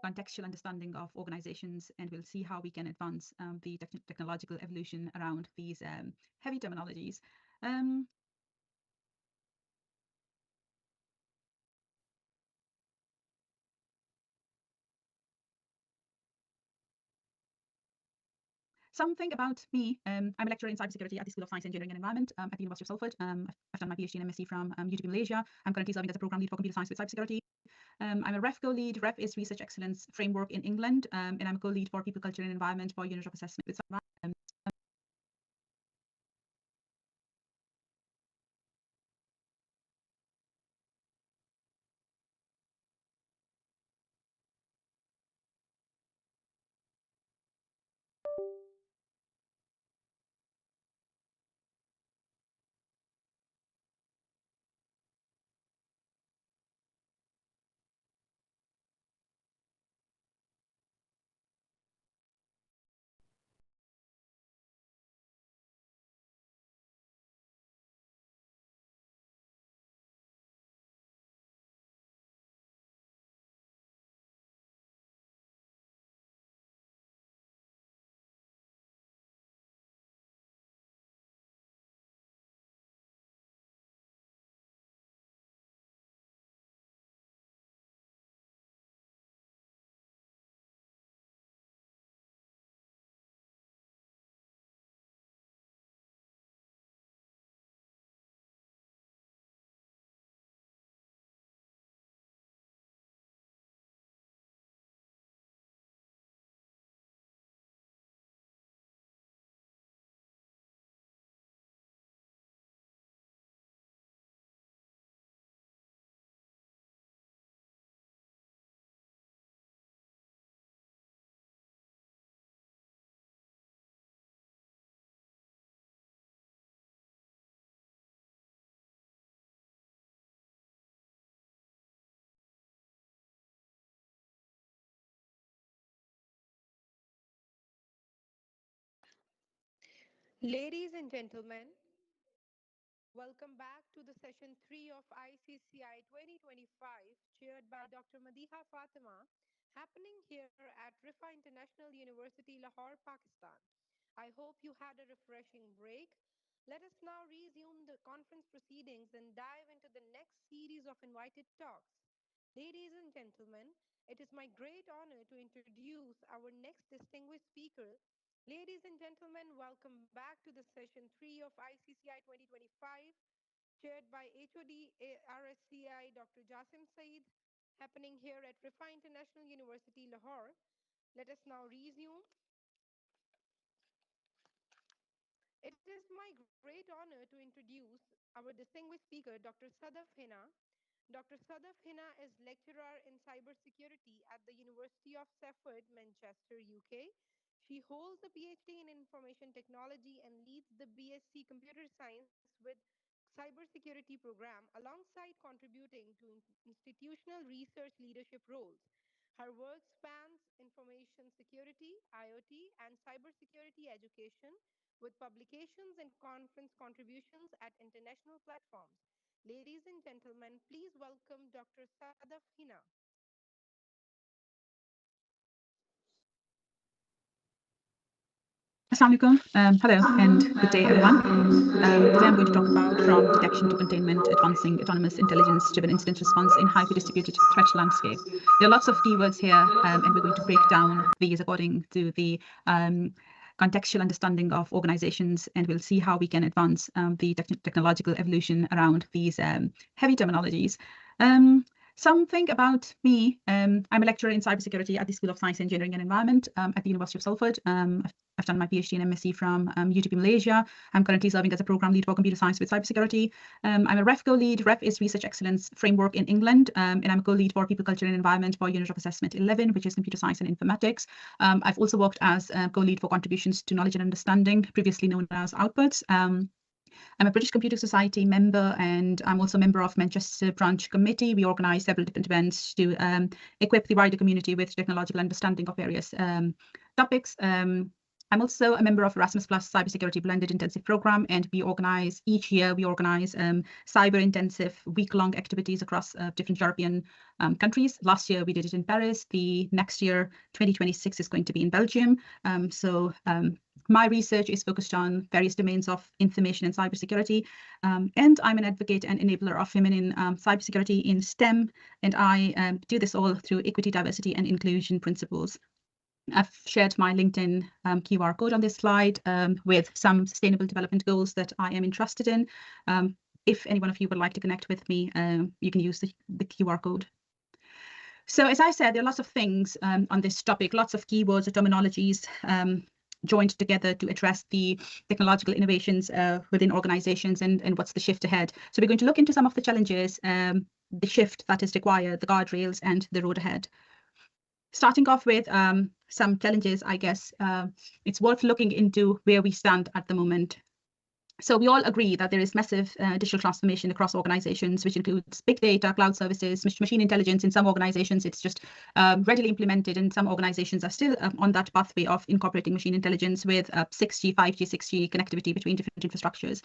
contextual understanding of organizations, and we'll see how we can advance the technological evolution around these heavy terminologies. Something about me. I'm a lecturer in cybersecurity at the School of Science, Engineering and Environment at the University of Salford. I've done my PhD and MSc from UTB Malaysia. I'm currently serving as a program lead for computer science with cybersecurity. I'm a REF co-lead. REF is Research Excellence Framework in England, and I'm a co-lead for People, Culture and Environment for Unit of Assessment with Ladies and gentlemen, welcome back to the session 3 of ICCI 2025, chaired by Dr. Madiha Fatima, happening here at Rifa International University, Lahore, Pakistan. I hope you had a refreshing break. Let us now resume the conference proceedings and dive into the next series of invited talks. Ladies and gentlemen, it is my great honor to introduce our next distinguished speaker. Ladies and gentlemen, welcome back to the session 3 of ICCI 2025, chaired by HOD RSCI Dr. Jasim Saeed, happening here at Rifa International University, Lahore. Let us now resume. It is my great honor to introduce our distinguished speaker, Dr. Sadaf Hina. Dr. Sadaf Hina is lecturer in cybersecurity at the University of Sheffield, Manchester, UK. She holds a PhD in information technology and leads the BSc Computer Science with Cybersecurity program alongside contributing to institutional research leadership roles. Her work spans information security, IoT, and cybersecurity education with publications and conference contributions at international platforms. Ladies and gentlemen, please welcome Dr. Sadaf Hina. Assalamu alaikum. Hello and good day, everyone. Today I'm going to talk about from detection to containment, advancing autonomous intelligence-driven incident response in highly distributed threat landscape. There are lots of keywords here, and we're going to break down these according to the contextual understanding of organizations, and we'll see how we can advance the technological evolution around these heavy terminologies. Something about me. I'm a lecturer in cybersecurity at the School of Science, Engineering and Environment at the University of Salford. I've done my PhD and MSc from UTB Malaysia. I'm currently serving as a program lead for computer science with cybersecurity. I'm a REF co-lead. REF is Research Excellence Framework in England, and I'm a co-lead for People, Culture and Environment for Unit of Assessment 11, which is Computer Science and Informatics. I've also worked as co-lead for contributions to knowledge and understanding, previously known as Outputs. I'm a British Computer Society member, and I'm also a member of Manchester Branch Committee. We organise several different events to equip the wider community with technological understanding of various topics. I'm also a member of Erasmus Plus Cybersecurity Blended Intensive Program, and each year we organize cyber intensive week-long activities across different European countries. Last year we did it in Paris. The next year, 2026, is going to be in Belgium. My research is focused on various domains of information and cybersecurity, and I'm an advocate and enabler of women in cybersecurity in STEM, and I do this all through equity, diversity, and inclusion principles. I've shared my LinkedIn QR code on this slide with some sustainable development goals that I am interested in. If any one of you would like to connect with me, you can use the QR code. So as I said, there are lots of things on this topic, lots of keywords or terminologies joined together to address the technological innovations within organizations and what's the shift ahead. So we're going to look into some of the challenges, the shift that is required, the guardrails, and the road ahead. Starting off with some challenges, I guess it's worth looking into where we stand at the moment. So we all agree that there is massive digital transformation across organizations, which includes big data, cloud services, machine intelligence. In some organizations, it's just readily implemented, and some organizations are still on that pathway of incorporating machine intelligence with 6G, 5G, 6G connectivity between different infrastructures.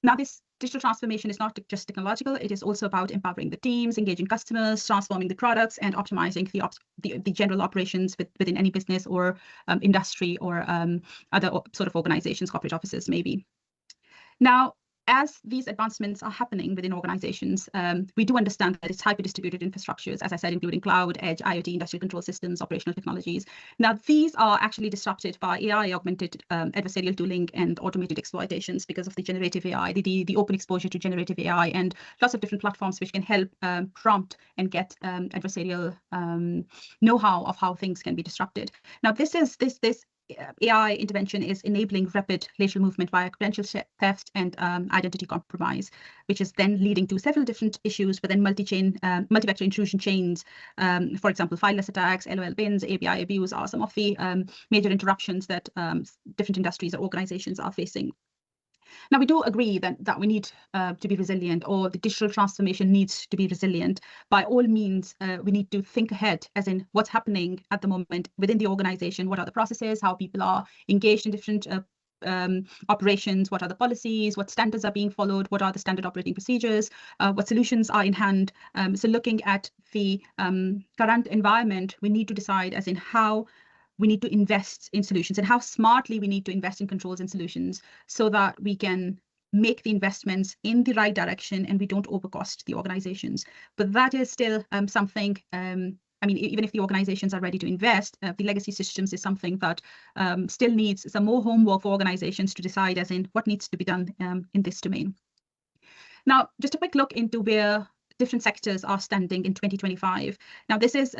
Now, this digital transformation is not just technological, it is also about empowering the teams, engaging customers, transforming the products, and optimizing the general operations within any business or industry or other sort of organizations, corporate offices maybe. Now, as these advancements are happening within organizations, we do understand that it's hyper-distributed infrastructures, as I said, including cloud, edge, IoT, industrial control systems, operational technologies. Now, these are actually disrupted by AI-augmented adversarial tooling and automated exploitations because of the generative AI, the open exposure to generative AI, and lots of different platforms which can help prompt and get adversarial know-how of how things can be disrupted. Now, this AI intervention is enabling rapid lateral movement via credential theft and identity compromise, which is then leading to several different issues within multi-vector intrusion chains. For example, fileless attacks, LOL bins, API abuse are some of the major interruptions that different industries or organizations are facing. Now, we do agree that we need to be resilient, or the digital transformation needs to be resilient. By all means, we need to think ahead, as in what's happening at the moment within the organization, what are the processes, how people are engaged in different operations, what are the policies, what standards are being followed, what are the standard operating procedures, what solutions are in hand. So looking at the current environment, we need to decide as in how we need to invest in solutions and how smartly we need to invest in controls and solutions so that we can make the investments in the right direction and we don't overcost the organizations. But that is still something, I mean, even if the organizations are ready to invest, the legacy systems is something that still needs some more homework for organizations to decide as in what needs to be done in this domain. Now, just a quick look into where different sectors are standing in 2025. Now, this is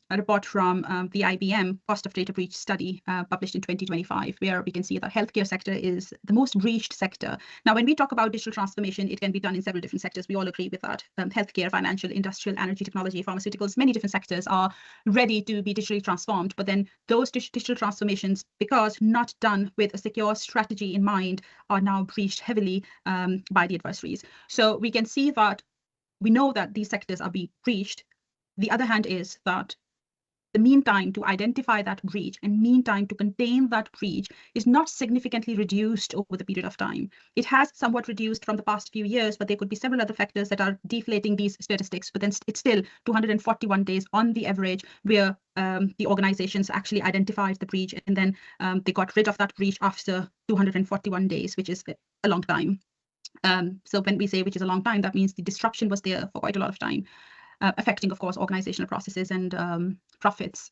a report from the IBM Cost of Data Breach study published in 2025, where we can see that healthcare sector is the most breached sector. Now, when we talk about digital transformation, it can be done in several different sectors. We all agree with that. Healthcare, financial, industrial, energy, technology, pharmaceuticals, many different sectors are ready to be digitally transformed. But then those digital transformations, because not done with a secure strategy in mind, are now breached heavily by the adversaries. So we can see that we know that these sectors are being breached. The other hand is that the mean time to identify that breach and mean time to contain that breach is not significantly reduced over the period of time. It has somewhat reduced from the past few years, but there could be several other factors that are deflating these statistics. But then it's still 241 days on the average where the organizations actually identified the breach and then they got rid of that breach after 241 days, which is a long time. So when we say which is a long time, that means the disruption was there for quite a lot of time. Affecting, of course, organizational processes and profits.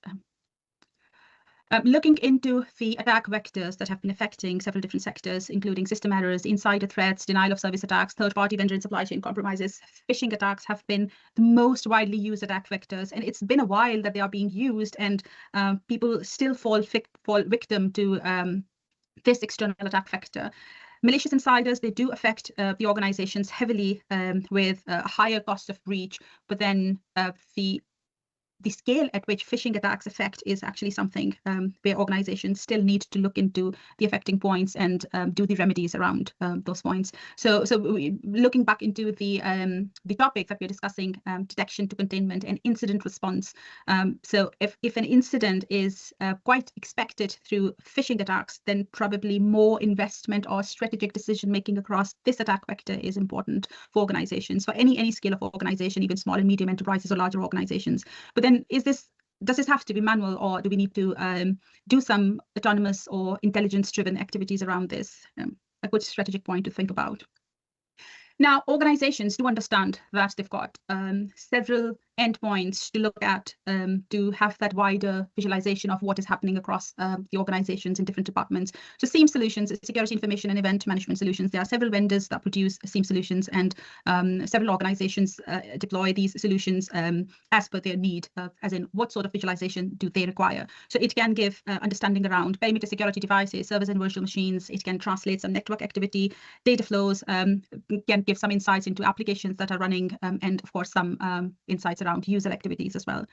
Looking into the attack vectors that have been affecting several different sectors, including system errors, insider threats, denial of service attacks, third-party vendor and supply chain compromises, phishing attacks have been the most widely used attack vectors. And it's been a while that they are being used, and people still fall victim to this external attack vector. Malicious insiders, they do affect the organizations heavily with a higher cost of breach, but then the the scale at which phishing attacks affect is actually something where organizations still need to look into the affecting points and do the remedies around those points. So looking back into the topic that we're discussing, detection to containment and incident response. So if an incident is quite expected through phishing attacks, then probably more investment or strategic decision making across this attack vector is important for organizations, for any scale of organization, even small and medium enterprises or larger organizations. But then does this have to be manual, or do we need to do some autonomous or intelligence-driven activities around this? A good strategic point to think about. Now, organizations do understand that they've got several endpoints to look at to have that wider visualization of what is happening across the organizations in different departments. So SIEM solutions, security information and event management solutions, there are several vendors that produce SIEM solutions, and several organizations deploy these solutions as per their need, as in what sort of visualization do they require. So it can give understanding around perimeter security devices, servers and virtual machines. It can translate some network activity, data flows, can give some insights into applications that are running, and of course some insights around user activities as well.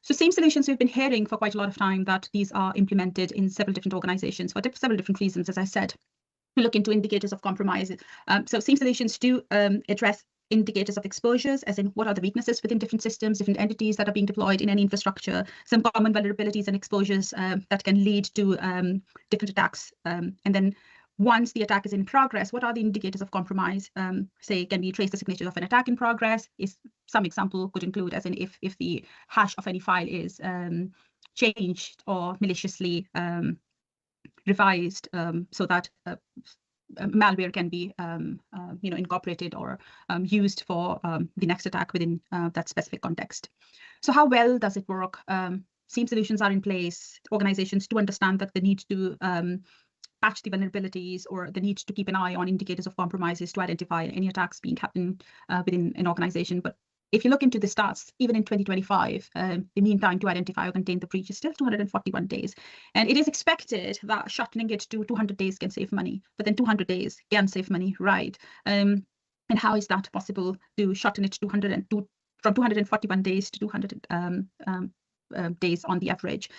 So SIEM solutions, we've been hearing for quite a lot of time that these are implemented in several different organizations for several different reasons, as I said. We look into indicators of compromise. So SIEM solutions do address indicators of exposures, as in what are the weaknesses within different systems, different entities that are being deployed in any infrastructure, some common vulnerabilities and exposures that can lead to different attacks. And then once the attack is in progress, what are the indicators of compromise? Say, can we trace the signature of an attack in progress? Some example could include, as in if the hash of any file is changed or maliciously revised so that malware can be incorporated or used for the next attack within that specific context. So how well does it work? SIEM solutions are in place. Organizations do understand that they need to patch the vulnerabilities, or the need to keep an eye on indicators of compromises to identify any attacks being happening within an organization. But if you look into the stats, even in 2025, the mean time to identify or contain the breach is still 241 days. And it is expected that shortening it to 200 days can save money, but then 200 days can save money, right? And how is that possible to shorten it to from 241 days to 200 days on the average?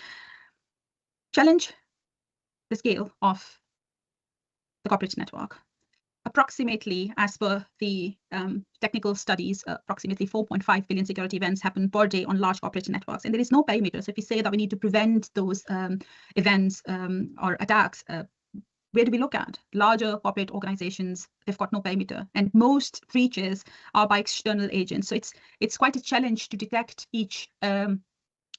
Challenge the scale of the corporate network. Approximately, as per the technical studies, approximately 4.5 billion security events happen per day on large corporate networks, and there is no perimeter. So if we say that we need to prevent those events or attacks, where do we look at? Larger corporate organizations, they've got no perimeter, and most breaches are by external agents. So it's quite a challenge to detect each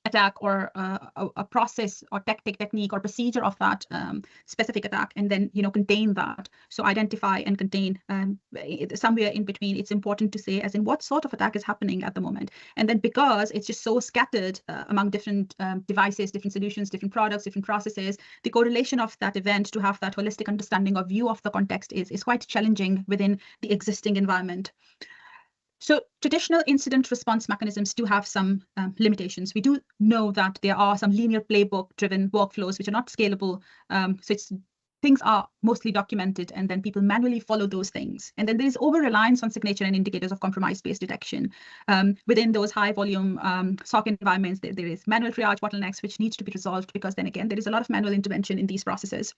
attack or a process or technique or procedure of that specific attack, and then contain that. So identify and contain somewhere in between. It's important to say as in what sort of attack is happening at the moment, and then because it's just so scattered among different devices, different solutions, different products, different processes, the correlation of that event to have that holistic understanding or view of the context is quite challenging within the existing environment. So traditional incident response mechanisms do have some limitations. We do know that there are some linear playbook-driven workflows which are not scalable. So things are mostly documented, and then people manually follow those things. And then there is over-reliance on signature and indicators of compromise-based detection. Within those high-volume SOC environments, there is manual triage bottlenecks which needs to be resolved, because then again, there is a lot of manual intervention in these processes.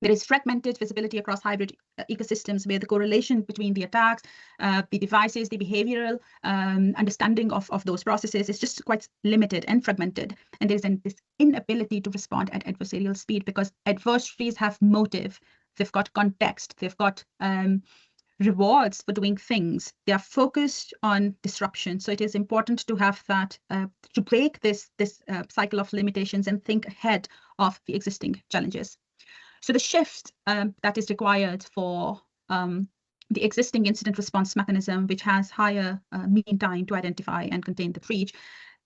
There is fragmented visibility across hybrid ecosystems where the correlation between the attacks, the devices, the behavioral understanding of those processes is just quite limited and fragmented. And there's this inability to respond at adversarial speed, because adversaries have motive, they've got context, they've got rewards for doing things. They are focused on disruption. So it is important to have that, to break this cycle of limitations and think ahead of the existing challenges. So the shift that is required for the existing incident response mechanism, which has higher mean time to identify and contain the breach,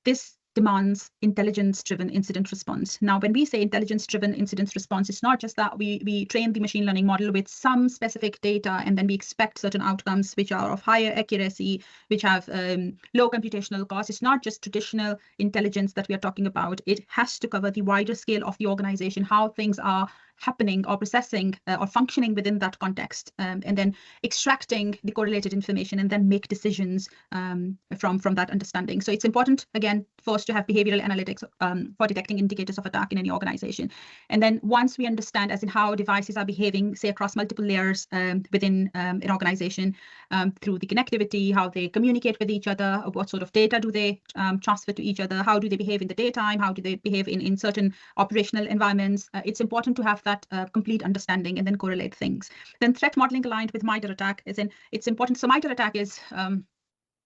this demands intelligence-driven incident response. Now, when we say intelligence-driven incident response, it's not just that we train the machine learning model with some specific data, and then we expect certain outcomes which are of higher accuracy, which have low computational cost. It's not just traditional intelligence that we are talking about. It has to cover the wider scale of the organization, how things are happening or processing or functioning within that context, and then extracting the correlated information and then make decisions from that understanding. So it's important, again, first to have behavioral analytics for detecting indicators of attack in any organization. And then once we understand as in how devices are behaving, say across multiple layers within an organization, through the connectivity, how they communicate with each other, what sort of data do they transfer to each other, how do they behave in the daytime, how do they behave in certain operational environments. It's important to have that complete understanding and then correlate things. Then threat modeling aligned with MITRE ATT&CK, is in it's important. So MITRE ATT&CK is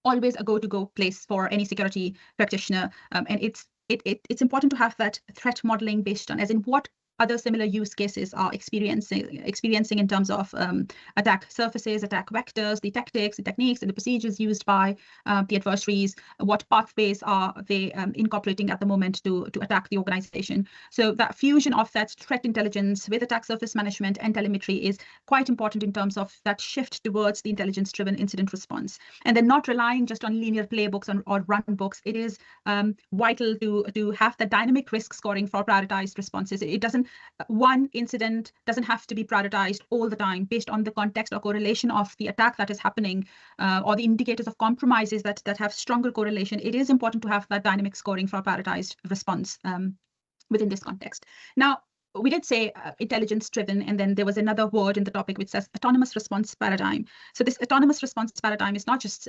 always a go-to-go place for any security practitioner, and it's important to have that threat modeling based on as in what other similar use cases are experiencing in terms of attack surfaces, attack vectors, the tactics, the techniques, and the procedures used by the adversaries. What pathways are they incorporating at the moment to attack the organization? So that fusion of that threat intelligence with attack surface management and telemetry is quite important in terms of that shift towards the intelligence-driven incident response. And then not relying just on linear playbooks or run books. It is vital to have the dynamic risk scoring for prioritized responses. It doesn't, one incident doesn't have to be prioritized all the time based on the context or correlation of the attack that is happening, or the indicators of compromises that have stronger correlation. It is important to have that dynamic scoring for prioritized response within this context. Now, we did say intelligence driven, and then there was another word in the topic which says autonomous response paradigm. So this autonomous response paradigm is not just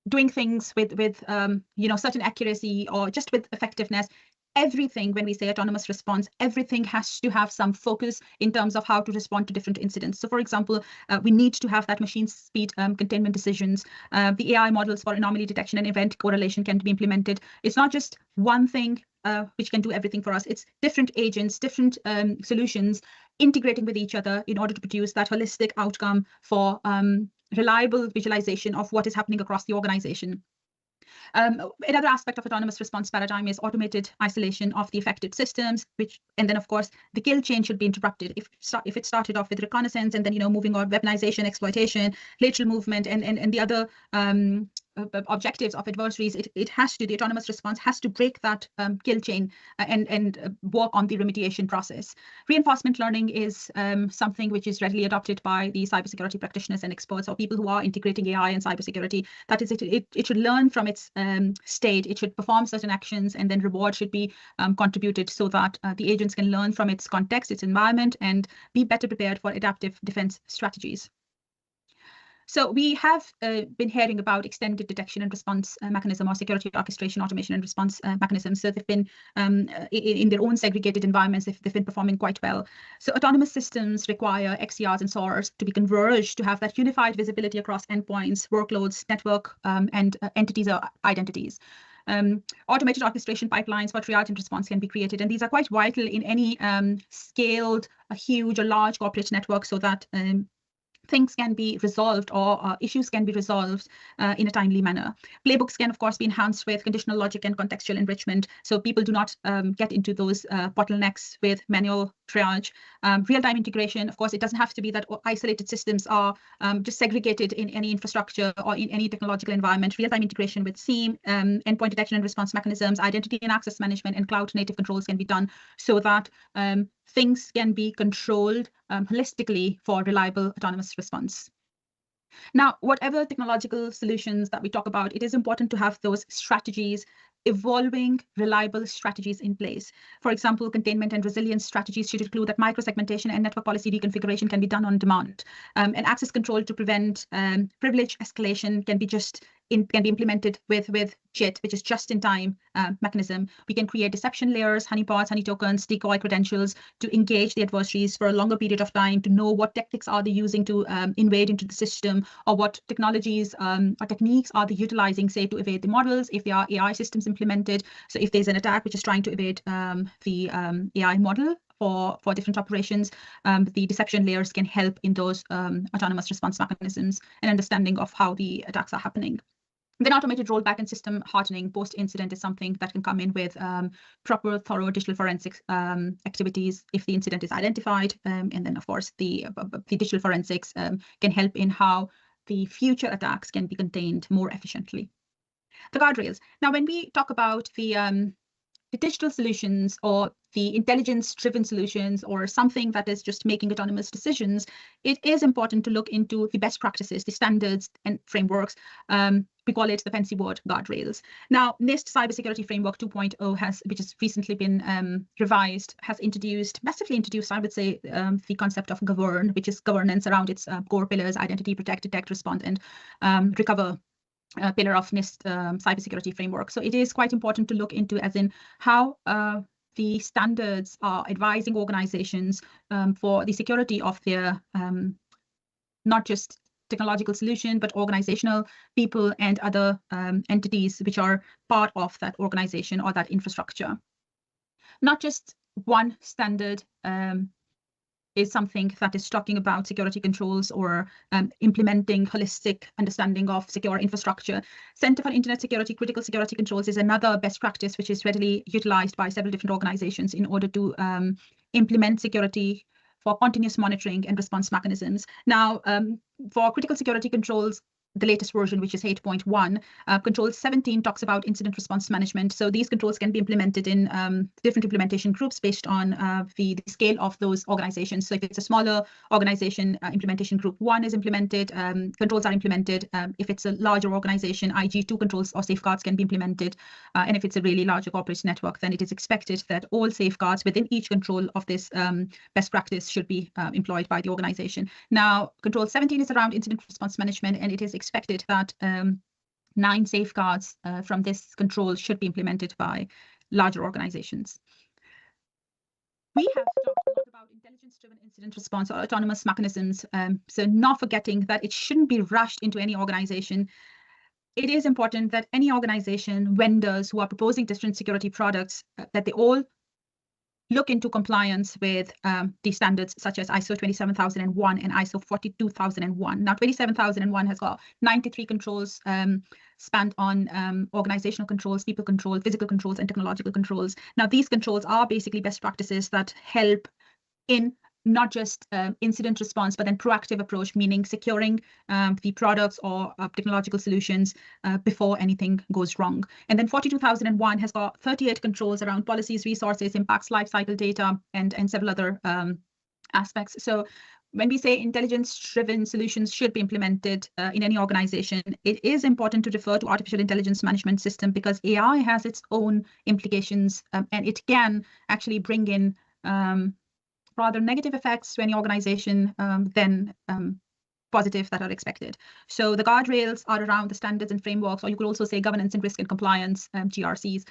doing things with certain accuracy or just with effectiveness. Everything, when we say autonomous response, everything has to have some focus in terms of how to respond to different incidents. So for example, we need to have that machine speed containment decisions. The AI models for anomaly detection and event correlation can be implemented. It's not just one thing which can do everything for us. It's different agents, different solutions integrating with each other in order to produce that holistic outcome for reliable visualization of what is happening across the organization. Another aspect of autonomous response paradigm is automated isolation of the affected systems, and then of course the kill chain should be interrupted. If it started off with reconnaissance and then moving on weaponization, exploitation, lateral movement, and the other objectives of adversaries, the autonomous response has to break that kill chain and work on the remediation process. Reinforcement learning is something which is readily adopted by the cybersecurity practitioners and experts, or people who are integrating AI and cybersecurity. That is, it should learn from its state, it should perform certain actions, and then reward should be contributed so that the agents can learn from its context, its environment, and be better prepared for adaptive defense strategies. So we have been hearing about extended detection and response mechanism, or security orchestration, automation, and response mechanisms. So they've been in their own segregated environments, they've been performing quite well. So autonomous systems require XCRs and SOARs to be converged to have that unified visibility across endpoints, workloads, network, and entities or identities. Automated orchestration pipelines for triage and response can be created, and these are quite vital in any scaled, huge or large corporate network, so that things can be resolved, or issues can be resolved in a timely manner. Playbooks can, of course, be enhanced with conditional logic and contextual enrichment, so people do not get into those bottlenecks with manual triage. Real-time integration, of course, it doesn't have to be that isolated systems are just segregated in any infrastructure or in any technological environment. Real-time integration with SIEM, endpoint detection and response mechanisms, identity and access management, and cloud-native controls can be done so that things can be controlled holistically for reliable autonomous response. Now, whatever technological solutions that we talk about, it is important to have those strategies, evolving, reliable strategies in place. For example, containment and resilience strategies should include that microsegmentation and network policy reconfiguration can be done on demand. And access control to prevent privilege escalation can be implemented with JIT, which is just-in-time mechanism. We can create deception layers, honeypots, honey tokens, decoy credentials to engage the adversaries for a longer period of time, to know what tactics are they using to invade into the system, or what technologies or techniques are they utilizing, say, to evade the models, if there are AI systems implemented. So if there's an attack which is trying to evade the AI model for different operations, the deception layers can help in those autonomous response mechanisms and understanding of how the attacks are happening. Then automated rollback and system hardening post-incident is something that can come in with proper, thorough digital forensics activities if the incident is identified. And then, of course, the digital forensics can help in how the future attacks can be contained more efficiently. The guardrails. Now, when we talk about the the digital solutions or the intelligence-driven solutions or something that is just making autonomous decisions, it is important to look into the best practices, the standards and frameworks. We call it the fancy word guardrails. Now, NIST Cybersecurity Framework 2.0 which has recently been revised, has massively introduced, I would say, the concept of govern, which is governance around its core pillars: identity, protect, detect, respond, and recover. Pillar of NIST cybersecurity framework. So it is quite important to look into as in how the standards are advising organizations for the security of their not just technological solution, but organizational people and other entities which are part of that organization or that infrastructure. Not just one standard is something that is talking about security controls or implementing holistic understanding of secure infrastructure. Center for Internet Security Critical Security Controls is another best practice which is readily utilized by several different organizations in order to implement security for continuous monitoring and response mechanisms. Now, for critical security controls, the latest version, which is 8.1, Control 17 talks about incident response management. So these controls can be implemented in different implementation groups based on the scale of those organizations. So if it's a smaller organization, implementation group 1 is implemented, controls are implemented. If it's a larger organization, IG2 controls or safeguards can be implemented. And if it's a really larger corporate network, then it is expected that all safeguards within each control of this best practice should be employed by the organization. Now, Control 17 is around incident response management, and it is expected that 9 safeguards from this control should be implemented by larger organizations. We have talked a lot about intelligence-driven incident response or autonomous mechanisms, so not forgetting that it shouldn't be rushed into any organization. It is important that any organization, vendors who are proposing different security products, that they all look into compliance with the standards such as ISO 27001 and ISO 42001. Now, 27001 has got 93 controls spanned on organizational controls, people control, physical controls, and technological controls. Now, these controls are basically best practices that help in not just incident response, but then proactive approach, meaning securing the products or technological solutions before anything goes wrong. And then 42001 has got 38 controls around policies, resources, impacts, lifecycle data, and several other aspects. So when we say intelligence-driven solutions should be implemented in any organization, it is important to refer to artificial intelligence management system, because AI has its own implications, and it can actually bring in rather negative effects to any organization than positive that are expected. So the guardrails are around the standards and frameworks, or you could also say governance and risk and compliance, GRCs,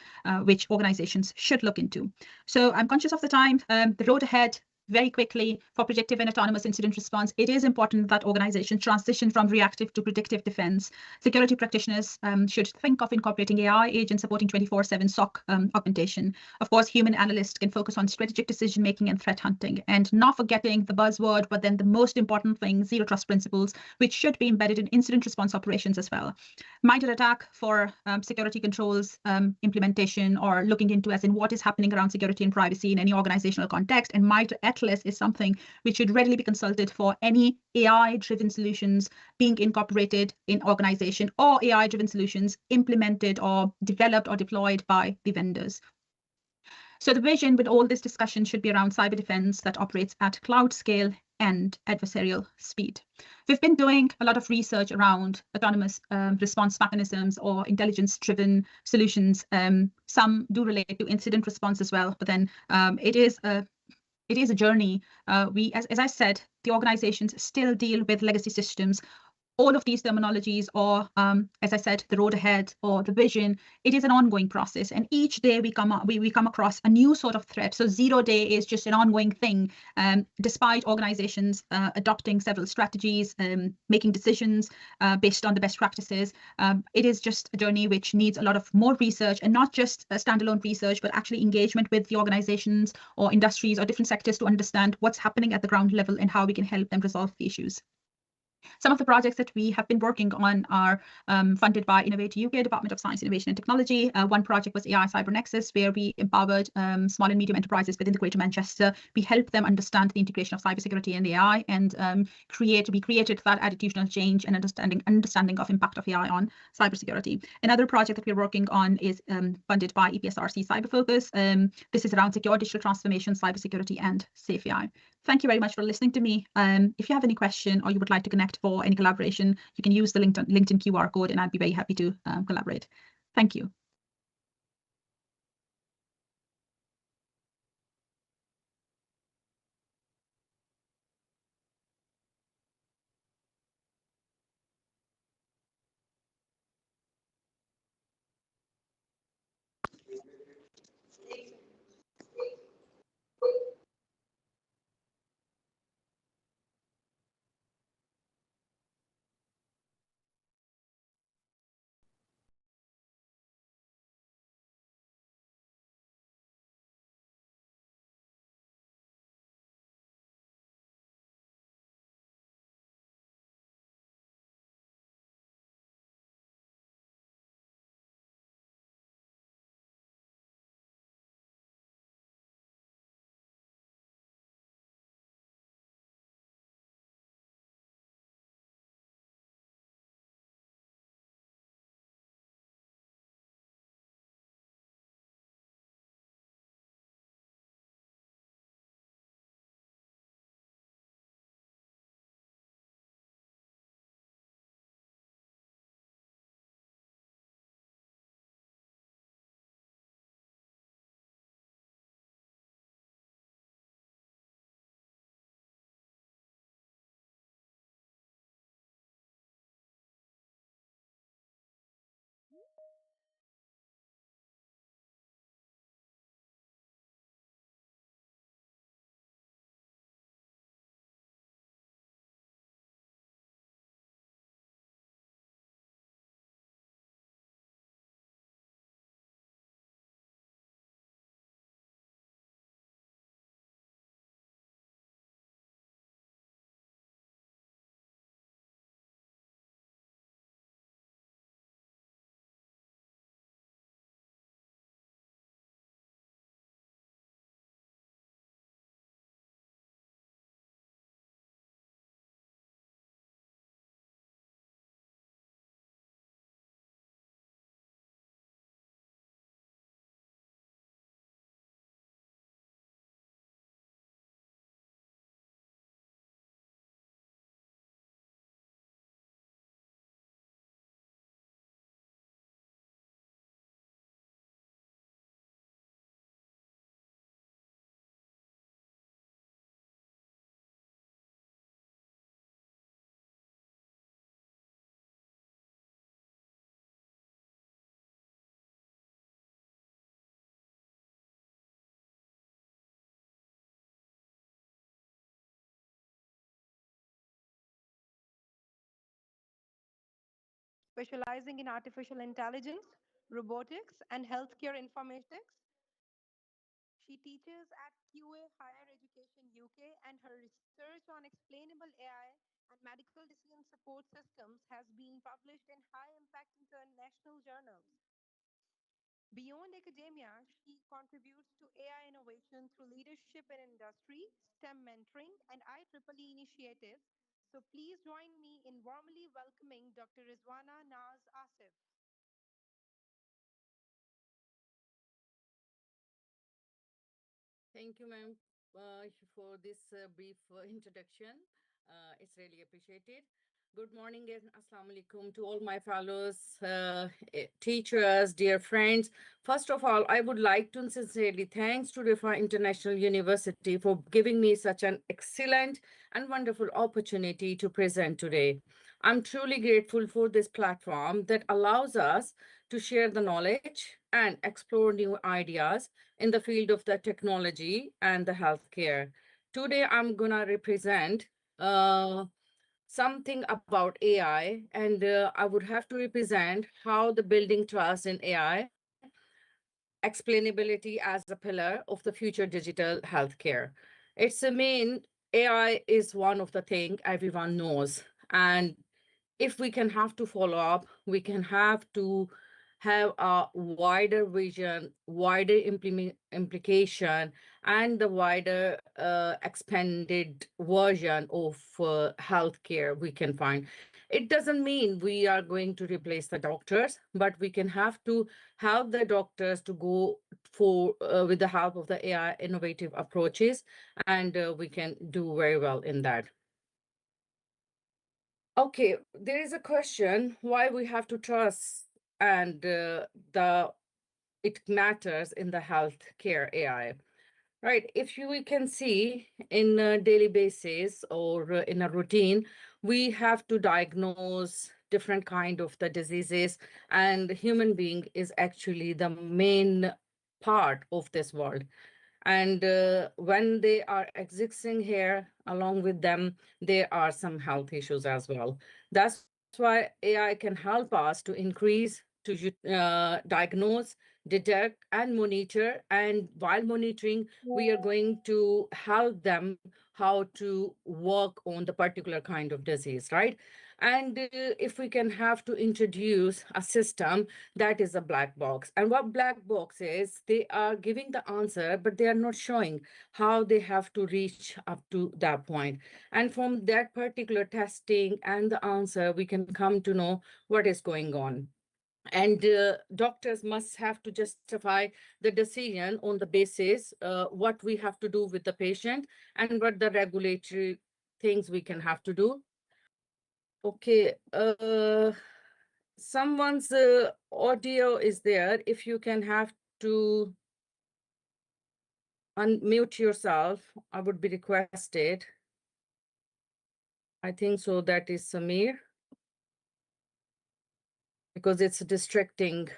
which organizations should look into. So I'm conscious of the time. The road ahead, very quickly, for predictive and autonomous incident response, it is important that organizations transition from reactive to predictive defense. Security practitioners should think of incorporating AI agents supporting 24/7 SOC augmentation. Of course, human analysts can focus on strategic decision-making and threat hunting, and not forgetting the buzzword, but then the most important thing, zero trust principles, which should be embedded in incident response operations as well. MITRE ATT&CK for security controls implementation, or looking into as in what is happening around security and privacy in any organizational context, and MITRE ATLAS is something which should readily be consulted for any AI-driven solutions being incorporated in organization, or AI-driven solutions implemented or developed or deployed by the vendors. So the vision with all this discussion should be around cyber defense that operates at cloud scale and adversarial speed. We've been doing a lot of research around autonomous response mechanisms or intelligence-driven solutions. Some do relate to incident response as well, but then it is a journey. As I said, the organizations still deal with legacy systems. All of these terminologies, or as I said, the road ahead or the vision, it is an ongoing process. And each day we come across a new sort of threat. So 0 day is just an ongoing thing. Despite organizations adopting several strategies, making decisions based on the best practices, it is just a journey which needs a lot of more research, and not just standalone research, but actually engagement with the organizations or industries or different sectors to understand what's happening at the ground level and how we can help them resolve the issues. Some of the projects that we have been working on are funded by Innovate UK, Department of Science, Innovation and Technology. One project was AI Cyber Nexus, where we empowered small and medium enterprises within the Greater Manchester. We helped them understand the integration of cybersecurity and AI, and we created that attitudinal change and understanding of impact of AI on cybersecurity. Another project that we're working on is funded by EPSRC Cyber Focus. This is around secure digital transformation, cybersecurity, and safe AI. Thank you very much for listening to me. If you have any question or you would like to connect for any collaboration, you can use the LinkedIn QR code, and I'd be very happy to collaborate. Thank you. Specializing in artificial intelligence, robotics, and healthcare informatics. She teaches at QA Higher Education UK, and her research on explainable AI and medical decision support systems has been published in high impact international journals. Beyond academia, she contributes to AI innovation through leadership in industry, STEM mentoring, and IEEE initiatives. So please join me in warmly welcoming Dr. Rizwana Naz Asif. Thank you, ma'am, for this brief introduction. It's really appreciated. Good morning and assalamu alaikum to all my fellows, teachers, dear friends. First of all, I would like to sincerely thanks to Rifa International University for giving me such an excellent and wonderful opportunity to present today. I'm truly grateful for this platform that allows us to share the knowledge and explore new ideas in the field of the technology and the healthcare. Today, I'm gonna represent something about AI, and I would have to represent how the building trust in AI, explainability as a pillar of the future digital healthcare. It's a main AI is one of the thing everyone knows. And if we can have to follow up, we can have to have a wider vision, wider implication, and the wider expanded version of healthcare we can find. It doesn't mean we are going to replace the doctors, but we can have to help the doctors to go for with the help of the AI innovative approaches, and we can do very well in that. Okay, there is a question why we have to trust and the it matters in the healthcare AI, right? If you we can see in a daily basis or in a routine, we have to diagnose different kind of the diseases, and human being is actually the main part of this world. And when they are existing here, along with them, there are some health issues as well. That's why AI can help us to increase, to diagnose, detect, and monitor. And while monitoring, we are going to help them how to work on the particular kind of disease, right? And if we can have to introduce a system that is a black box. And what black box is, they are giving the answer, but they are not showing how they have to reach up to that point. And from that particular testing and the answer, we can come to know what is going on. And doctors must have to justify the decision on the basis what we have to do with the patient and what the regulatory things we can have to do. Okay, someone's audio is there. If you can have to unmute yourself, I would be requested. I think so. That is Samir, because it's distracting.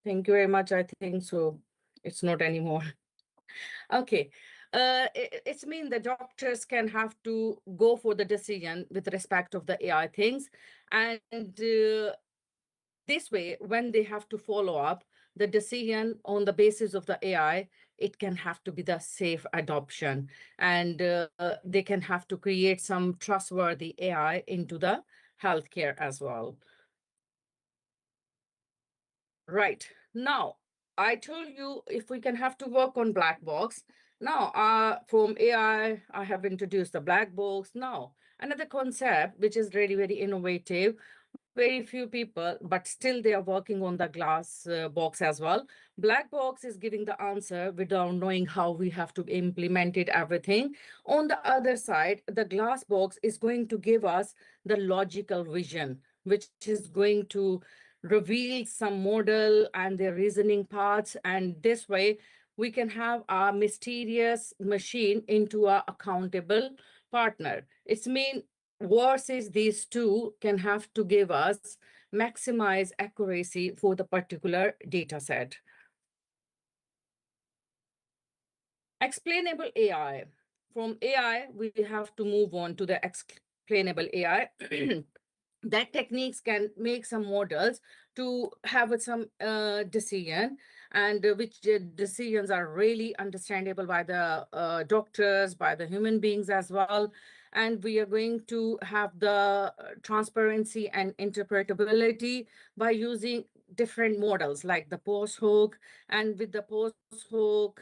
Thank you very much. I think so. It's not anymore. Okay. It's mean the doctors can have to go for the decision with respect of the AI things. And this way, when they have to follow up the decision on the basis of the AI, it can have to be the safe adoption. And they can have to create some trustworthy AI into the healthcare as well. Right. Now, I told you if we can have to work on black box. Now, from AI, I have introduced the black box. Now, another concept, which is really very innovative, very few people, but still they are working on the glass box as well. Black box is giving the answer without knowing how we have to implement it, everything. On the other side, the glass box is going to give us the logical vision, which is going to reveal some model and their reasoning parts. And this way, we can have a mysterious machine into a accountable partner. It's mean versus these two can have to give us maximize accuracy for the particular data set. Explainable AI. From AI, we have to move on to the explainable AI. That techniques can make some models to have some decision, and which decisions are really understandable by the doctors, by the human beings as well. And we are going to have the transparency and interpretability by using different models like the post hoc, and with the post hoc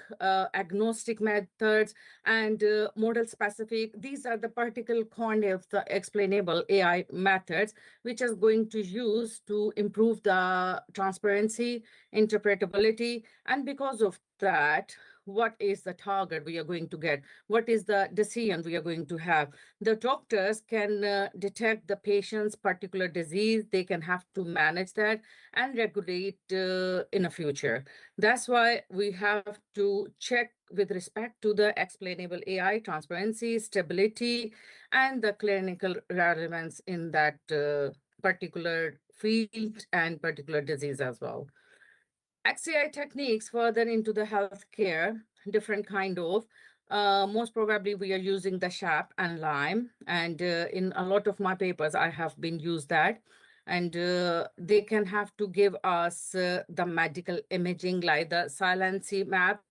agnostic methods and model specific. These are the particular kind of the explainable AI methods which is going to use to improve the transparency, interpretability, and because of that, what is the target we are going to get? What is the decision we are going to have? The doctors can detect the patient's particular disease. They can have to manage that and regulate in the future. That's why we have to check with respect to the explainable AI, transparency, stability, and the clinical relevance in that particular field and particular disease as well. XCI techniques further into the healthcare, different kind of. Most probably we are using the SHAP and LIME, and in a lot of my papers I have been used that. And they can have to give us the medical imaging like the silency map,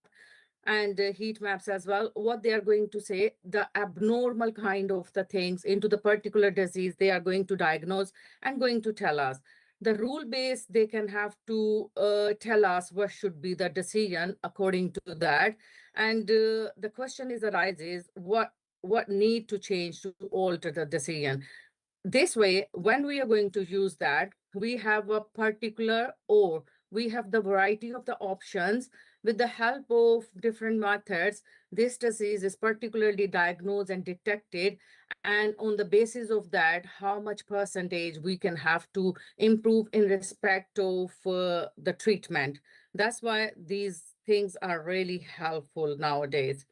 and heat maps as well, what they are going to say, the abnormal kind of the things into the particular disease they are going to diagnose and going to tell us. The rule base, they can have to tell us what should be the decision according to that. And the question is arises, what need to change to alter the decision? This way, when we are going to use that, we have a particular, or we have the variety of the options. With the help of different methods, this disease is particularly diagnosed and detected. And on the basis of that, how much percentage we can have to improve in respect of the treatment. That's why these things are really helpful nowadays.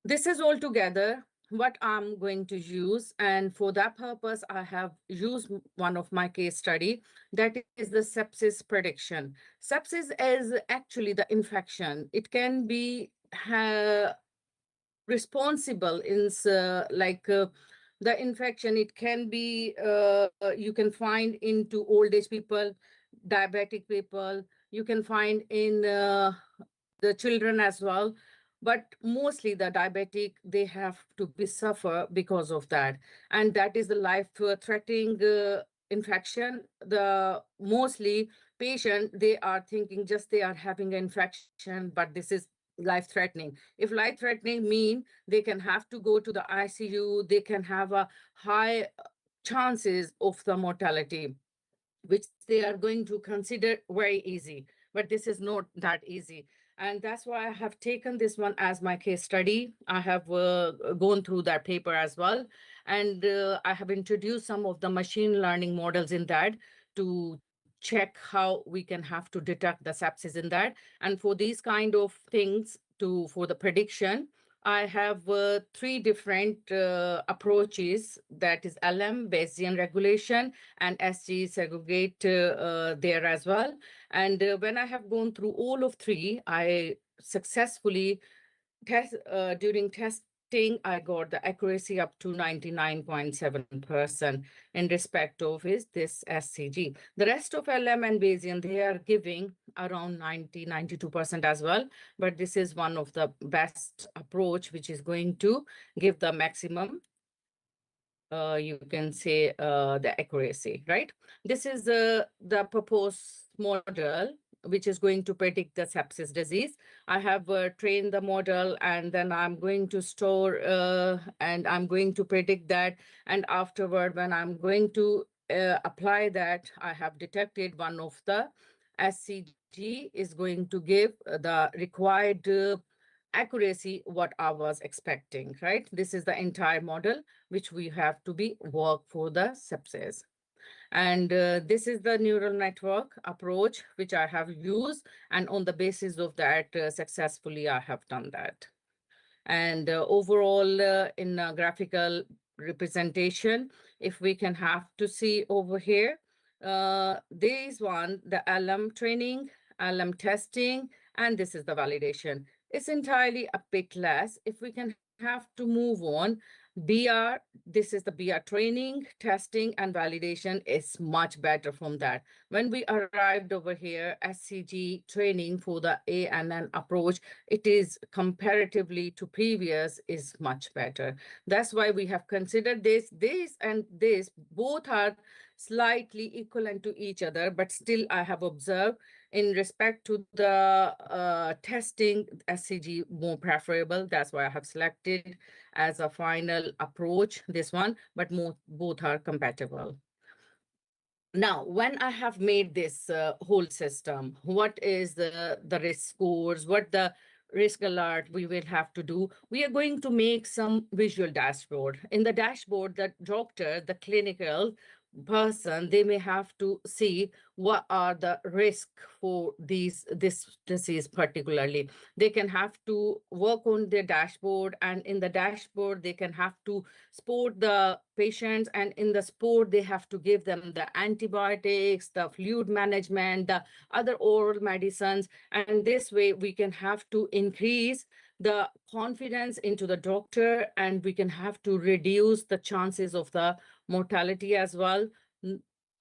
This is all together what I'm going to use. And for that purpose, I have used one of my case study, that is the sepsis prediction. Sepsis is actually the infection. It can be responsible in the infection. It can be, you can find into old age people, diabetic people, you can find in the children as well. But mostly the diabetic, they have to be suffer because of that. And that is the life threatening infection. The mostly patient, they are thinking just they are having an infection, but this is life threatening. If life threatening mean they can have to go to the ICU, they can have a high chances of the mortality, which they are going to consider very easy. But this is not that easy. And that's why I have taken this one as my case study. I have gone through that paper as well. And I have introduced some of the machine learning models in that to check how we can have to detect the sepsis in that. And for these kind of things, for the prediction, I have three different approaches, that is LM, Bayesian regulation, and SG segregate there as well. And when I have gone through all of three, I successfully during testing, I got the accuracy up to 99.7% in respect of this SCG. The rest of LM and Bayesian, they are giving around 92% as well. But this is one of the best approach, which is going to give the maximum, you can say, the accuracy, right? This is the proposed model, which is going to predict the sepsis disease. I have trained the model, and then I'm going to store, and I'm going to predict that. And afterward, when I'm going to apply that, I have detected one of the SCG is going to give the required accuracy what I was expecting, right? This is the entire model which we have to be work for the sepsis. And this is the neural network approach which I have used. And on the basis of that, successfully, I have done that. And overall, in graphical representation, if we can have to see over here, this one, the LM training, LM testing, and this is the validation. It's entirely a bit less. If we can have to move on, BR, this is the BR training, testing, and validation is much better from that. When we arrived over here, SCG training for the ANN approach, it is comparatively to previous is much better. That's why we have considered this and this, both are slightly equivalent to each other, but still I have observed in respect to the testing, SCG more preferable. That's why I have selected as a final approach this one, but both are compatible. Now, when I have made this whole system, what is the risk scores, what the risk alert we will have to do? We are going to make some visual dashboard. In the dashboard, the doctor, the clinical person, they may have to see what are the risk for this disease particularly. They can have to work on their dashboard, and in the dashboard, they can have to support the patients, and in the sport, they have to give them the antibiotics, the fluid management, the other oral medicines. And this way, we can have to increase the confidence into the doctor, and we can have to reduce the chances of the mortality as well.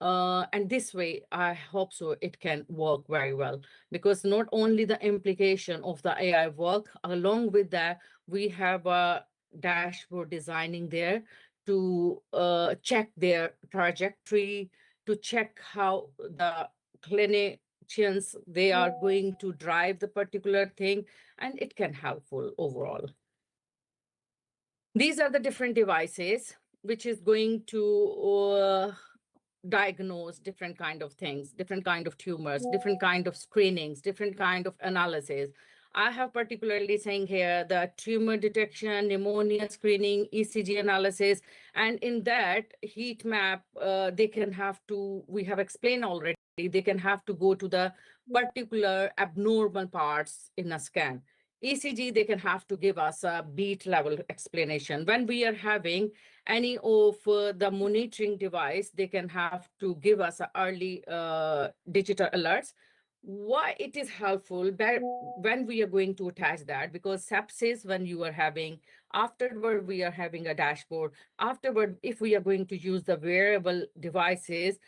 And this way, I hope so it can work very well, because not only the implication of the AI work, along with that, we have a dashboard designing there to check their trajectory, to check how the clinicians, they are going to drive the particular thing, and it can helpful overall. These are the different devices which is going to diagnose different kind of things, different kind of tumors, different kind of screenings, different kind of analysis. I have particularly saying here the tumor detection, pneumonia screening, ECG analysis, and in that heat map, they can have to, we have explained already, they can have to go to the particular abnormal parts in a scan. ECG, they can have to give us a beat level explanation. When we are having any of the monitoring device, they can have to give us early digital alerts. Why it is helpful when we are going to attach that, because sepsis, when you are having, afterward we are having a dashboard. Afterward, if we are going to use the wearable devices,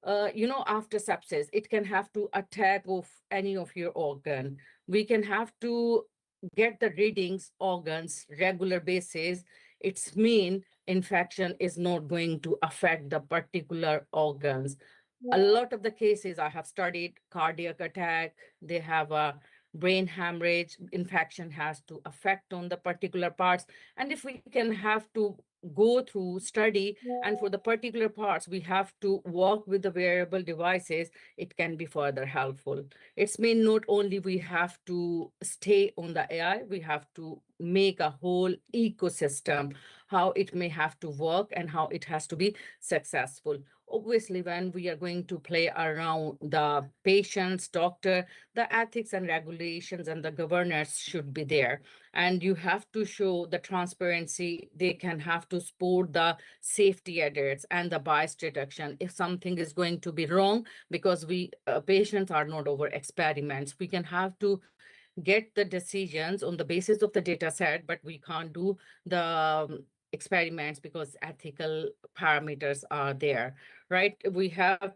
after sepsis, it can have to attack of any of your organ. We can have to get the readings, organs, regular basis. It's mean infection is not going to affect the particular organs. A lot of the cases I have studied, cardiac attack, they have a brain hemorrhage, infection has to affect on the particular parts. And if we can have to go through study, and for the particular parts, we have to work with the wearable devices, it can be further helpful. It's mean not only we have to stay on the AI, we have to make a whole ecosystem, how it may have to work and how it has to be successful. Obviously, when we are going to play around the patients, doctor, the ethics and regulations and the governance should be there. And you have to show the transparency. They can have to support the safety edits and the bias detection. If something is going to be wrong, because we patients are not over experiments, we can have to get the decisions on the basis of the data set, but we can't do the experiments because ethical parameters are there, right? We have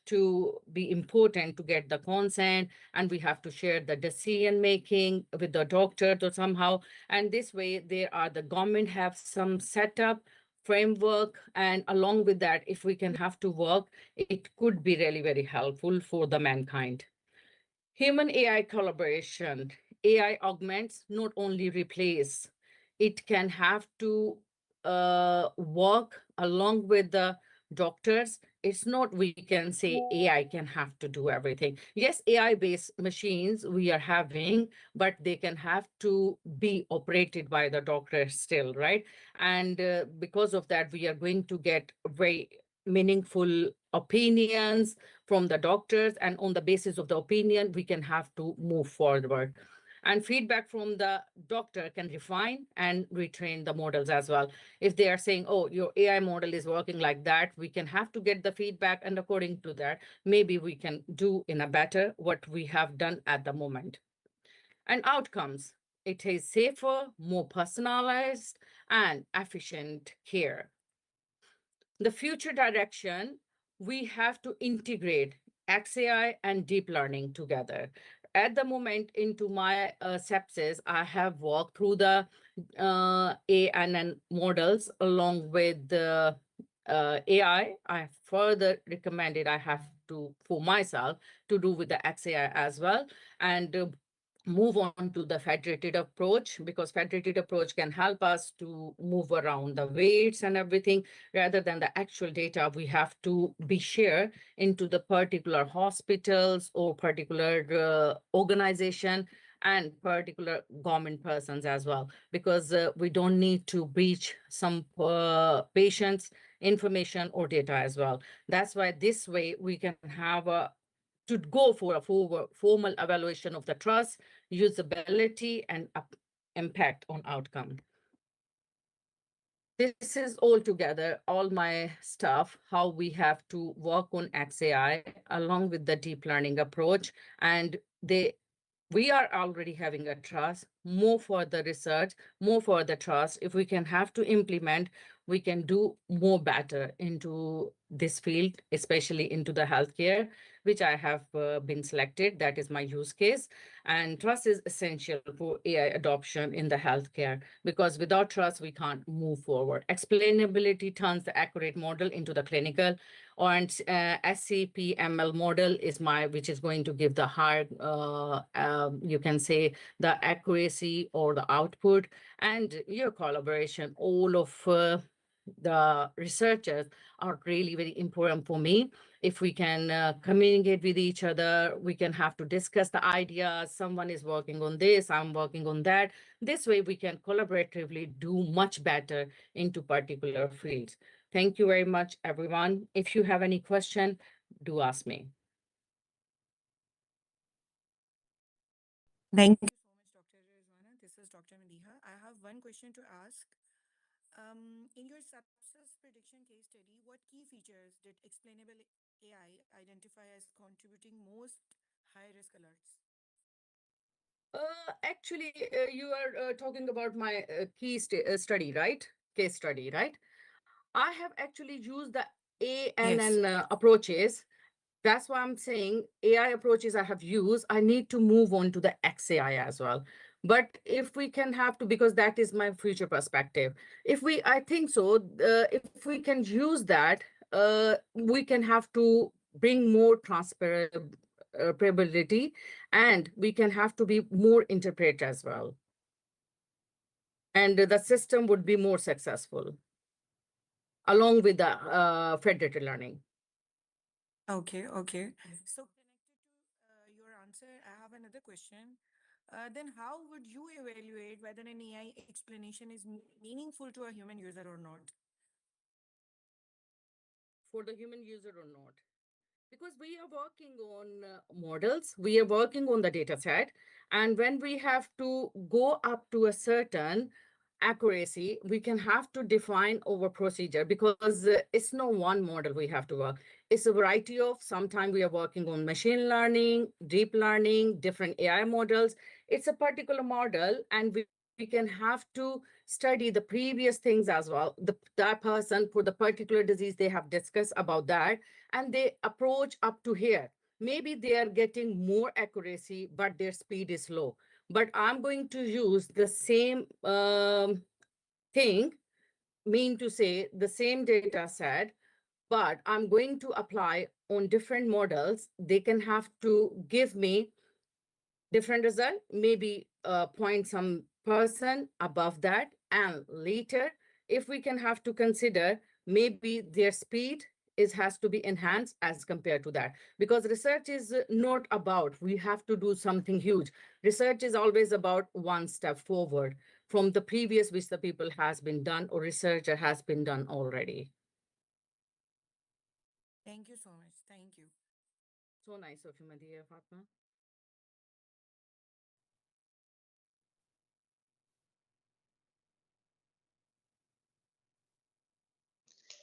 to be important to get the consent, and we have to share the decision making with the doctor to somehow, and this way there are the government have some setup framework, and along with that, if we can have to work, it could be really very helpful for the mankind. Human AI collaboration. AI augments, not only replace. It can have to work along with the doctors. It's not we can say AI can have to do everything. Yes, AI-based machines we are having, but they can have to be operated by the doctor still, right? And because of that, we are going to get very meaningful opinions from the doctors, and on the basis of the opinion, we can have to move forward. And feedback from the doctor can refine and retrain the models as well. If they are saying, oh, your AI model is working like that, we can have to get the feedback, and according to that, maybe we can do in a better what we have done at the moment. And outcomes, it is safer, more personalized, and efficient care. The future direction, we have to integrate XAI and deep learning together. At the moment into my sepsis, I have walked through the ANN models along with the AI. I further recommended I have to, for myself, to do with the XAI as well. And move on to the federated approach, because federated approach can help us to move around the weights and everything, rather than the actual data we have to be shared into the particular hospitals or particular organization and particular government persons as well, because we don't need to breach some patients information or data as well. That's why this way we can have a to go for a formal evaluation of the trust, usability, and impact on outcome. This is all together, all my stuff, how we have to work on XAI along with the deep learning approach. And we are already having a trust, more for the research, more for the trust. If we can have to implement, we can do more better into this field, especially into the healthcare, which I have been selected. That is my use case. And trust is essential for AI adoption in the healthcare, because without trust, we can't move forward. Explainability turns the accurate model into the clinical, and SCP-ML model is which is going to give the higher, you can say, the accuracy or the output, and your collaboration. All of the researchers are really very important for me. If we can communicate with each other, we can have to discuss the ideas. Someone is working on this, I'm working on that. This way we can collaboratively do much better into particular fields. Thank you very much, everyone. If you have any question, do ask me. Thank you so much, Dr. Rizwana. This is Dr. Madiha. I have one question to ask. In your sepsis prediction case study, what key features did explainable AI identify as contributing most high risk alerts? Actually, you are talking about my study, right? Case study, right? I have actually used the Yes. ANN approaches. That's why I'm saying AI approaches I have used. I need to move on to the XAI as well. But if we can have to, because that is my future perspective. I think so, if we can use that, we can have to bring more transferability, and we can have to be more interpret as well. And the system would be more successful along with the federated learning. Okay, okay. So connected to your answer, I have another question. Then how would you evaluate whether an AI explanation is meaningful to a human user or not? For the human user or not? Because we are working on models, we are working on the data set, and when we have to go up to a certain accuracy, we can have to define our procedure, because it's no one model we have to work. It's a variety of, sometimes we are working on machine learning, deep learning, different AI models. It's a particular model, and we can have to study the previous things as well. That person for the particular disease, they have discussed about that, and they approach up to here. Maybe they are getting more accuracy, but their speed is low. But I'm going to use the same thing, mean to say the same data set, but I'm going to apply on different models. They can have to give me different result, maybe point some person above that, and later, if we can have to consider, maybe their speed has to be enhanced as compared to that, because research is not about we have to do something huge. Research is always about one step forward from the previous which the people has been done or researcher has been done already. Thank you so much. Thank you. So nice of you, my dear Fatma.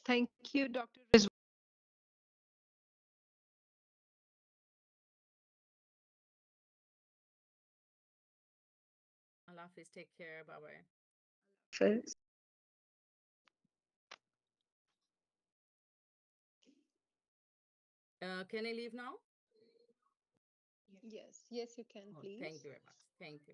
Thank you, Dr. Allah Hafiz, take care, bye bye. Rizwan. Can I leave now? Yes, yes, you can, Oh, please. thank you very much. Thank you.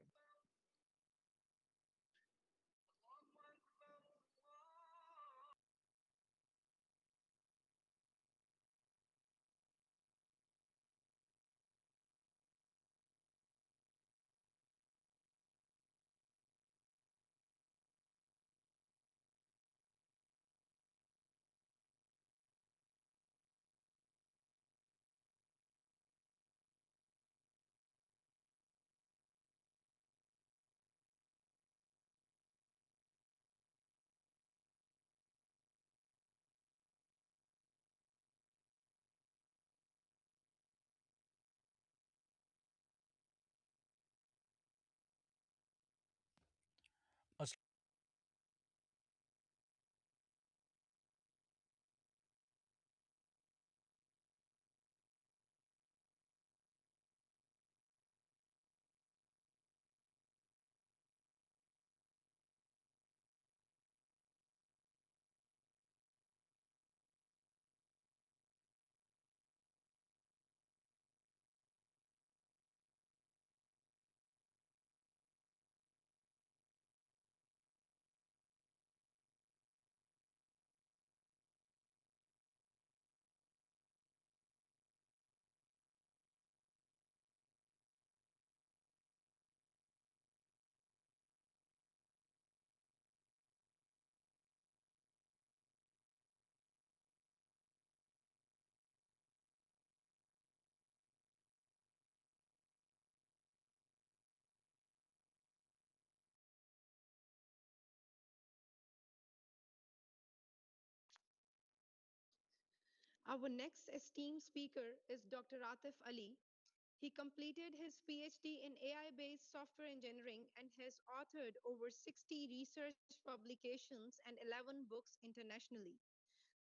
Our next esteemed speaker is Dr. Atif Ali. He completed his PhD in AI based software engineering and has authored over 60 research publications and 11 books internationally.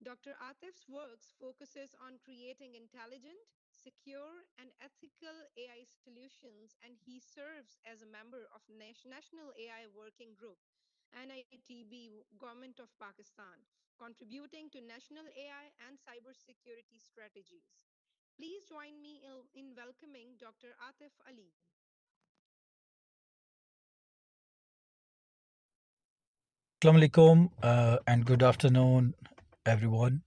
Dr. Atif's works focuses on creating intelligent, secure, and ethical AI solutions, and he serves as a member of National AI Working Group, NITB, Government of Pakistan, contributing to national AI and cybersecurity strategies. Please join me in welcoming Dr. Atif Ali. Assalamu alaikum and good afternoon, everyone.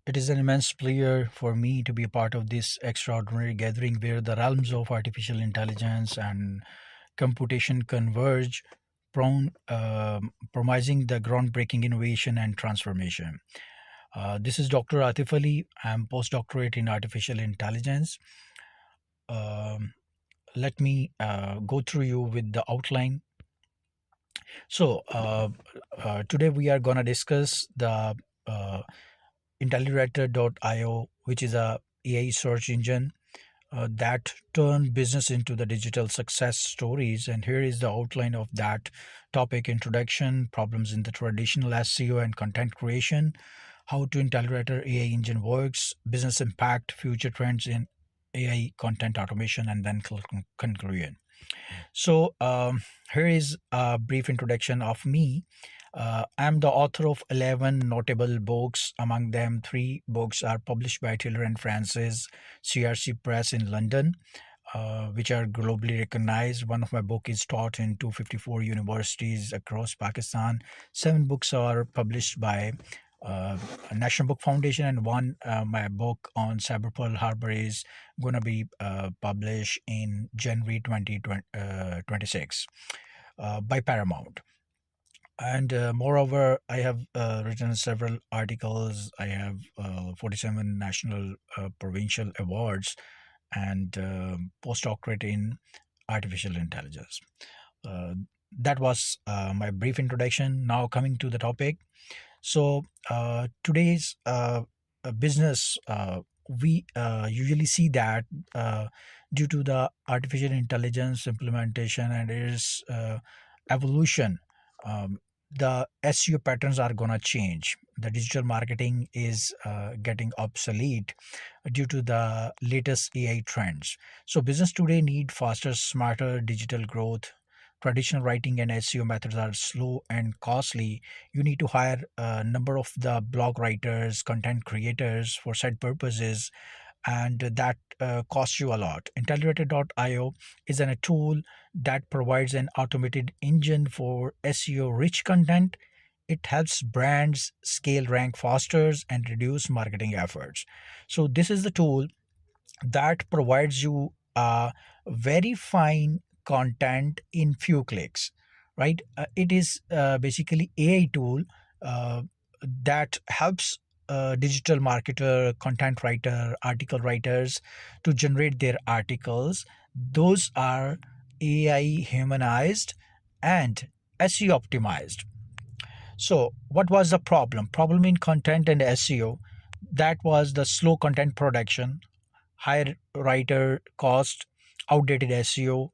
It is an immense pleasure for me to be a part of this extraordinary gathering where the realms of artificial intelligence and computation converge, promising the groundbreaking innovation and transformation. This is Dr. Atif Ali. I'm postdoctorate in artificial intelligence. Let me go through you with the outline. So today we are going to discuss the Intelliwriter.io, which is a AI search engine that turn business into the digital success stories. And here is the outline of that topic: introduction, problems in the traditional SEO and content creation, how to Intelliwriter AI engine works, business impact, future trends in AI content automation, and then conclusion. So here is a brief introduction of me. I'm the author of 11 notable books. Among them, 3 books are published by Taylor and Francis, CRC Press in London, which are globally recognized. One of my book is taught in 254 universities across Pakistan. 7 books are published by National Book Foundation, and one my book on Cyber Pearl Harbor is going to be published in January 2026 by Paramount. And moreover, I have written several articles. I have 47 national provincial awards and postdoctorate in artificial intelligence. That was my brief introduction. Now coming to the topic. So today's business, we usually see that due to the artificial intelligence implementation and its evolution, the SEO patterns are going to change. The digital marketing is getting obsolete due to the latest AI trends. So business today need faster, smarter digital growth. Traditional writing and SEO methods are slow and costly. You need to hire a number of the blog writers, content creators for said purposes, and that costs you a lot. Intelliwriter.io is a tool that provides an automated engine for SEO rich content. It helps brands scale rank faster and reduce marketing efforts. So this is the tool that provides you very fine content in few clicks, right? It is basically AI tool that helps digital marketer, content writer, article writers to generate their articles. Those are AI humanized and SEO optimized. So what was the problem in content and SEO? That was the slow content production, high writer cost, outdated SEO,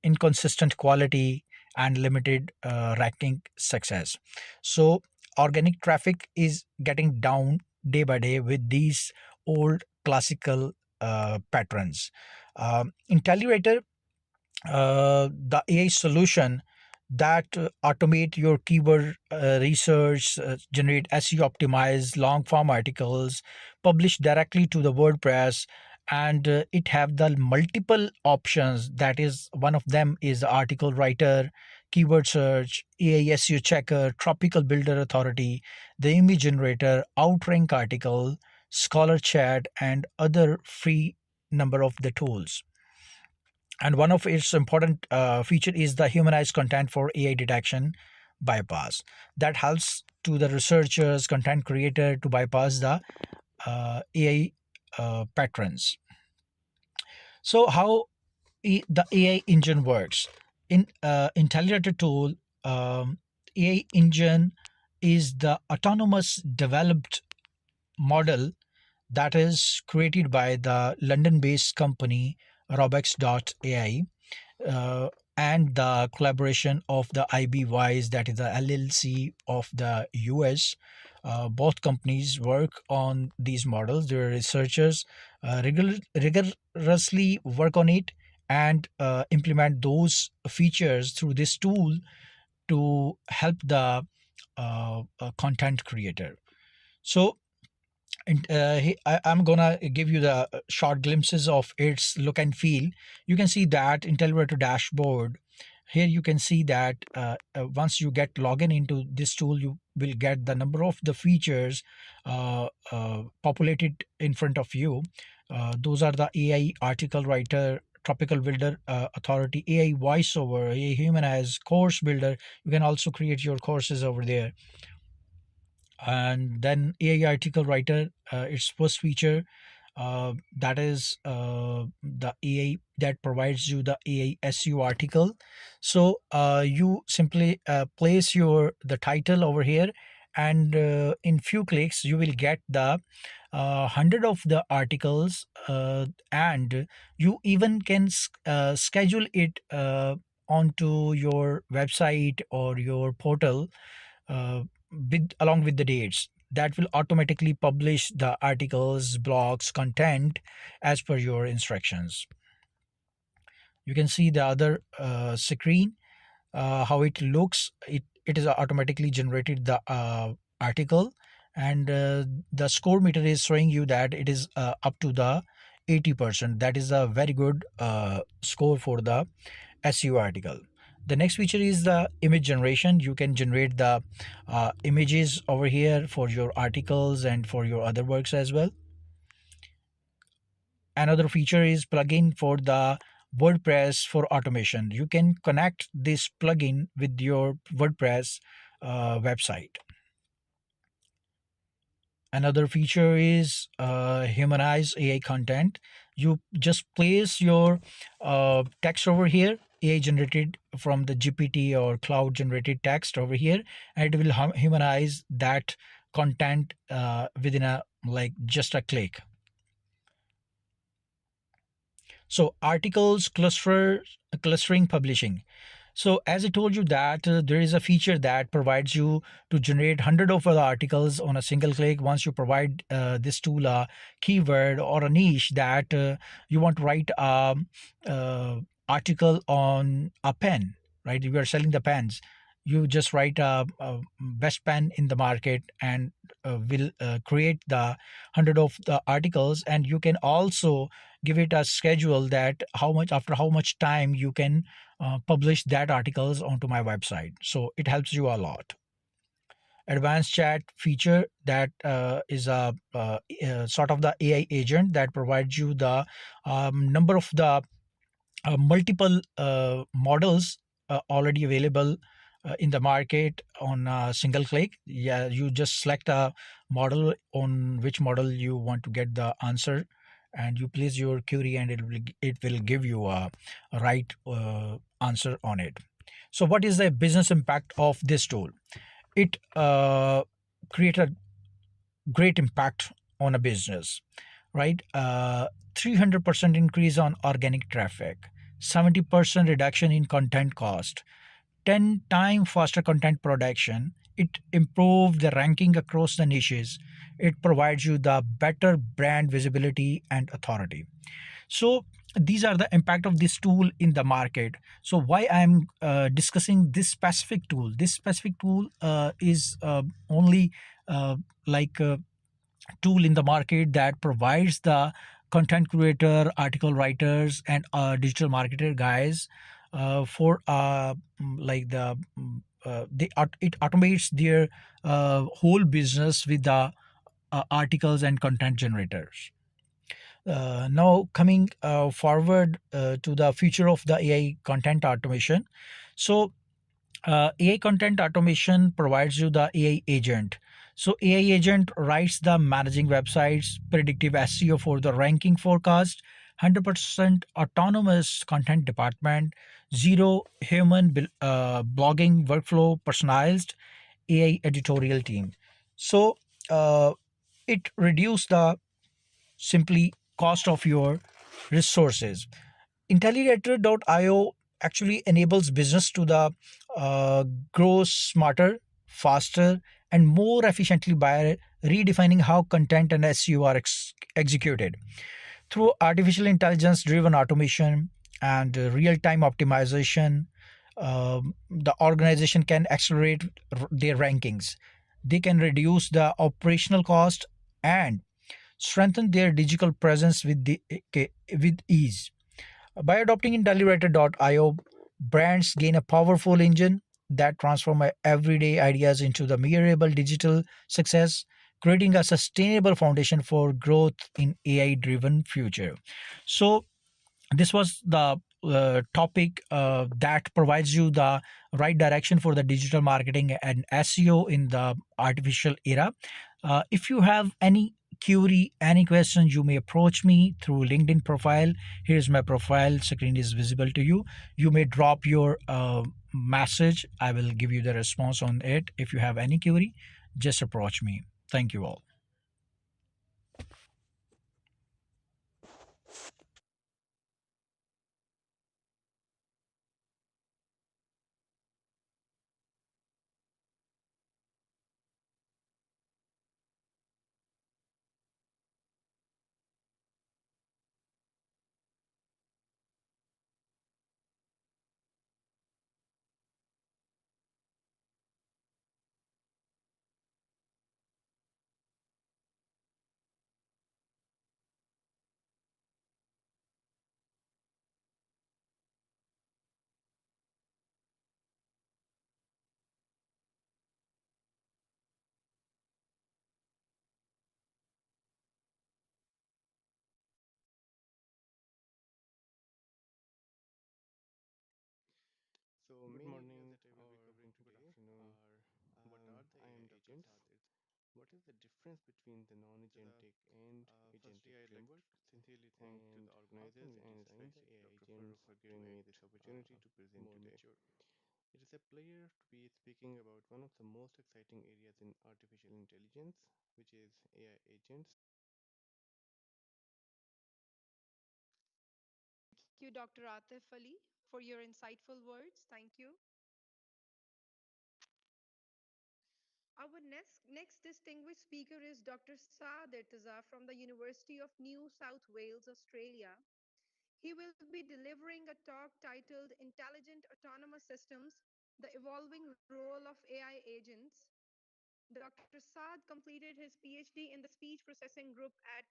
inconsistent quality, and limited ranking success. So organic traffic is getting down day by day with these old classical patterns. Intelliwriter, the AI solution that automate your keyword research, generate SEO optimized long form articles, publish directly to the WordPress, and it have the multiple options. That is, one of them is the article writer, keyword search, AI SEO checker, tropical builder authority, the image generator, outrank article, scholar chat, and other free number of the tools. And one of its important feature is the humanized content for AI detection bypass. That helps to the researchers, content creator to bypass the AI patterns. So how the AI engine works in Intelliwriter tool, AI engine is the autonomous developed model that is created by the London-based company Robex.ai, and the collaboration of the IB Wise, that is the LLC of the US. Both companies work on these models. Their researchers rigorously work on it and implement those features through this tool to help the content creator. So I'm gonna give you the short glimpses of its look and feel. You can see that Intellivator dashboard. Here you can see that once you get login into this tool, you will get the number of the features populated in front of you. Those are the AI article writer, tropical builder, authority, AI voiceover, AI humanize, course builder. You can also create your courses over there. And then AI article writer, its first feature, that is the AI that provides you the AI SEO article. So you simply place the title over here, and in few clicks you will get the 100 of the articles, and you even can schedule it onto your website or your portal, along with the dates. That will automatically publish the articles, blogs, content as per your instructions. You can see the other screen, how it looks. It is automatically generated the article, and the score meter is showing you that it is up to the 80%. That is a very good score for the SEO article. The next feature is the image generation. You can generate the images over here for your articles and for your other works as well. Another feature is plugin for the WordPress for automation. You can connect this plugin with your WordPress website. Another feature is humanize AI content. You just place your text over here, AI generated from the GPT or cloud generated text over here, and it will humanize that content within just a click. So articles clustering publishing. So as I told you that there is a feature that provides you to generate 100 of the articles on a single click. Once you provide this tool a keyword or a niche that you want to write a article on a pen, right? You are selling the pens. You just write a best pen in the market, and will create the 100 of the articles. And you can also give it a schedule that after how much time you can publish that articles onto my website. So it helps you a lot. Advanced chat feature, that is a sort of the AI agent that provides you the number of the multiple models already available in the market on a single click. Yeah, you just select a model on which model you want to get the answer, and you place your query, and it will give you a right answer on it. So what is the business impact of this tool? It create a great impact on a business, right? 300% increase on organic traffic, 70% reduction in content cost, 10 times faster content production. It improved the ranking across the niches. It provides you the better brand visibility and authority. So these are the impact of this tool in the market. So why I'm discussing this specific tool? This specific tool is only like a tool in the market that provides the content creator, article writers, and digital marketer guys for like the it automates their whole business with the articles and content generators. Now coming forward to the future of the AI content automation. So AI content automation provides you the AI agent. So AI agent writes the managing websites, predictive SEO for the ranking forecast, 100% autonomous content department, zero human blogging workflow, personalized AI editorial team. So it reduce the simply cost of your resources. Intellidator.io actually enables business to the uh, grow smarter, faster, and more efficiently by redefining how content and SEO are executed. Through artificial intelligence driven automation and real time optimization, the organization can accelerate their rankings. They can reduce the operational cost and strengthen their digital presence with ease. By adopting IntelliWriter.io, brands gain a powerful engine that transforms everyday ideas into the measurable digital success, creating a sustainable foundation for growth in AI driven future. So this was the topic that provides you the right direction for the digital marketing and SEO in the artificial era. If you have any query, any questions, you may approach me through LinkedIn profile. Here's my profile screen is visible to you. You may drop your message. I will give you the response on it. If you have any query, just approach me. Thank you all. Good morning or good afternoon. I am Dr. Saad. What is the difference between the non-agentic and agentic framework? And how can we design the AI agents to giving me this opportunity to present today? It is a pleasure to be speaking about one of the most exciting areas in artificial intelligence, which is AI agents. Thank you, Dr. Atif Ali, for your insightful words. Thank you. Our next distinguished speaker is Dr. Saad Irtaza from the University of New South Wales, Australia. He will be delivering a talk titled Intelligent Autonomous Systems, the Evolving Role of AI Agents. Dr. Saad completed his PhD in the Speech Processing Group at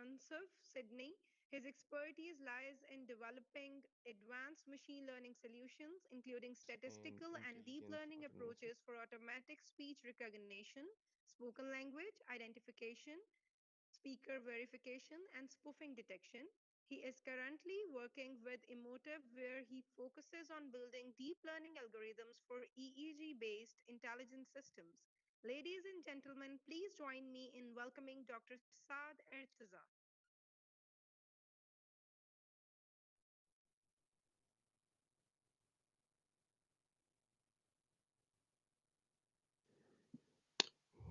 UNSIF, Sydney. His expertise lies in developing advanced machine learning solutions, including And statistical and deep intelligence learning autonomous. approaches for automatic speech recognition, spoken language identification, speaker verification, and spoofing detection. He is currently working with Emotive, where he focuses on building deep learning algorithms for EEG based intelligence systems. Ladies and gentlemen, please join me in welcoming Dr. Saad Ertaza.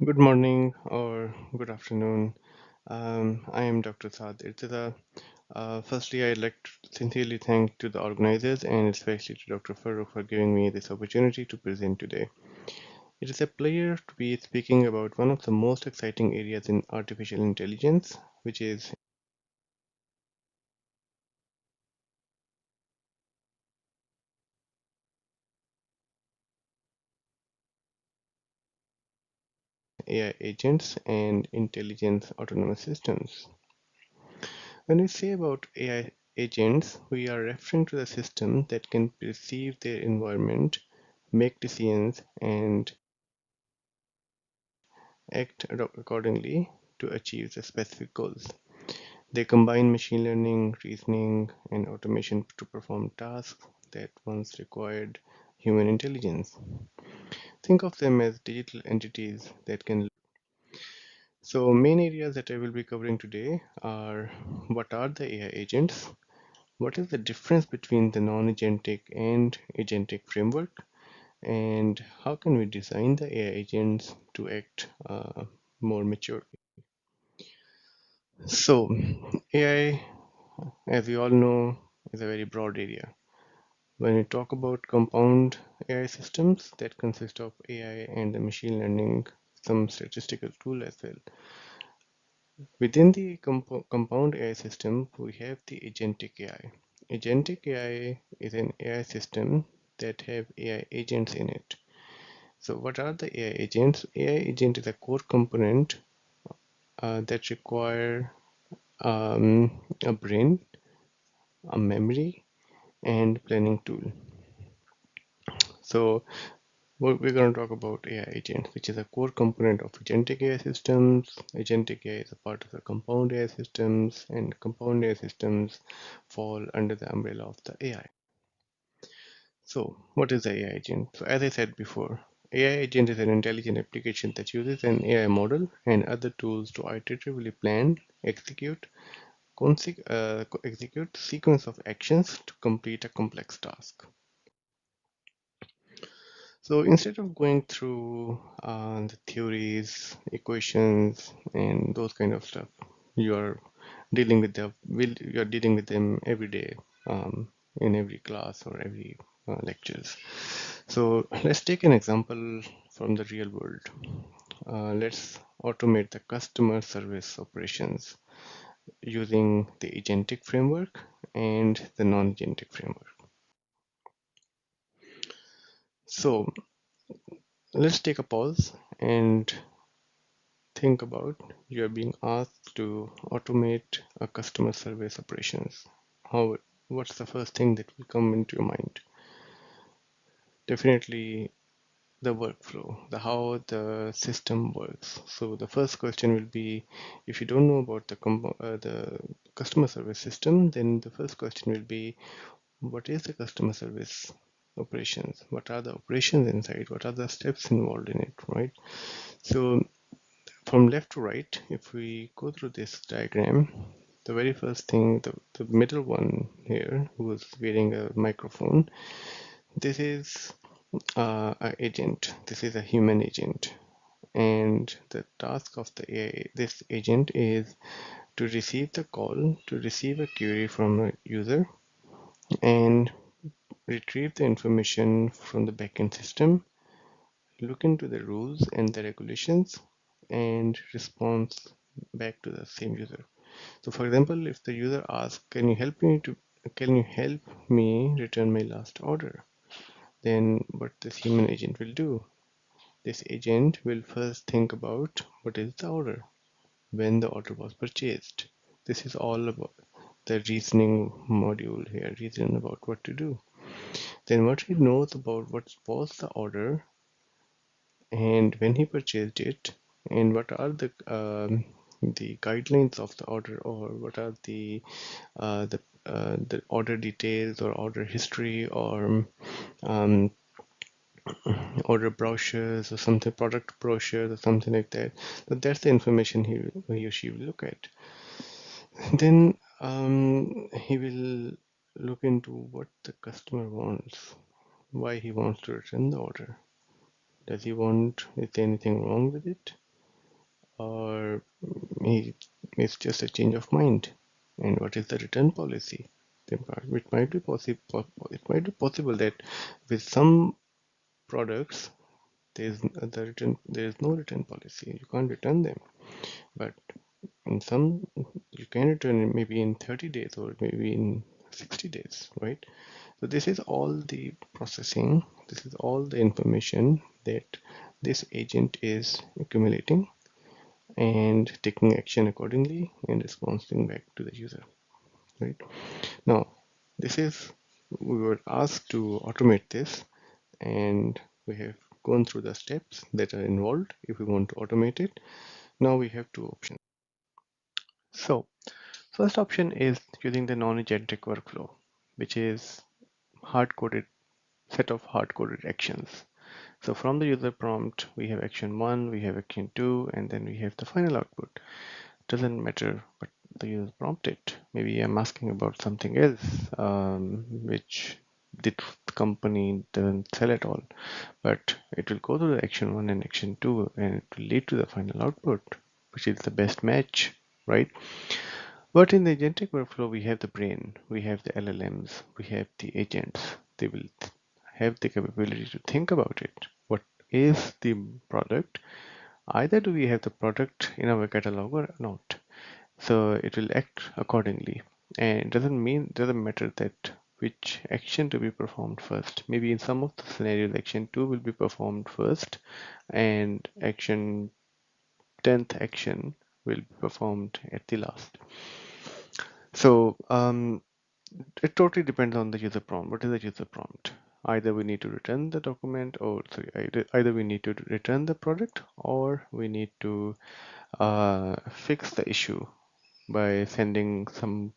Good morning or good afternoon. I am Dr. Saad Irtiza. Firstly, I'd like to sincerely thank to the organizers and especially to Dr. Farooq for giving me this opportunity to present today. It is a pleasure to be speaking about one of the most exciting areas in artificial intelligence, which is AI agents and intelligence autonomous systems. When we say about AI agents, we are referring to the system that can perceive their environment, make decisions, and act accordingly to achieve the specific goals. They combine machine learning, reasoning, and automation to perform tasks that once required human intelligence. Think of them as digital entities that can. So, main areas that I will be covering today are what are the AI agents? What is the difference between the non-agentic and agentic framework? And how can we design the AI agents to act more maturely? So AI, as we all know, is a very broad area. When we talk about compound AI systems, that consist of AI and the machine learning, some statistical tool as well. Within the compound AI system, we have the agentic AI. Agentic AI is an AI system that have AI agents in it. So what are the AI agents? AI agent is a core component that require a brain, a memory, and planning tool. So we're going to talk about AI agent, which is a core component of agentic AI systems. Agentic AI is a part of the compound AI systems, and compound AI systems fall under the umbrella of the AI. So what is the AI agent? So as I said before, AI agent is an intelligent application that uses an AI model and other tools to iteratively plan, execute sequence of actions to complete a complex task. So instead of going through the theories, equations, and those kind of stuff, you are dealing with them every day in every class or every lectures. So let's take an example from the real world. Let's automate the customer service operations using the agentic framework and the non-agentic framework. So let's take a pause and think about you are being asked to automate a customer service operations. What's the first thing that will come into your mind? Definitely the workflow, the how the system works. So the first question will be, if you don't know about the customer service system, then the first question will be, what is the customer service operations? What are the operations inside? What are the steps involved in it, right? So from left to right, if we go through this diagram, the very first thing, the middle one here, who is wearing a microphone, this is an agent. This is a human agent. And the task of this agent is to receive the call, to receive a query from a user, and retrieve the information from the backend system, look into the rules and the regulations, and respond back to the same user. So for example, if the user asks, can you help me return my last order? Then what this human agent will do? This agent will first think about what is the order, when the order was purchased. This is all about the reasoning module here, reason about what to do. Then what he knows about what was the order and when he purchased it, and what are the guidelines of the order, or what are the order details or order history or order brochures or something, product brochures or something like that. So that's the information he or she will look at. Then he will look into what the customer wants, why he wants to return the order. Does he want, is there anything wrong with it? Or it's just a change of mind? And what is the return policy? It might be possible that with some products there is no return policy. You can't return them, but in some you can return it maybe in 30 days or maybe in 60 days, right? So this is all the processing, this is all the information that this agent is accumulating and taking action accordingly and responding back to the user, right? Now we were asked to automate this, and we have gone through the steps that are involved if we want to automate it. Now we have two options. So first option is using the non-agentic workflow, which is hard-coded set of hard-coded actions. So from the user prompt, we have action 1, we have action 2, and then we have the final output. Doesn't matter what the user prompted. Maybe I'm asking about something else, which the company doesn't sell at all, but it will go to the action 1 and action 2, and it will lead to the final output, which is the best match right? But in the agentic workflow, we have the brain, we have the LLMs, we have the agents. They will have the capability to think about it. What is the product? Either do we have the product in our catalog or not. So it will act accordingly. And it doesn't matter that which action to be performed first. Maybe in some of the scenarios, action 2 will be performed first, and action 10th action will be performed at the last. So it totally depends on the user prompt. What is the user prompt? Either we need to return the document, or sorry, either we need to return the product, or we need to fix the issue by sending some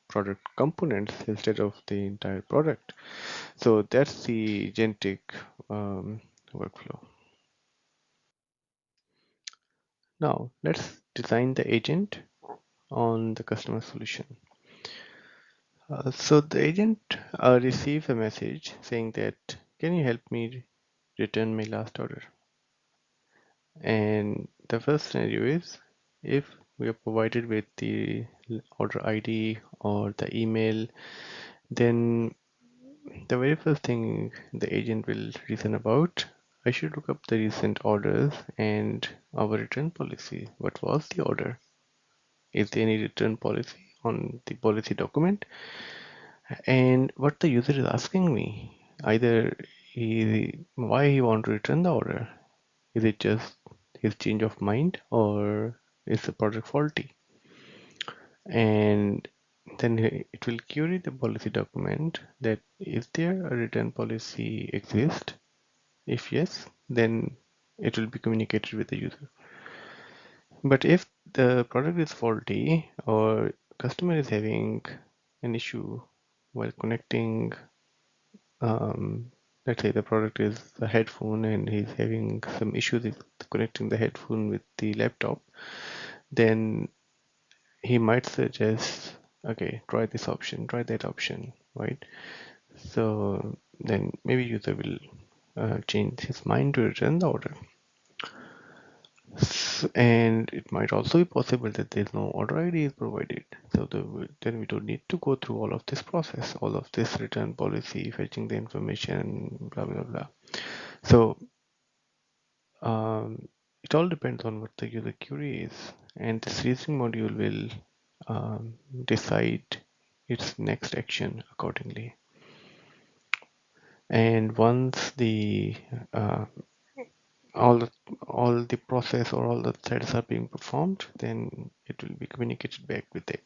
product components instead of the entire product. So that's the Agentic workflow. Now let's design the agent on the customer solution. So the agent receives a message saying that, can you help me return my last order? And the first scenario is if we are provided with the order ID or the email, then the very first thing the agent will reason about, I should look up the recent orders and our return policy. What was the order? Is there any return policy on the policy document? And what the user is asking me, either why he want to return the order. Is it just his change of mind, or is the product faulty? And then it will query the policy document that is there a return policy exist? If yes, then it will be communicated with the user. But if the product is faulty or customer is having an issue while connecting, let's say the product is a headphone and he's having some issues with connecting the headphone with the laptop, then he might suggest, okay, try this option, try that option, right? So then maybe user will change his mind to return the order. And it might also be possible that there's no order ID is provided. So then we don't need to go through all of this process, all of this return policy, fetching the information, blah, blah, blah. So it all depends on what the user query is. And this reasoning module will decide its next action accordingly. And once the all the process or all the threads are being performed, then it will be communicated back with the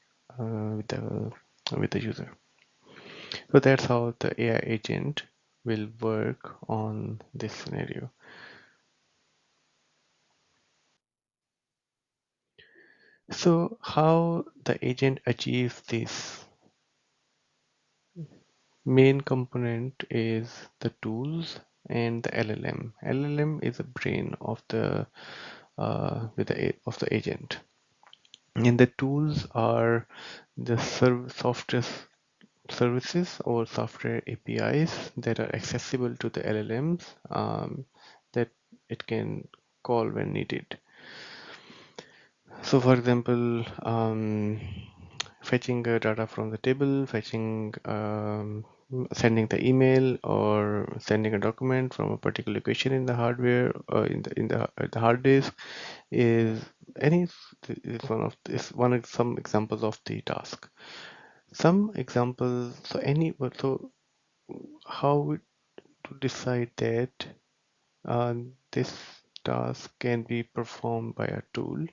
user. So that's how the AI agent will work on this scenario. So how the agent achieves this? Main component is the tools and the LLM. LLM is the brain of the of the agent, and the tools are the software services or software APIs that are accessible to the LLMs, that it can call when needed. So for example, fetching data from the table, sending the email, or sending a document from a particular location in the hardware, the hard disk, is one of some examples of the task. Some examples. So how to decide that this task can be performed by a tool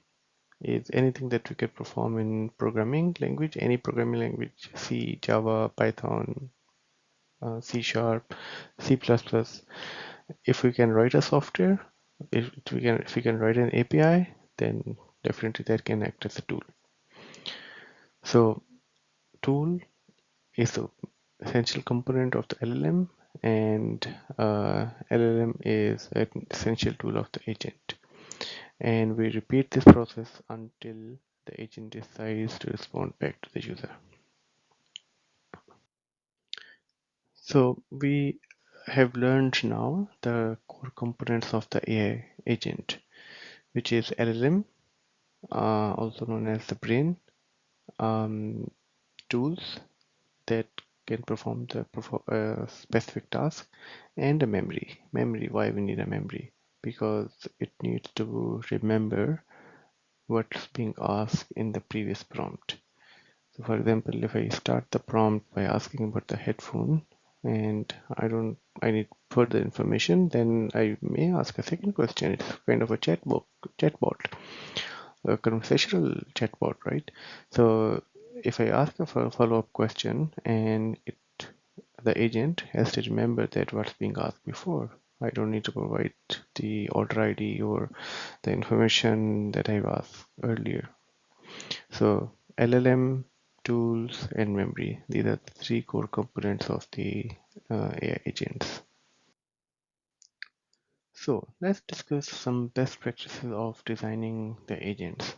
is anything that we can perform in programming language, any programming language, C, Java, Python, C Sharp, C++. If we can write a software, if we can write an API, then definitely that can act as a tool. So tool is the essential component of the LLM, and LLM is an essential tool of the agent. And we repeat this process until the agent decides to respond back to the user. So we have learned now the core components of the AI agent, which is LLM, also known as the brain, um, tools that can perform the specific task, and a memory. Memory, why we need a memory? Because it needs to remember what's being asked in the previous prompt. So for example, if I start the prompt by asking about the headphone and I need further information, then I may ask a second question. It's kind of a chatbot, a conversational chatbot, right? So if I ask a follow-up question and the agent has to remember that what's being asked before. I don't need to provide the order ID or the information that I've asked earlier. So LLM, tools, and memory. These are the three core components of the AI agents. So let's discuss some best practices of designing the agents.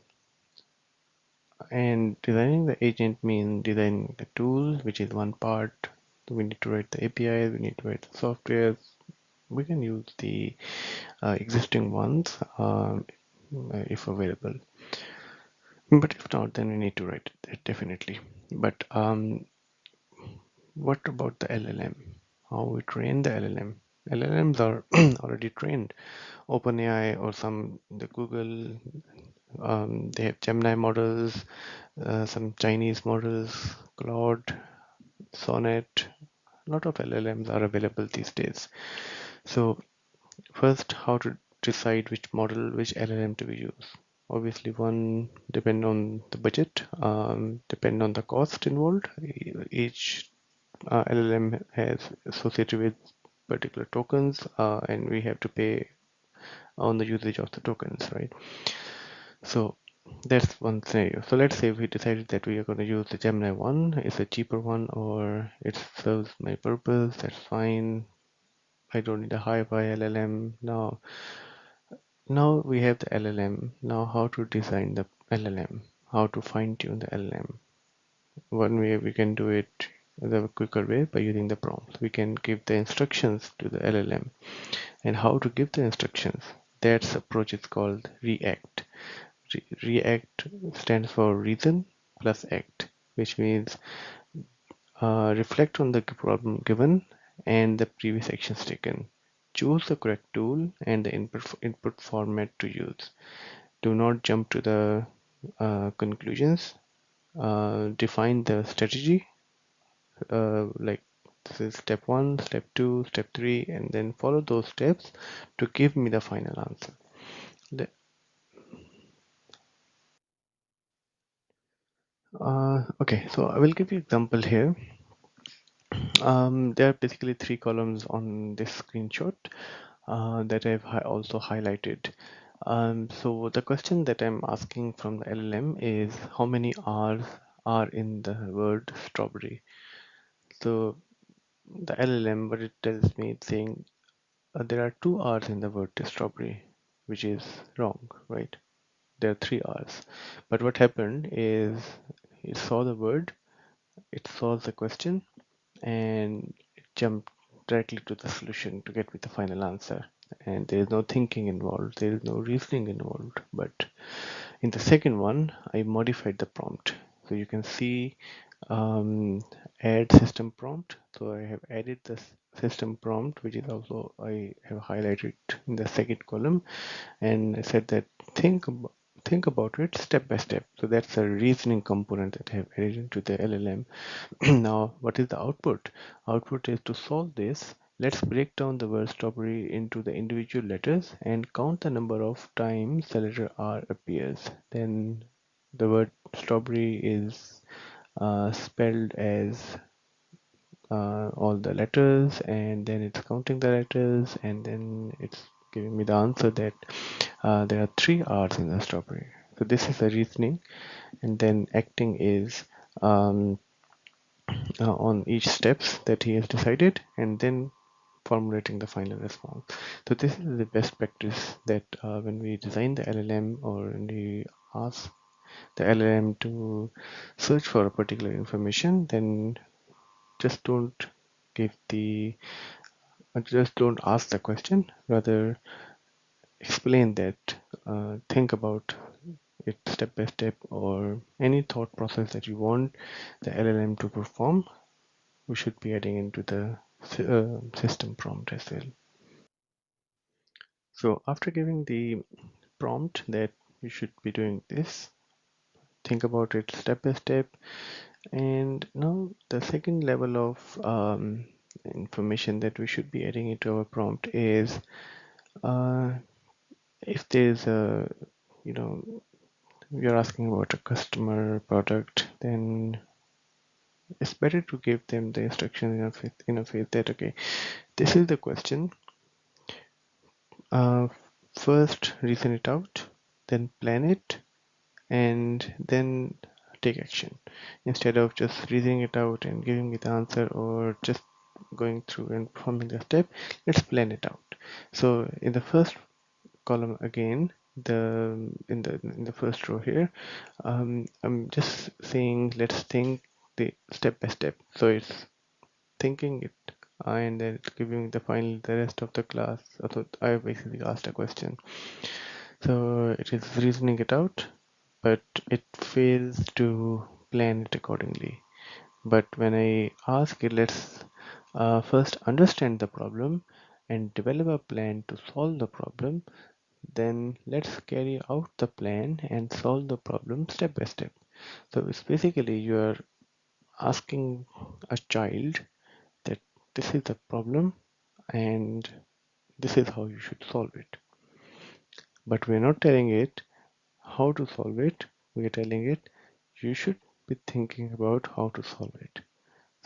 And designing the agent means designing the tool, which is one part. We need to write the APIs, we need to write the software. We can use the existing ones if available. But if not, then we need to write it definitely. But what about the LLM? How we train the LLM? LLMs are already trained. OpenAI or the Google, they have Gemini models, some Chinese models, Claude, Sonnet. A lot of LLMs are available these days. So first, how to decide which LLM to be used. Obviously, one depend on the budget, depend on the cost involved. Each LLM has associated with particular tokens, and we have to pay on the usage of the tokens, right? So that's one scenario. So let's say we decided that we are going to use the Gemini one. It's a cheaper one, or it serves my purpose. That's fine. I don't need a hi-fi LLM now. Now we have the LLM. Now how to design the LLM? How to fine-tune the LLM? One way we can do it the quicker way by using the prompts. We can give the instructions to the LLM. And how to give the instructions? That approach is called REACT. REACT stands for reason plus act, which means reflect on the problem given and the previous actions taken. Choose the correct tool and the input format to use. Do not jump to the conclusions. Define the strategy, like this is step 1, step 2, step 3, and then follow those steps to give me the final answer. Okay, so I will give you example here. There are basically 3 columns on this screenshot that I've also highlighted. So the question that I'm asking from the LLM is how many R's are in the word strawberry. So the LLM, what it tells me, it's saying there are 2 R's in the word strawberry, which is wrong, right? There are 3 R's. But what happened is it saw the word, it saw the question, and it jumped directly to the solution to get me the final answer. And there is no thinking involved, there is no reasoning involved. But in the second one, I modified the prompt. So you can see add system prompt. So I have added the system prompt, which is also I have highlighted in the second column, and I said that think about it step by step. So that's a reasoning component that I have added into the LLM. Now, what is the output? Output is to solve this. Let's break down the word strawberry into the individual letters and count the number of times the letter R appears. Then the word strawberry is spelled as all the letters, and then it's counting the letters, and then it's giving me the answer that there are 3 R's in the strawberry. So this is the reasoning, and then acting is on each steps that he has decided, and then formulating the final response. So this is the best practice that when we design the LLM or when we ask the LLM to search for a particular information, then just don't just don't ask the question, rather explain that, think about it step by step, or any thought process that you want the LLM to perform, we should be adding into the system prompt as well. So after giving the prompt that you should be doing this, think about it step by step. And now the second level of information that we should be adding into our prompt is if there's a, you know, you're asking about a customer product, then it's better to give them the instruction in a phase that, okay, this is the question. First reason it out, then plan it, and then take action, instead of just reasoning it out and giving me the answer, or just going through and performing the step. Let's plan it out. So in the first column again, in the first row here, I'm just saying let's think the step by step. So it's thinking it, and then it's giving the rest of the class. So I basically asked a question, so it is reasoning it out, but it fails to plan it accordingly. But when I ask it, let's first understand the problem and develop a plan to solve the problem, then let's carry out the plan and solve the problem step by step. So it's basically you're asking a child that this is the problem and this is how you should solve it. But we're not telling it how to solve it. We're telling it you should be thinking about how to solve it.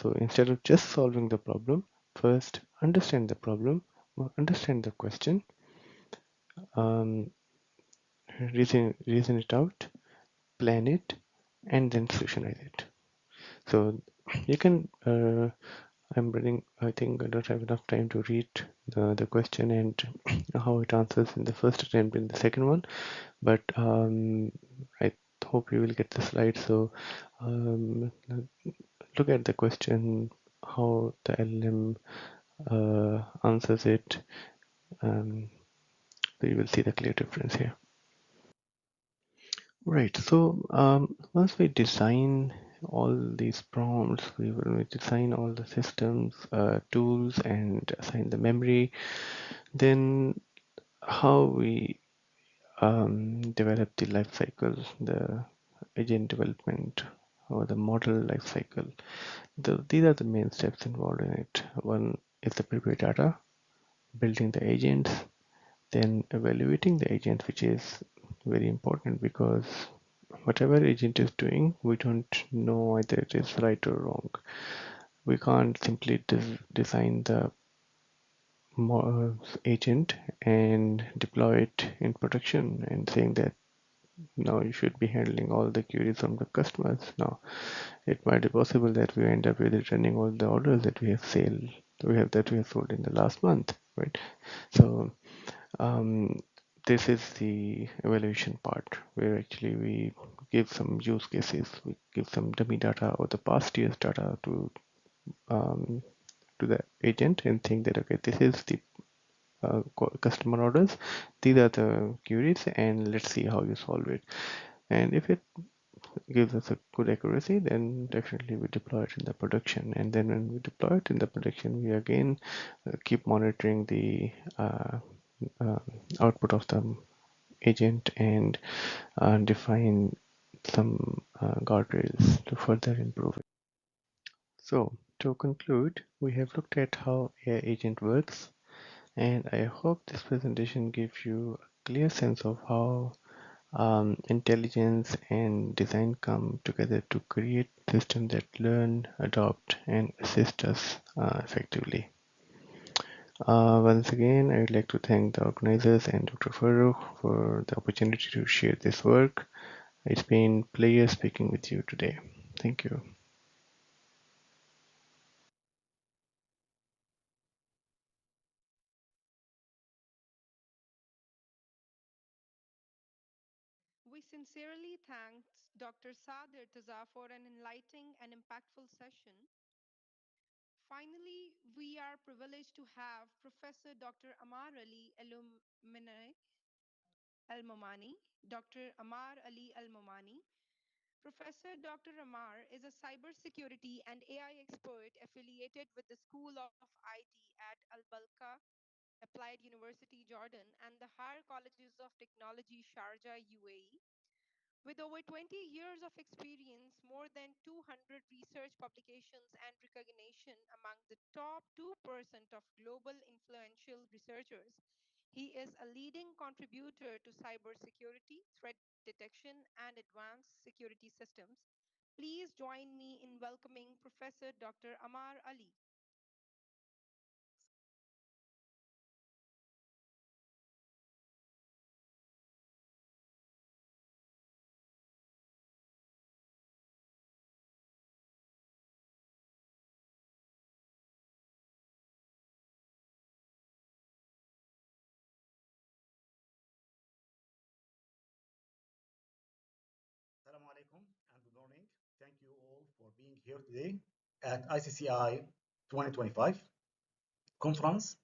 So instead of just solving the problem, first understand the problem, understand the question, um, reason it out, plan it, and then solutionize it. So you can, I'm running, I think I don't have enough time to read the question and how it answers in the first attempt in the second one, but I hope you will get the slide. So look at the question, how the LLM answers it. So you will see the clear difference here. Right, so once we design all these prompts, we will design all the systems, tools, and assign the memory. Then how we develop the life cycle, the agent development, or the model life cycle. These are the main steps involved in it. One is the prepare data, building the agents, then evaluating the agent, which is very important because whatever agent is doing, we don't know whether it is right or wrong. We can't simply design the agent and deploy it in production and saying that now you should be handling all the queries from the customers. Now it might be possible that we end up with returning all the orders that we have sold in the last month, right? So this is the evaluation part, where actually we give some use cases, we give some dummy data or the past year's data to the agent and think that, okay, this is the customer orders, these are the queries, and let's see how you solve it. And if it gives us a good accuracy, then definitely we deploy it in the production. And then when we deploy it in the production, we again keep monitoring the uh, output of the agent and define some guardrails to further improve it. So to conclude, we have looked at how AI agent works, and I hope this presentation gives you a clear sense of how intelligence and design come together to create systems that learn, adopt, and assist us effectively. Once again, I would like to thank the organizers and Dr. Farooq for the opportunity to share this work. It's been a pleasure speaking with you today. Thank you. We sincerely thank Dr. Saad Irtaza for an enlightening and impactful session. Finally, we are privileged to have Professor Dr. Amar Ali, alumni Al-Momani, Dr. Amar Ali Al-Momani. Professor Dr. Amar is a cybersecurity and AI expert affiliated with the School of IT at Al Balqa Applied University, Jordan, and the Higher Colleges of Technology, Sharjah, UAE. With over 20 years of experience, more than 200 research publications, and recognition among the top 2% of global influential researchers, he is a leading contributor to cybersecurity, threat detection, and advanced security systems. Please join me in welcoming Professor Dr. Amar Ali. Assalamu alaikum and good morning. Thank you all for being here today at ICCI 2025 conference.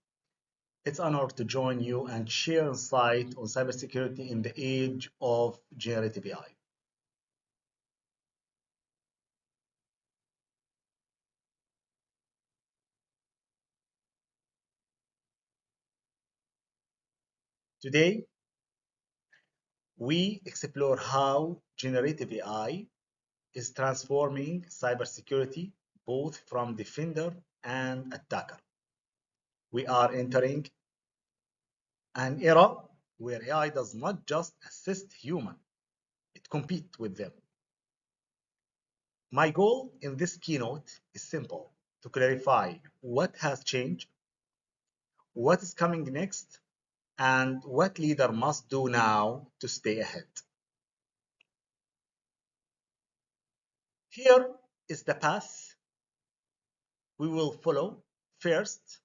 It's an honor to join you and share insight on cybersecurity in the age of generative AI. Today, we explore how generative AI is transforming cybersecurity both from defender and attacker. We are entering an era where AI does not just assist humans, it competes with them. My goal in this keynote is simple: to clarify what has changed, what is coming next, and what leader must do now to stay ahead. Here is the path we will follow. First,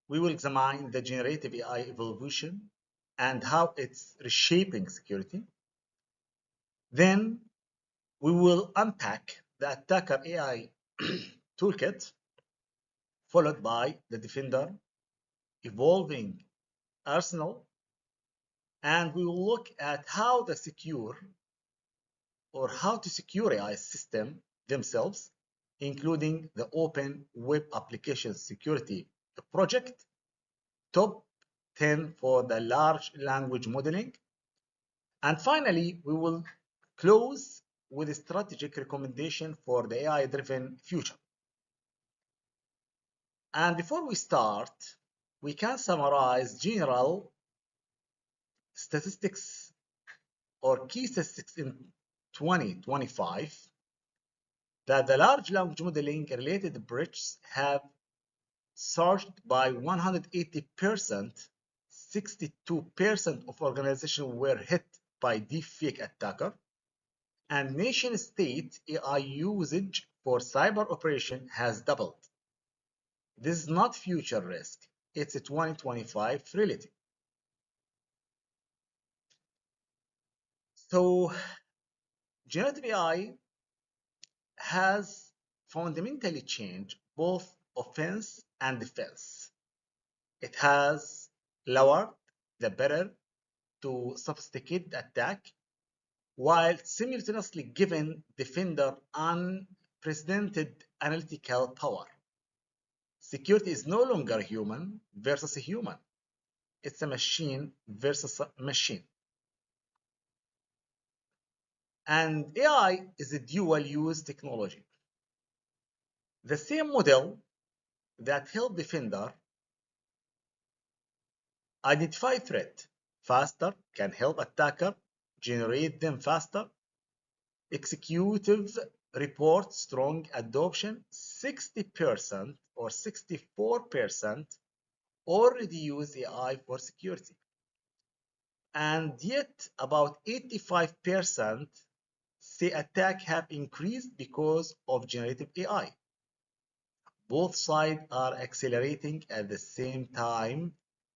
we will examine the generative AI evolution and how it's reshaping security. Then we will unpack the attacker AI toolkit, followed by the defender evolving arsenal, and we will look at how to secure AI system themselves, including the Open Web Application Security Project, top 10 for the large language modeling. And finally, we will close with a strategic recommendation for the AI-driven future. And before we start, we can summarize general statistics or key statistics in 2025 that the large language modeling related breaches have surged by 180%. 62% of organizations were hit by deepfake attacker, and nation state AI usage for cyber operation has doubled. This is not future risk, it's a 2025 reality. So generative AI has fundamentally changed both offense and defense. It has lowered the barrier to sophisticated attack while simultaneously giving defender unprecedented analytical power. Security is no longer human versus a human. It's a machine versus a machine. And AI is a dual-use technology. The same model that help defender identify threat faster can help attacker generate them faster. Executive report strong adoption. 60% or 64% already use AI for security. And yet about 85% say attack have increased because of generative AI. Both sides are accelerating at the same time,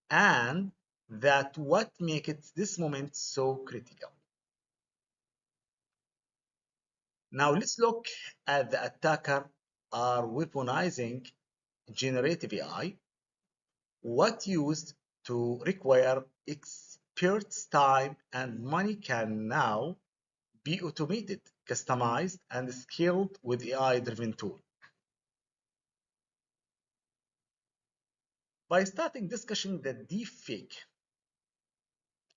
and that's what makes it this moment so critical. Now let's look at the attacker are weaponizing generative AI. What used to require experts' time and money can now be automated, customized, and scaled with AI-driven tools. By starting discussing the deepfake,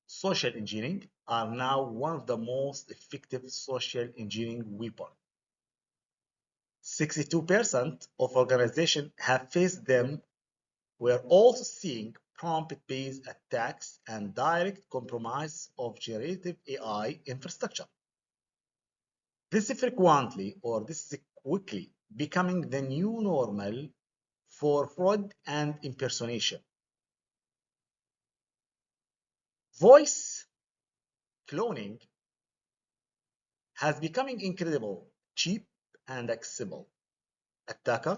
social engineering are now one of the most effective social engineering weapons. 62% of organizations have faced them. We're also seeing prompt-based attacks and direct compromise of generative AI infrastructure. This is quickly becoming the new normal for fraud and impersonation. Voice cloning has become incredible, cheap, and accessible. Attacker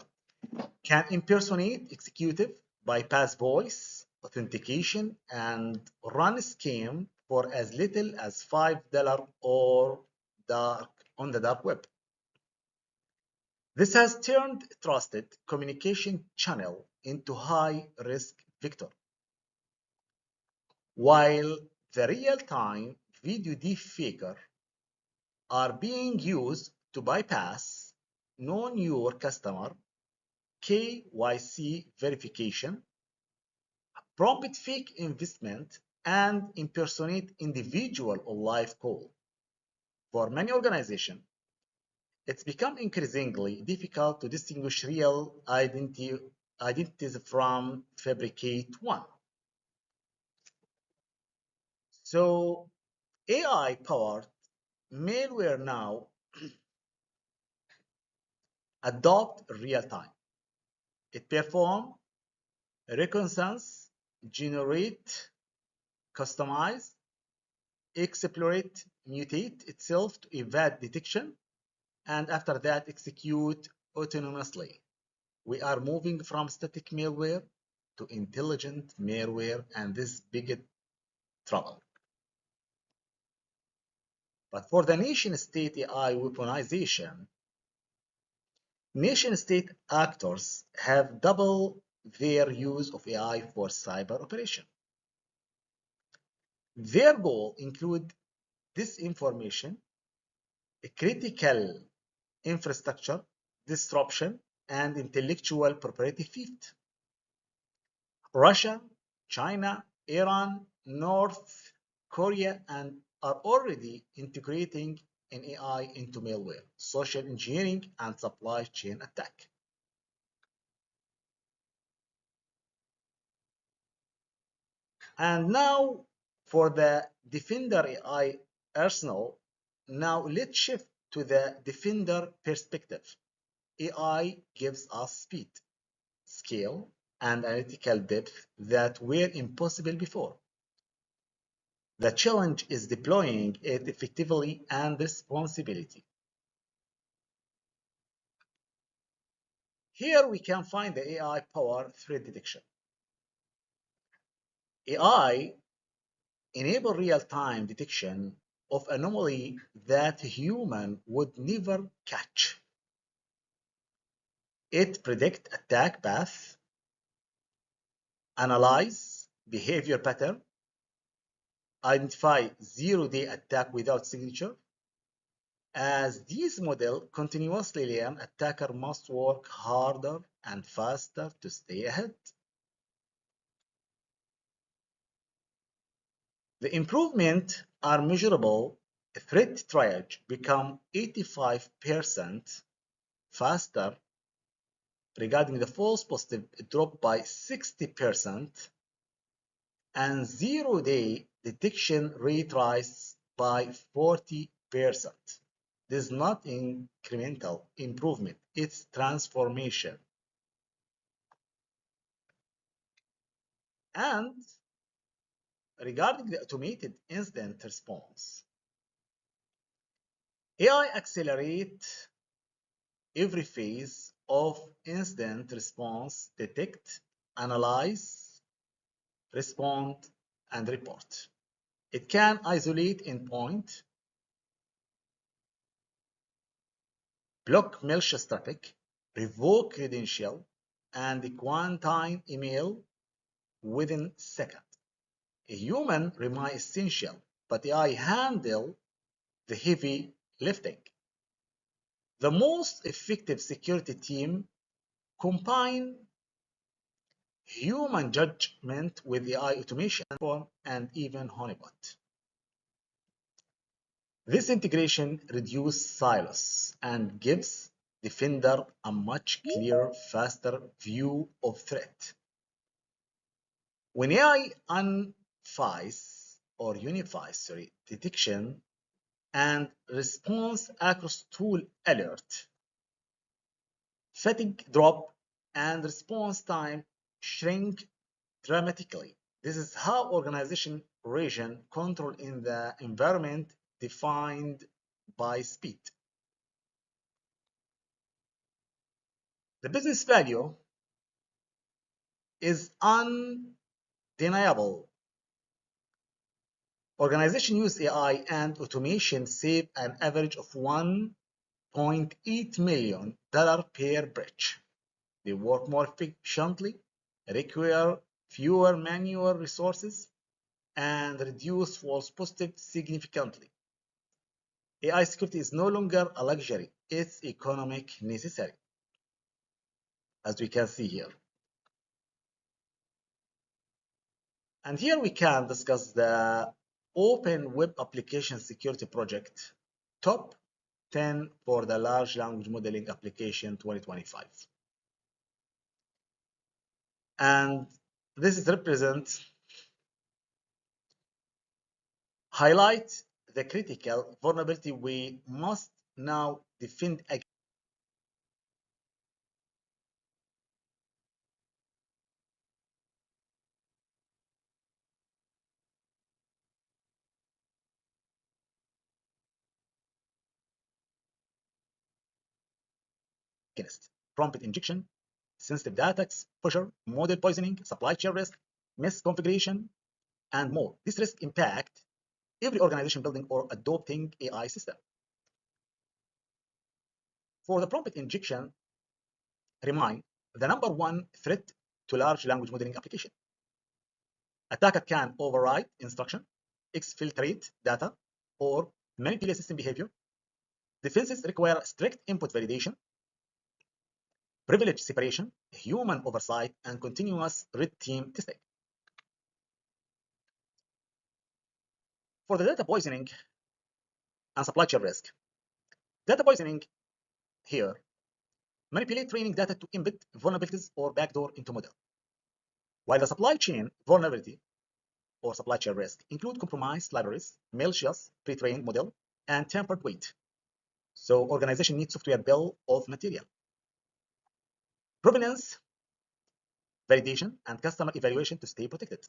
can impersonate executive, bypass voice authentication, and run a scam for as little as $5 or on the dark web. This has turned trusted communication channel into high-risk vector. While the real-time video deepfaker are being used to bypass know your customer KYC verification, prompt fake investment, and impersonate individual on live call. For many organizations, it's become increasingly difficult to distinguish real identities from fabricate one. So AI-powered malware now adopt real-time. It performs reconnaissance, generate, customize, exploit, mutate itself to evade detection, and after that execute autonomously. We are moving from static malware to intelligent malware, and this big trouble. But for the nation-state AI weaponization, nation-state actors have doubled their use of AI for cyber operation. Their goal include disinformation, critical infrastructure disruption, and intellectual property theft. Russia, China, Iran, North Korea, and are already integrating an AI into malware, social engineering, and supply chain attack. And now for the Defender AI arsenal, now let's shift to the Defender perspective. AI gives us speed, scale, and analytical depth that were impossible before. The challenge is deploying it effectively and responsibility. Here we can find the AI-powered threat detection. AI enable real-time detection of anomaly that human would never catch. It predict attack path, analyze behavior pattern, identify zero-day attack without signature. As these models continuously learn, attacker must work harder and faster to stay ahead. The improvements are measurable. Threat triage become 85% faster regarding the false positive, drop by 60%, and zero-day detection rate rise by 40%. This is not incremental improvement, it's transformation. And regarding the automated incident response, AI accelerates every phase of incident response: detect, analyze, respond, and report. It can isolate endpoint, block malicious traffic, revoke credential, and quarantine email within seconds. A human remains essential, but AI handle the heavy lifting. The most effective security team combine human judgment with AI automation and even honeypot. This integration reduces silos and gives defender a much clearer, faster view of threat. When AI unifies detection and response across tool alert, fatigue drop and response time shrink dramatically. This is how organization region control in the environment defined by speed. The business value is undeniable. Organizations use AI and automation save an average of $1.8 million per breach. They work more efficiently, require fewer manual resources, and reduce false positives significantly. AI security is no longer a luxury, it's economic necessary, as we can see here. And here we can discuss the Open Web Application Security Project Top 10 for the Large Language Modeling Application 2025. And this is highlight the critical vulnerability we must now defend against: prompt injection, sensitive data exposure, model poisoning, supply chain risk, misconfiguration, and more. This risk impact every organization building or adopting AI system. For the prompt injection, remain the number one threat to large language modeling application. Attacker can override instruction, exfiltrate data, or manipulate system behavior. Defenses require strict input validation, privilege separation, human oversight, and continuous red team testing. For the data poisoning and supply chain risk, data poisoning here manipulate training data to embed vulnerabilities or backdoor into model. While the supply chain vulnerability or supply chain risk include compromised libraries, malicious pre-trained model, and tampered weight. So organization needs software bill of material. Provenance, validation, and customer evaluation to stay protected.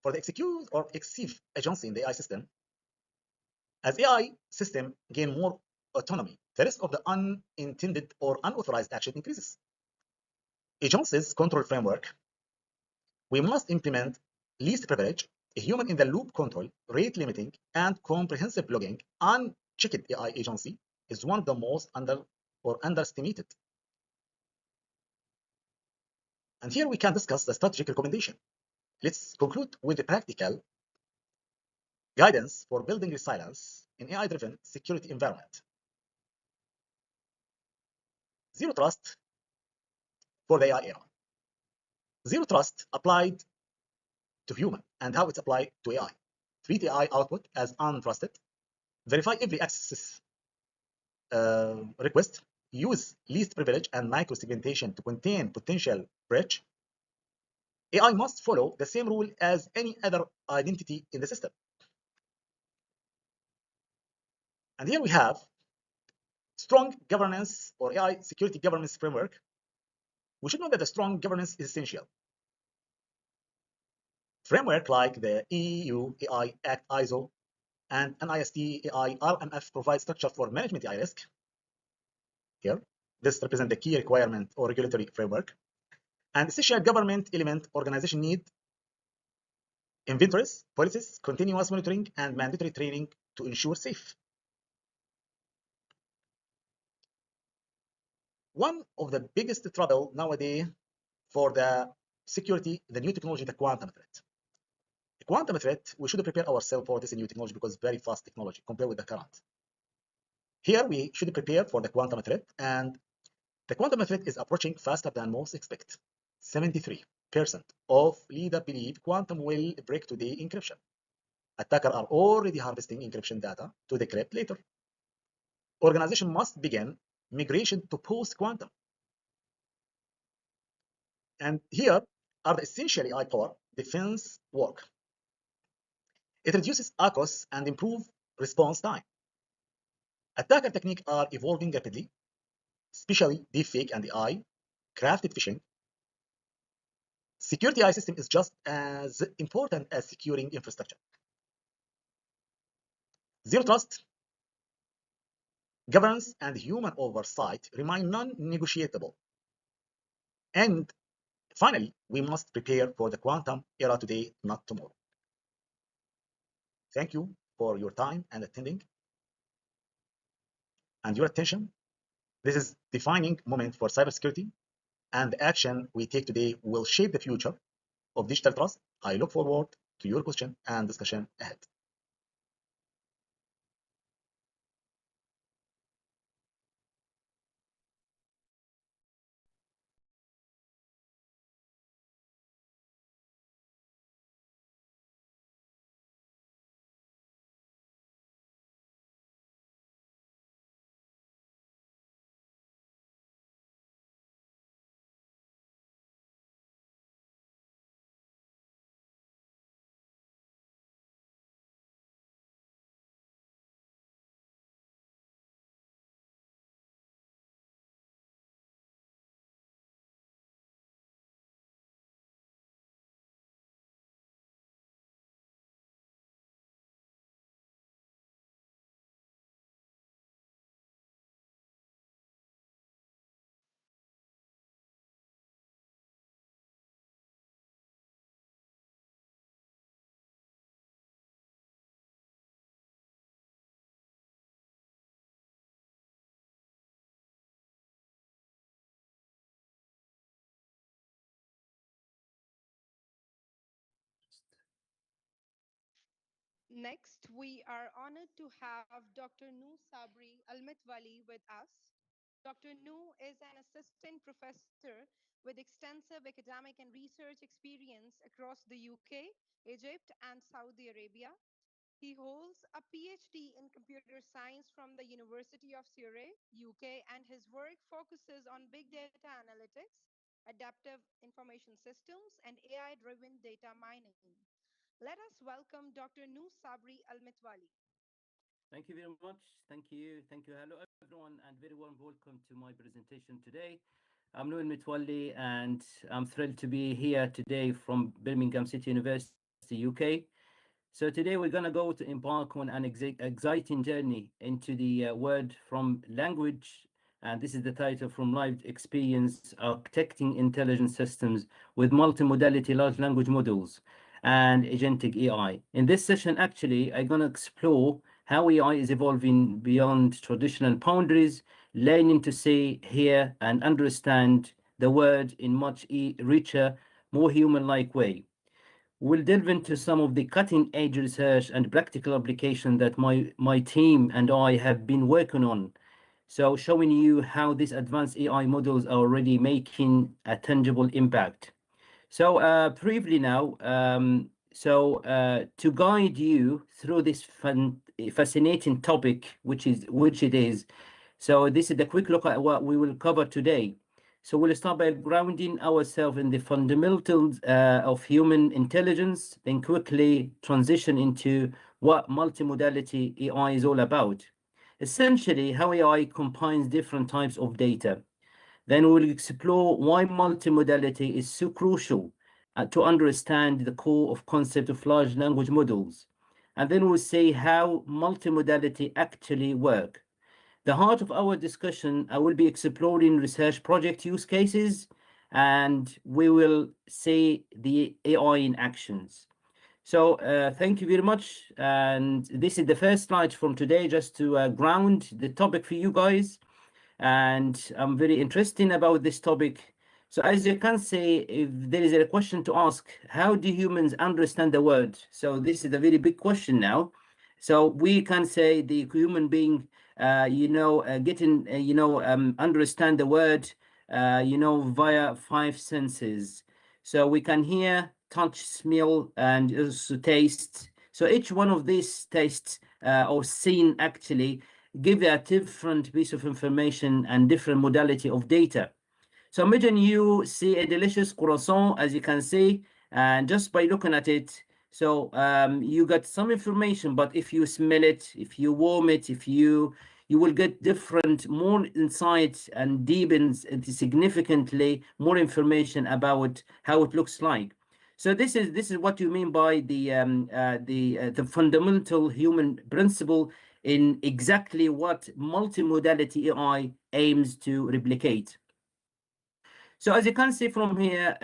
For the execute or execute agency in the AI system, as AI system gain more autonomy, the risk of the unintended or unauthorized action increases. Agencies control framework. We must implement least privilege, a human in the loop control, rate limiting, and comprehensive logging. Unchecked AI agency is one of the most underestimated. And here we can discuss the strategic recommendation. Let's conclude with the practical guidance for building resilience in AI-driven security environment. Zero trust for the AI era. Zero trust applied to human and how it's applied to AI. Treat AI output as untrusted. Verify every access request. Use least privilege and micro-segmentation to contain potential breach. AI must follow the same rule as any other identity in the system. And here we have strong governance or AI security governance framework. We should know that the strong governance is essential. Framework like the EU AI Act ISO and NIST AI RMF provide structure for management AI risk. Here, this represents the key requirement or regulatory framework. And essential government element organization need inventories, policies, continuous monitoring, and mandatory training to ensure safe. One of the biggest trouble nowadays for the security, the new technology, the quantum threat. The quantum threat, we should prepare ourselves for this new technology because very fast technology compared with the current. Here we should prepare for the quantum threat, and the quantum threat is approaching faster than most expect. 73% of leaders believe quantum will break today encryption. Attackers are already harvesting encryption data to decrypt later. Organization must begin migration to post-quantum. And here are the essential AI power defense work. It reduces ACOS and improves response time. Attacker techniques are evolving rapidly, especially deepfake and AI, crafted phishing. Security AI system is just as important as securing infrastructure. Zero trust, governance, and human oversight remain non-negotiable. And finally, we must prepare for the quantum era today, not tomorrow. Thank you for your time and attending and your attention. This is defining moment for cybersecurity, and the action we take today will shape the future of digital trust. I look forward to your question and discussion ahead. Next, we are honored to have Dr. Nu Sabri Almitwali with us. Dr. Nu is an assistant professor with extensive academic and research experience across the UK, Egypt, and Saudi Arabia. He holds a PhD in computer science from the University of Surrey, UK, and his work focuses on big data analytics, adaptive information systems, and AI-driven data mining. Let us welcome Dr. Nu Sabri Almitwali. Thank you very much. Thank you. Thank you. Hello, everyone, and very warm welcome to my presentation today. I'm Noel Mitwalli, and I'm thrilled to be here today from Birmingham City University, UK. So today we're going to go to embark on an exciting journey into the word from language, and this is the title from lived experience, architecting intelligent systems with multimodality large language models and agentic AI. In this session, actually, I'm going to explore how AI is evolving beyond traditional boundaries, learning to see, hear, and understand the word in much richer, more human-like way. We'll delve into some of the cutting-edge research and practical application that my team and I have been working on. So showing you how these advanced AI models are already making a tangible impact. So briefly now, to guide you through this fascinating topic, which it is. So this is a quick look at what we will cover today. So we'll start by grounding ourselves in the fundamentals of human intelligence, then quickly transition into what multimodality AI is all about. Essentially, how AI combines different types of data. Then we'll explore why multimodality is so crucial to understand the core of concept of large language models. And then we'll see how multimodality actually work. The heart of our discussion, I will be exploring research project use cases, and we will see the AI in actions. So thank you very much. And this is the first slide from today, just to ground the topic for you guys. and I'm very interested about this topic. So as you can see, if there is a question to ask, how do humans understand the word? So this is a very big question now. So we can say the human being, getting, understand the word, via five senses. So we can hear, touch, smell, and also taste. So each one of these tastes or scene actually give a different piece of information and different modality of data. So imagine you see a delicious croissant, as you can see, and just by looking at it, so you got some information, but if you smell it, if you warm it, you will get different, more insight and deepens into significantly more information about how it looks like. So this is what you mean by the fundamental human principle in exactly what multimodality AI aims to replicate. So as you can see from here,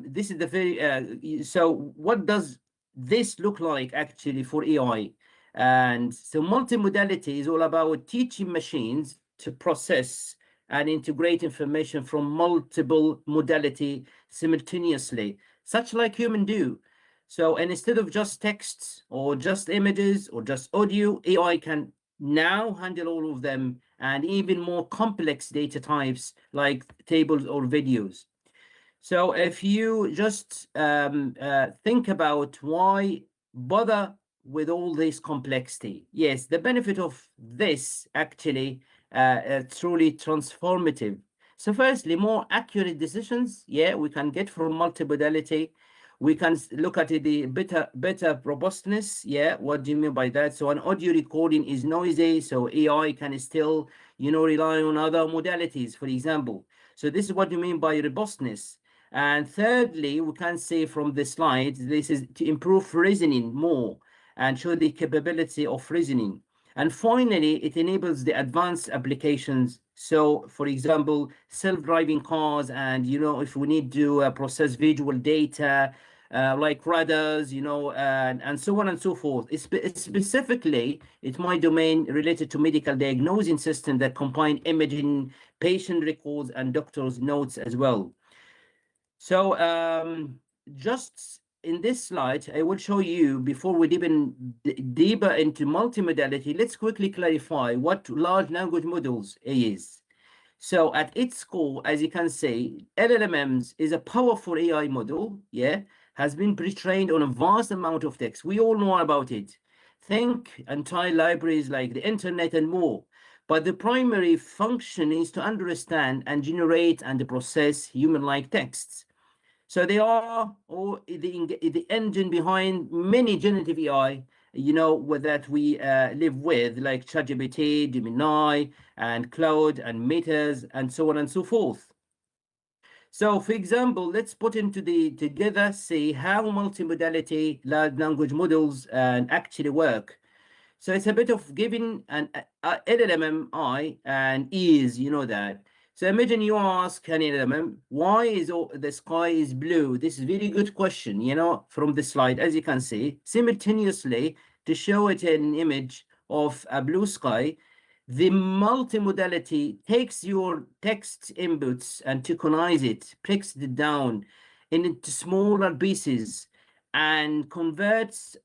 this is the very, so what does this look like actually for AI? And so multimodality is all about teaching machines to process and integrate information from multiple modality simultaneously, such like human do. So, and instead of just texts or just images or just audio, AI can now handle all of them and even more complex data types like tables or videos. So if you just think about why bother with all this complexity, yes, the benefit of this actually truly transformative. So firstly, more accurate decisions, yeah, we can get from multimodality. We can look at the better robustness. Yeah, what do you mean by that? So an audio recording is noisy, so AI can still, rely on other modalities, for example. So this is what you mean by robustness. And thirdly, we can say from the slide, this is to improve reasoning more and show the capability of reasoning. And finally, it enables the advanced applications. So, for example, self-driving cars, and if we need to process visual data, like radars, and so on and so forth. Specifically, it's my domain related to medical diagnosing system that combine imaging, patient records, and doctor's notes as well. So just in this slide, I will show you, before we even deeper into multimodality, let's quickly clarify what large language models is. So at its core, as you can see, LLMs is a powerful AI model, yeah, has been pre-trained on a vast amount of text. We all know about it. Think entire libraries like the internet and more. But the primary function is to understand and generate and process human-like texts. So they are the engine behind many generative AI, that we live with, like ChatGPT, Gemini, and Cloud, and Metas, and so on and so forth. So, for example, let's put into together, see how multimodality large language models actually work. So it's a bit of giving an LLM and ears, that. So imagine you ask an LLM, why is the sky is blue? This is a very good question, from the slide, as you can see. Simultaneously, to show it an image of a blue sky, the multimodality takes your text inputs and tokenize it, breaks it down into smaller pieces, and converts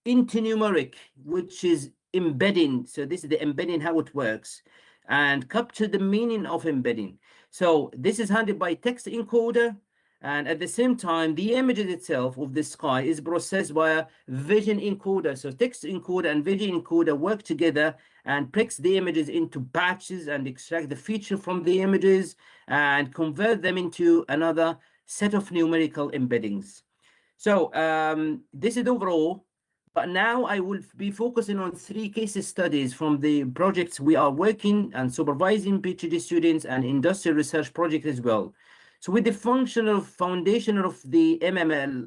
into numeric, which is embedding. So this is the embedding, how it works, and capture the meaning of embedding. So this is handled by text encoder, and at the same time, the image itself of the sky is processed by a vision encoder. So text encoder and vision encoder work together and breaks the images into batches and extract the feature from the images and convert them into another set of numerical embeddings. So this is overall, but now I will be focusing on 3 case studies from the projects we are working and supervising PhD students and industrial research project as well. So with the functional foundation of the MLLMs,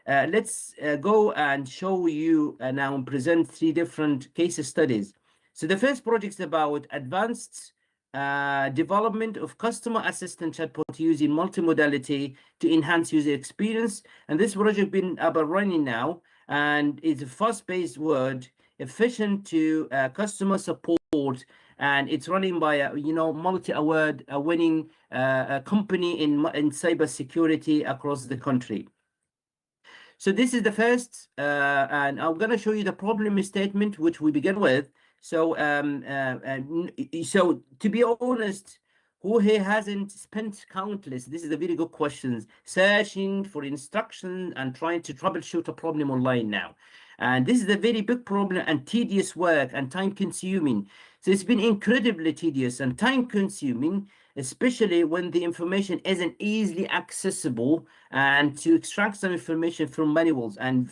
let's go and show you now and present 3 different case studies. So the first project is about advanced development of customer assistant chatbot using multimodality to enhance user experience. And this project been up and running now, and it's a fast-paced word, efficient to customer support, and it's running by a multi-award winning company in cybersecurity across the country. So this is the first, and I'm going to show you the problem statement, which we begin with. So, so to be honest, who here hasn't spent countless, this is a very good question, searching for instruction and trying to troubleshoot a problem online now. And this is a very big problem and tedious work and time consuming. So it's been incredibly tedious and time consuming, especially when the information isn't easily accessible, and to extract some information from manuals and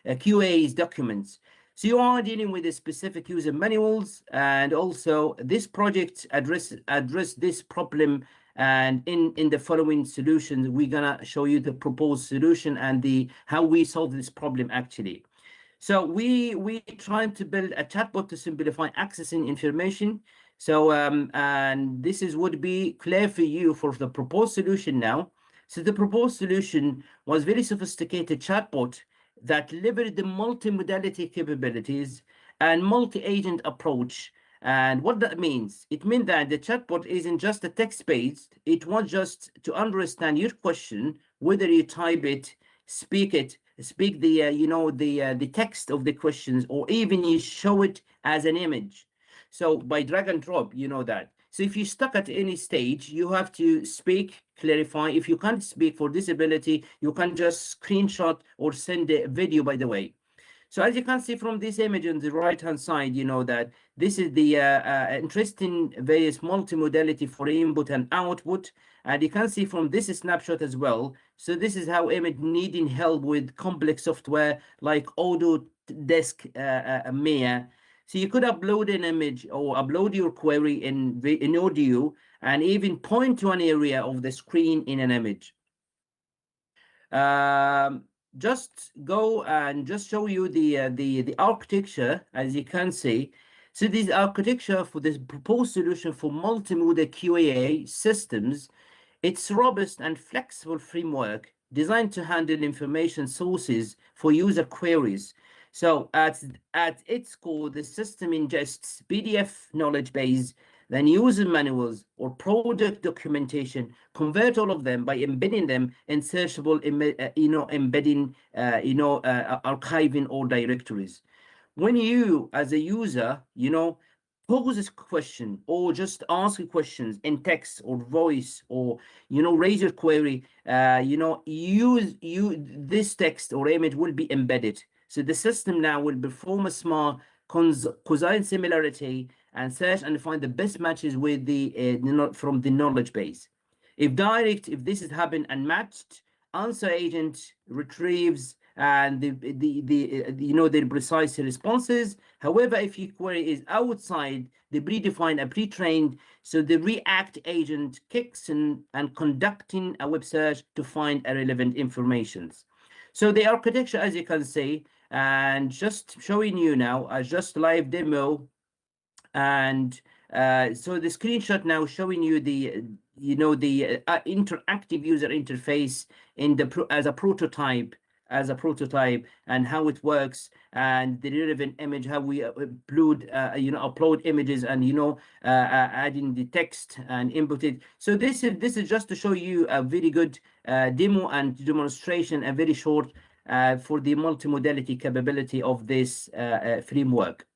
QA's documents. So you are dealing with the specific user manuals, and also this project address this problem. And in the following solutions, we're gonna show you the proposed solution and the how we solve this problem actually. So we trying to build a chatbot to simplify accessing information. So and this is would be clear for you for the proposed solution now. So the proposed solution was very sophisticated chatbot that leveraged the multimodality capabilities and multi-agent approach. And what that means, it means that the chatbot isn't just a text-based, it wants just to understand your question, whether you type it, speak the the text of the questions, or even you show it as an image. So by drag and drop, you know that. So if you're stuck at any stage, you have to speak, clarify. If you can't speak for disability, you can just screenshot or send a video, by the way. So as you can see from this image on the right-hand side, you know that this is the interesting various multimodality for input and output. And you can see from this snapshot as well. So this is how image needing help with complex software like Autodesk Maya. So you could upload an image or upload your query in audio and even point to an area of the screen in an image. Just go and just show you the architecture, as you can see. So this architecture for this proposed solution for multimodal QA systems, it's robust and flexible framework designed to handle information sources for user queries. So at its core, the system ingests PDF knowledge base, then user manuals or product documentation, convert all of them by embedding them in searchable, embedding, archiving or directories. When you, as a user, pose a question or just ask questions in text or voice, or raise your query, this text or image will be embedded. So the system now will perform a smart cosine similarity and search and find the best matches with from the knowledge base. If this has happened and matched, answer agent retrieves and the precise responses. However, if your query is outside the predefined and pre-trained, so the React agent kicks in and conducting a web search to find relevant information. So the architecture, as you can see, and just showing you now as just live demo. And so the screenshot now showing you the interactive user interface as a prototype, and how it works, and the relevant image, how we upload images, and adding the text and input it. So this is just to show you a very good demo and demonstration, a very short for the multimodality capability of this framework.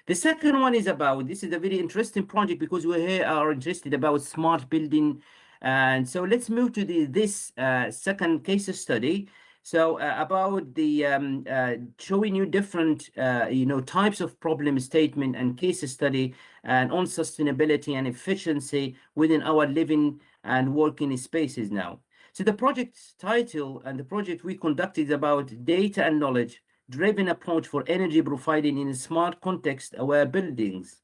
The second one is about, this is a very interesting project because we here are interested about smart building. And so let's move to this second case study. So about the showing you different types of problem statement and case study and on sustainability and efficiency within our living and working spaces now. So the project title and the project we conducted is about data and knowledge driven approach for energy providing in smart context aware buildings.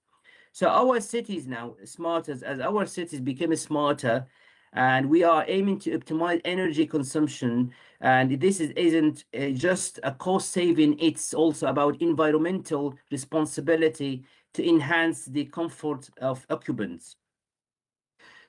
So our cities now smarter, as our cities become smarter, and we are aiming to optimize energy consumption. And this isn't just a cost saving, it's also about environmental responsibility to enhance the comfort of occupants.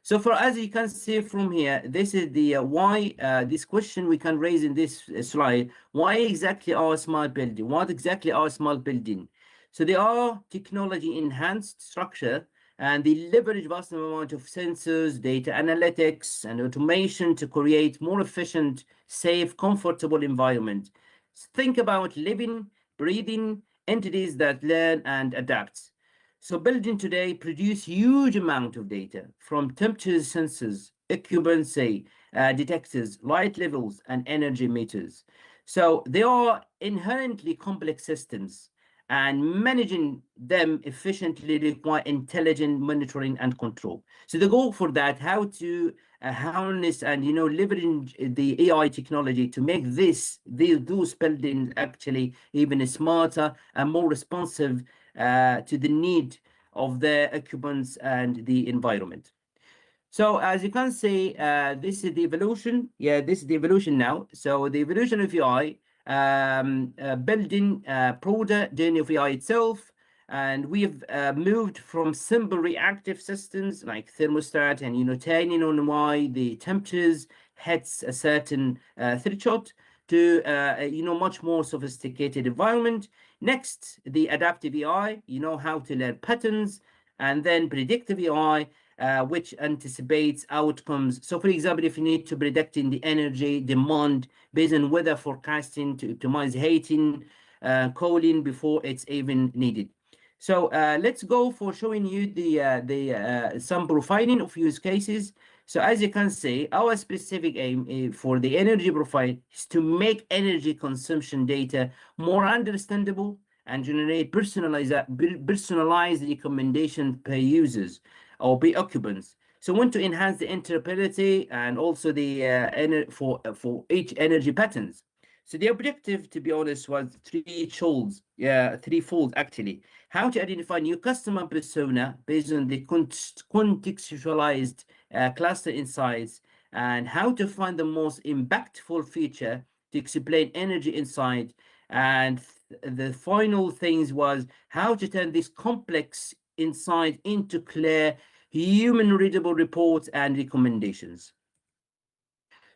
So for as you can see from here, this is the why this question we can raise in this slide. Why exactly our smart building? What exactly our smart building? So they are technology enhanced structure, and they leverage vast amount of sensors, data analytics, and automation to create more efficient, safe, comfortable environment. Think about living, breathing entities that learn and adapt. So building today produce huge amount of data from temperature sensors, occupancy detectors, light levels, and energy meters. So they are inherently complex systems, and managing them efficiently require intelligent monitoring and control. So the goal for that, how to harness and leverage the AI technology to make those buildings actually even smarter and more responsive to the need of the occupants and the environment. So as you can see, this is the evolution. Yeah, this is the evolution now. So the evolution of AI, building broader journey of AI itself, and we've moved from simple reactive systems like thermostat and turning on why the temperatures hits a certain threshold to much more sophisticated environment. Next, the adaptive AI, how to learn patterns, and then predictive AI, which anticipates outcomes. So, for example, if you need to predict in the energy demand based on weather forecasting to optimize heating, cooling before it's even needed. So let's go for showing you the some profiling of use cases. So as you can see, our specific aim for the energy profile is to make energy consumption data more understandable and generate personalized recommendation per users or by occupants. So we want to enhance the interoperability and also the for each energy patterns. So the objective, to be honest, was threefold actually. How to identify new customer persona based on the contextualized cluster insights, and how to find the most impactful feature to explain energy insight, and the final things was how to turn this complex insight into clear human readable reports and recommendations.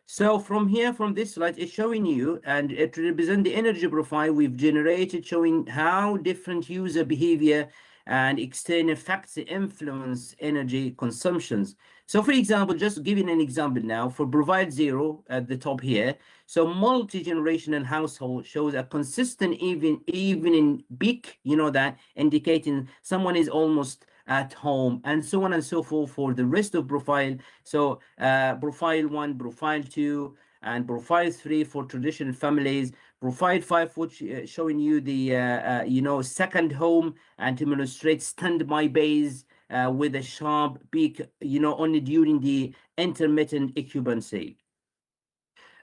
So from here, from this slide, it's showing you, and it represents the energy profile we've generated, showing how different user behavior and external factors influence energy consumptions. So for example, just giving an example now, for provide zero at the top here, so multi-generational household shows a consistent evening peak, that indicating someone is almost at home, and so on and so forth for the rest of profile. So profile 1, profile 2, and profile 3 for traditional families, profile 5 which showing you the second home, and to illustrate standby base with a sharp peak only during the intermittent occupancy.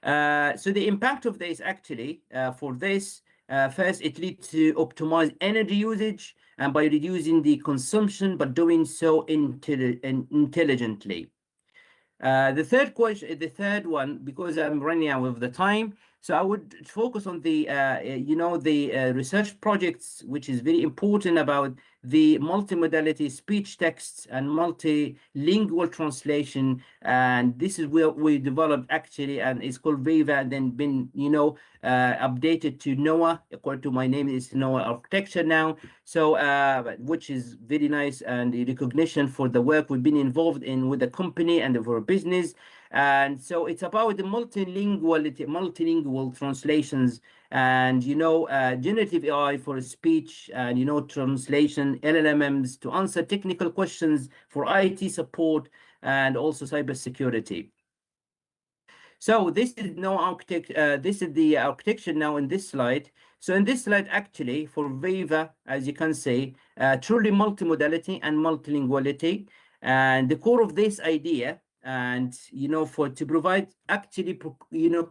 So the impact of this actually for this, first, it leads to optimize energy usage and by reducing the consumption, but doing so intelligently. The third one, because I'm running out of the time, so I would focus on the research projects, which is very important about the multimodality speech texts and multilingual translation, and this is where we developed actually, and it's called Viva, and then been updated to NOAA. According to my name, is NOAA architecture now. So which is very nice, and the recognition for the work we've been involved in with the company and for business. And so it's about the multilingual translations, and generative AI for speech, and translation, LLMs to answer technical questions for IT support and also cybersecurity. So this is this is the architecture now in this slide. So in this slide, actually, for Viva, as you can see, truly multimodality and multilinguality, and the core of this idea, and for to provide actually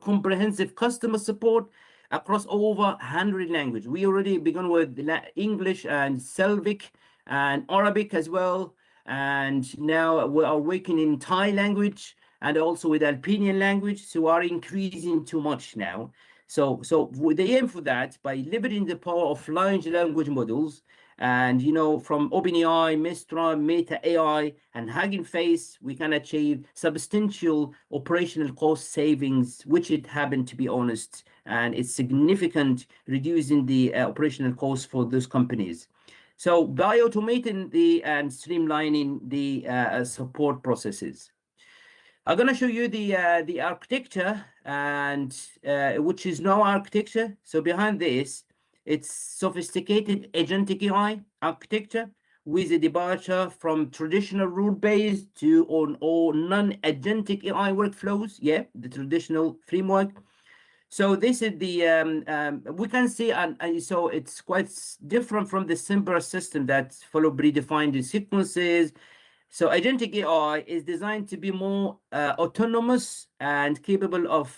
comprehensive customer support across over 100 languages. We already begun with English and Slavic and Arabic as well, and now we are working in Thai language and also with Albanian language, so are increasing too much now. So with the aim for that, by leveraging the power of large language models And from OpenAI, Mistral, Meta AI, and Hugging Face, we can achieve substantial operational cost savings, which it happened to be honest, and it's significant, reducing the operational costs for those companies. So by automating and streamlining the support processes. I'm going to show you the architecture, and which is no architecture. So behind this, it's sophisticated agentic AI architecture with a departure from traditional rule-based to on all non-agentic AI workflows. Yeah, the traditional framework. So this is the we can see, and so it's quite different from the simpler system that follow predefined sequences. So agentic AI is designed to be more autonomous and capable of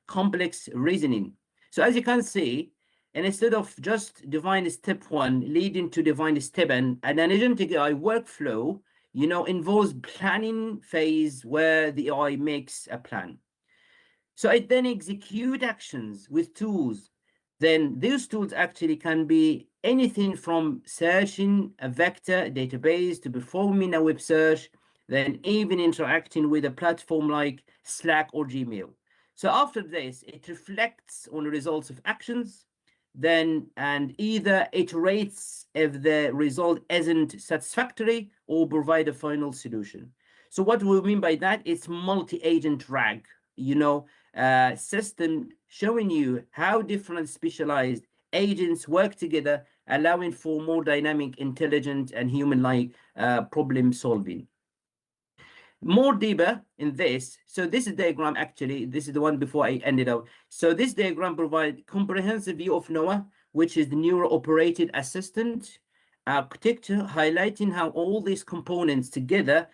complex reasoning. So as you can see, and instead of just define step one leading to define step n, and an agentic AI workflow, involves planning phase where the AI makes a plan. So it then execute actions with tools. Then these tools actually can be anything from searching a vector database to performing a web search, then even interacting with a platform like Slack or Gmail. So after this, it reflects on the results of actions, then and either iterates if the result isn't satisfactory or provide a final solution. So what we mean by that is multi-agent RAG, system showing you how different specialized agents work together, allowing for more dynamic, intelligent, and human-like problem solving. More deeper in this, so this is diagram actually, this is the one before I ended up. So this diagram provides comprehensive view of NOAA, which is the neural operated assistant architecture, highlighting how all these components together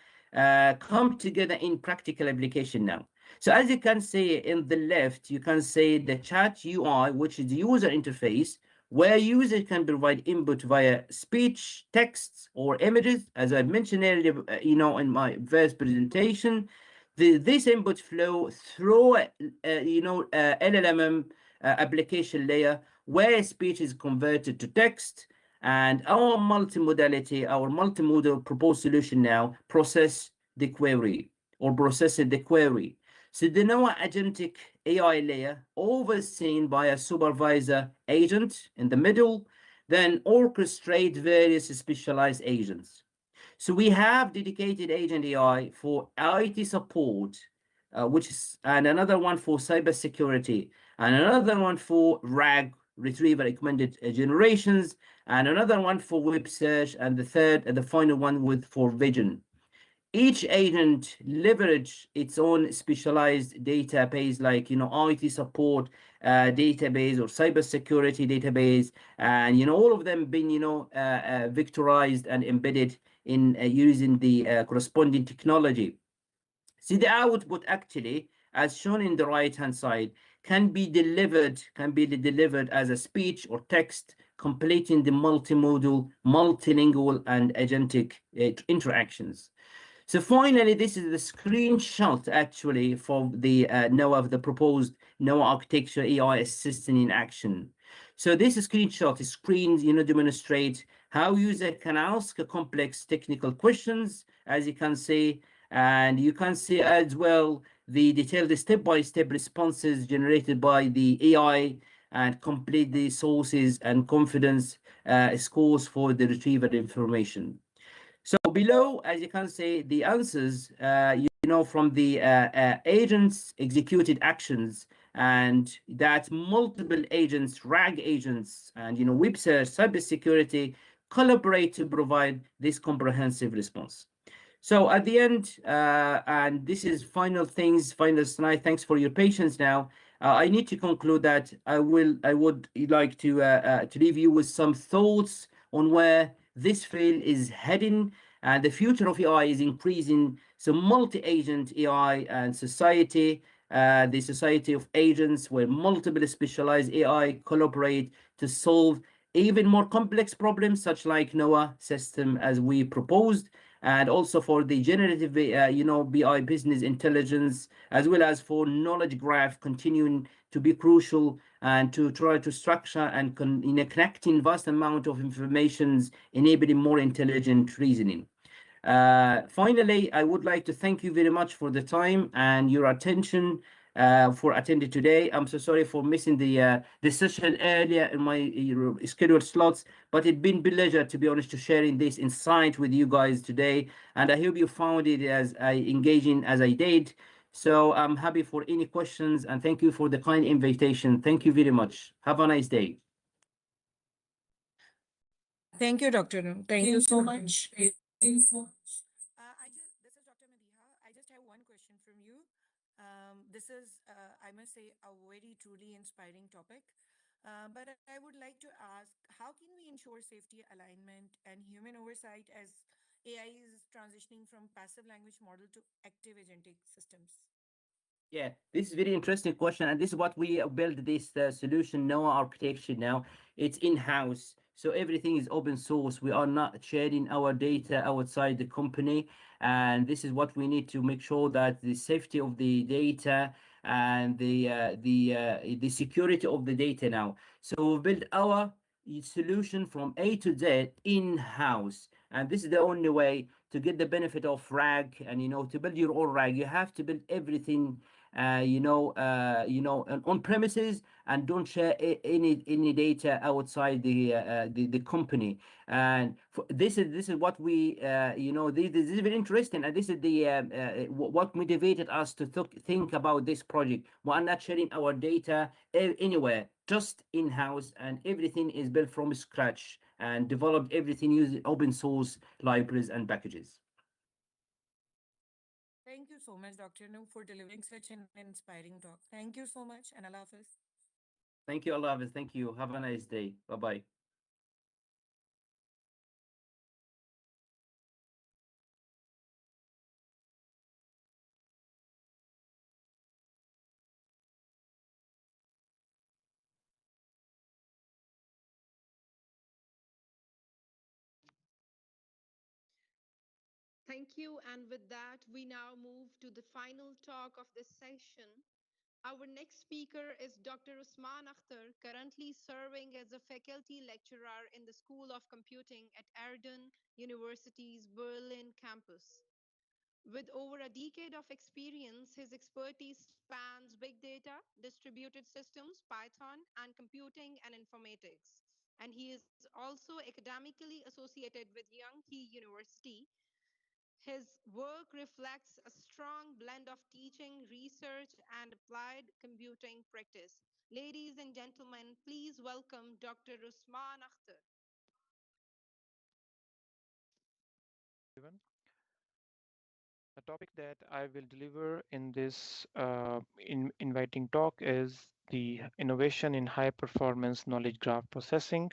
come together in practical application now. So as you can see in the left, you can see the chat UI, which is the user interface, where user can provide input via speech, text, or images. As I mentioned earlier, in my first presentation, this input flow through, LLM application layer, where speech is converted to text, and our multimodality, our multimodal proposed solution now process the query or processing the query. So the NOAA agentic AI layer, overseen by a supervisor agent in the middle, then orchestrate various specialized agents. So we have dedicated agent AI for IT support, which is, and another one for cybersecurity, and another one for RAG, retrieval recommended generations, and another one for web search, and the third and the final one for vision. Each agent leverage its own specialized database, like IT support database or cybersecurity database, and all of them being vectorized and embedded in using the corresponding technology. See, the output actually, as shown in the right hand side, can be delivered as a speech or text, completing the multimodal, multilingual, and agentic interactions. So finally, this is the screenshot actually for the NOAA, the proposed NOAA architecture AI assistant in action. So this screenshot screens, demonstrate how user can ask a complex technical questions, as you can see, and you can see as well the detailed step-by-step responses generated by the AI, and complete the sources and confidence scores for the retrieval information. So below, as you can see, the answers, from the agents executed actions, and that multiple agents, RAG agents, and web search, cybersecurity collaborate to provide this comprehensive response. So at the end, and this is final slide. Thanks for your patience. Now, I need to conclude that I would like to leave you with some thoughts on where this field is heading, and the future of AI is increasing. So multi-agent AI and society, the society of agents, where multiple specialized AI collaborate to solve even more complex problems, such like NOAA system as we proposed. and also for the generative, BI business intelligence, as well as for knowledge graph continuing to be crucial and to try to structure and connecting vast amount of informations, enabling more intelligent reasoning. Finally, I would like to thank you very much for the time and your attention for attending today. I'm so sorry for missing the session earlier in my scheduled slots, but it's been pleasure, to be honest, to sharing this insight with you guys today, and I hope you found it as engaging as I did. So I'm happy for any questions, and thank you for the kind invitation. Thank you very much. Have a nice day. Thank you, Dr. Noor. Thank you so much. This is Dr. Madiha. I just have one question from you. This is, I must say, a very truly inspiring topic. But I would like to ask, how can we ensure safety alignment and human oversight as AI is transitioning from passive language model to active agentic systems? Yeah, this is very interesting question, and this is what we build this solution now architecture now. It's in-house, so everything is open source. We are not sharing our data outside the company, and this is what we need to make sure that the safety of the data and the security of the data now. So we build our solution from A to Z in-house, and this is the only way to get the benefit of RAG. And to build your own RAG, you have to build everything on premises, and don't share any data outside the company. And this is what we this is very interesting, and this is the what motivated us to think about this project. We are not sharing our data anywhere, just in-house, and everything is built from scratch and developed everything using open source libraries and packages. Thank you so much, Dr. Noor, for delivering such an inspiring talk. Thank you so much, and Allah Hafiz. Thank you, Allah Hafiz. Thank you. Have a nice day. Bye-bye. Thank you. And with that, we now move to the final talk of this session. Our next speaker is Dr. Usman Akhtar, currently serving as a faculty lecturer in the School of Computing at Erden University's Berlin campus. With over a decade of experience, his expertise spans big data, distributed systems, Python, and computing and informatics. And he is also academically associated with Yangtze University. His work reflects a strong blend of teaching, research, and applied computing practice. Ladies and gentlemen, please welcome Dr. Usman Akhtar. Everyone. The topic that I will deliver in this inviting talk is the innovation in high performance knowledge graph processing.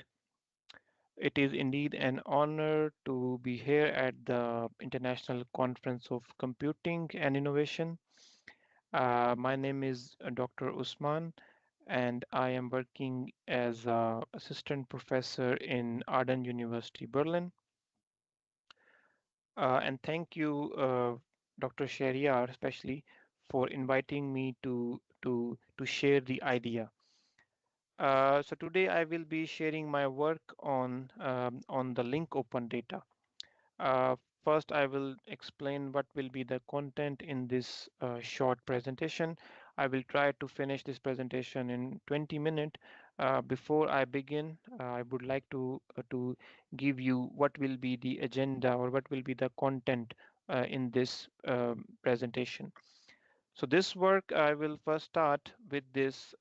It is indeed an honor to be here at the International Conference of Computing and Innovation. My name is Dr. Usman, and I am working as an assistant professor in Arden University, Berlin. And thank you, Dr. Shariar, especially for inviting me to share the idea. So today I will be sharing my work on the link open data. Uh, First, I will explain what will be the content in this short presentation. I will try to finish this presentation in 20 minutes. Before I begin, I would like to give you what will be the agenda or what will be the content in this presentation. So this work, I will first start with this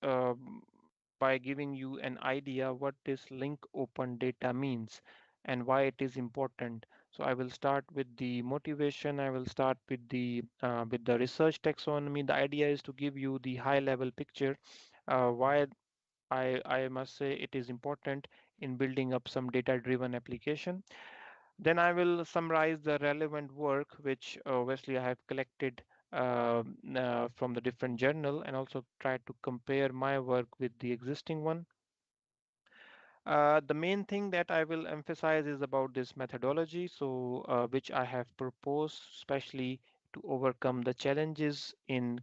by giving you an idea what this link open data means and why it is important. So I will start with the motivation. I will start with the research taxonomy. The idea is to give you the high level picture why I must say it is important in building up some data driven application. Then I will summarize the relevant work which obviously I have collected from the different journal, and also try to compare my work with the existing one. The main thing that I will emphasize is about this methodology, so which I have proposed, especially to overcome the challenges in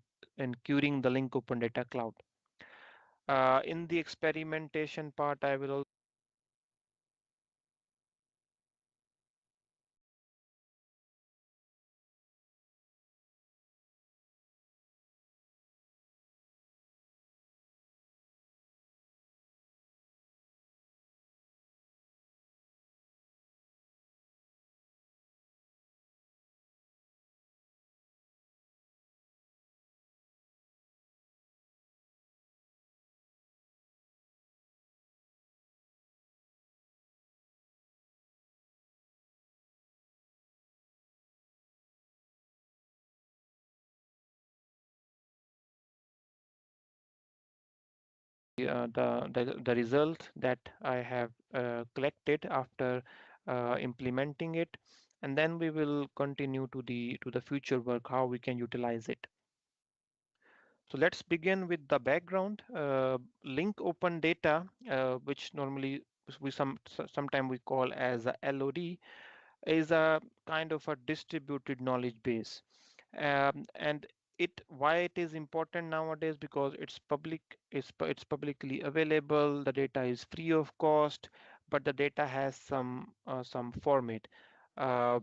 curing the link open data cloud. In the experimentation part, I will the result that I have collected after implementing it, and then we will continue to the future work how we can utilize it. So let's begin with the background. Link open data, which normally sometimes we call as a LOD, is a kind of a distributed knowledge base. And it why it is important nowadays, because it's publicly available, the data is free of cost, but the data has some format. Uh,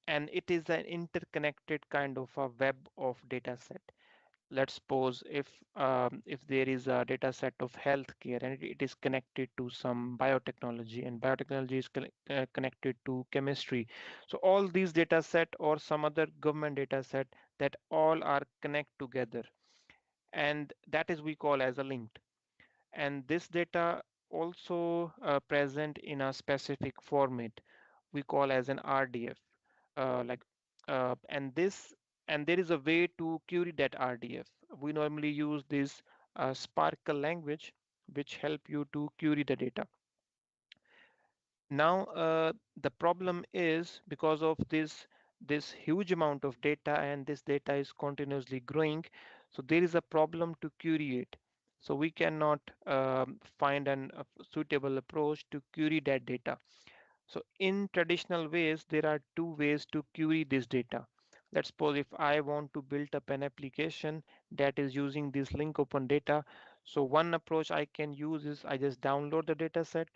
and it is an interconnected kind of a web of data set. Let's suppose if there is a data set of healthcare and it is connected to some biotechnology, and biotechnology is connected to chemistry. So all these data set or some other government data set, that all are connect together, and that is we call as a linked. And this data also present in a specific format we call as an RDF. Like and this and there is a way to query that RDF. We normally use this Sparkle language, which help you to query the data. Now the problem is, because of this huge amount of data, and this data is continuously growing, so there is a problem to query it. So we cannot find a suitable approach to query that data. So in traditional ways, there are two ways to query this data. Let's suppose if I want to build up an application that is using this link open data. So one approach I can use is I just download the data set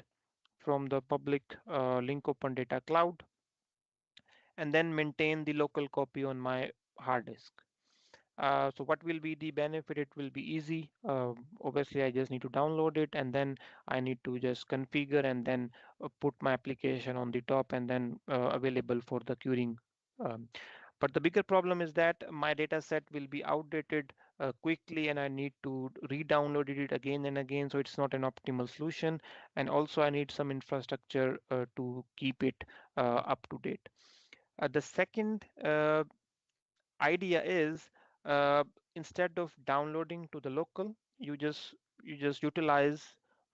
from the public link open data cloud, and then maintain the local copy on my hard disk. So what will be the benefit? It will be easy. Obviously, I just need to download it, and then I need to just configure and then put my application on the top, and then available for the queuing. Um, but the bigger problem is that my data set will be outdated quickly, and I need to re-download it again and again. So it's not an optimal solution. And also I need some infrastructure to keep it up to date. The second idea is, uh, instead of downloading to the local, you just utilize,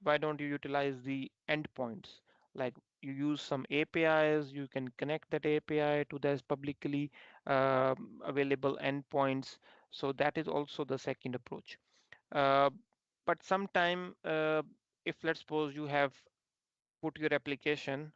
why don't you utilize the endpoints? Like you use some APIs, you can connect that API to those publicly available endpoints. So that is also the second approach. uh, but sometime, if let's suppose you have put your application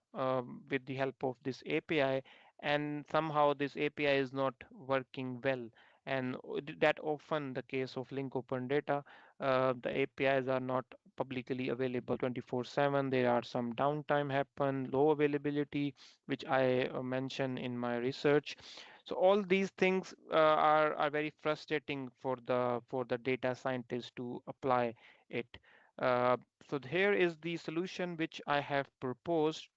with the help of this API, and somehow this API is not working well. And that often the case of link open data. The APIs are not publicly available 24/7. There are some downtime happen, low availability, which I mentioned in my research. So all these things are very frustrating for the data scientists to apply it. Uh, so here is the solution which I have proposed.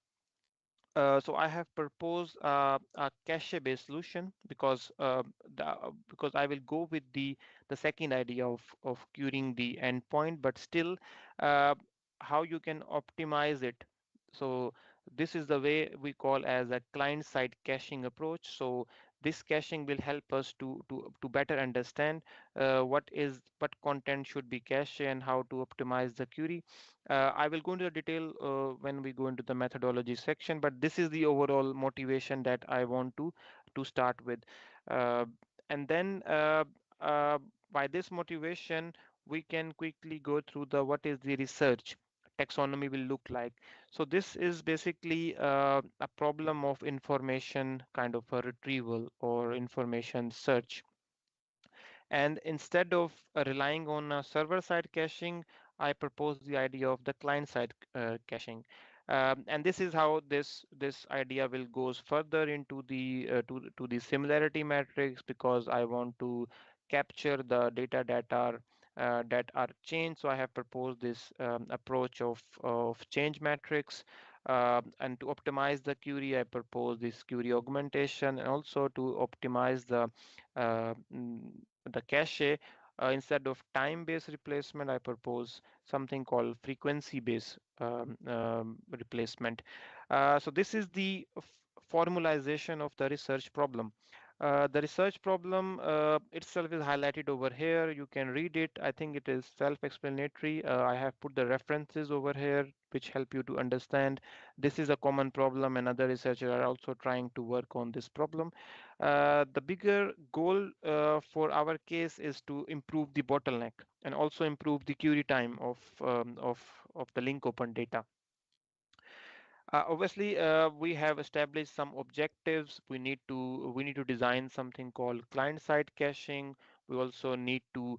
So I have proposed a cache-based solution, because I will go with the second idea of queuing the endpoint, but still uh, how you can optimize it. So this is the way we call as a client-side caching approach. So this caching will help us to better understand what content should be cached and how to optimize the query. I will go into the detail when we go into the methodology section, but this is the overall motivation that I want to start with. Uh, and then by this motivation, we can quickly go through the what is the research taxonomy will look like. So this is basically a problem of information kind of a retrieval or information search. And instead of relying on server side caching, I propose the idea of the client side caching. And this is how this idea will goes further into the to the similarity matrix, because I want to capture the data that are changed. So I have proposed this approach of change matrix. And to optimize the query, I propose this query augmentation, and also to optimize the cache. Instead of time-based replacement, I propose something called frequency-based replacement. So this is the formalization of the research problem. The research problem itself is highlighted over here. You can read it. I think it is self-explanatory. I have put the references over here which help you to understand this is a common problem, and other researchers are also trying to work on this problem. The bigger goal for our case is to improve the bottleneck and also improve the query time of the link open data. Obviously, we have established some objectives. We need to design something called client-side caching. We also need to,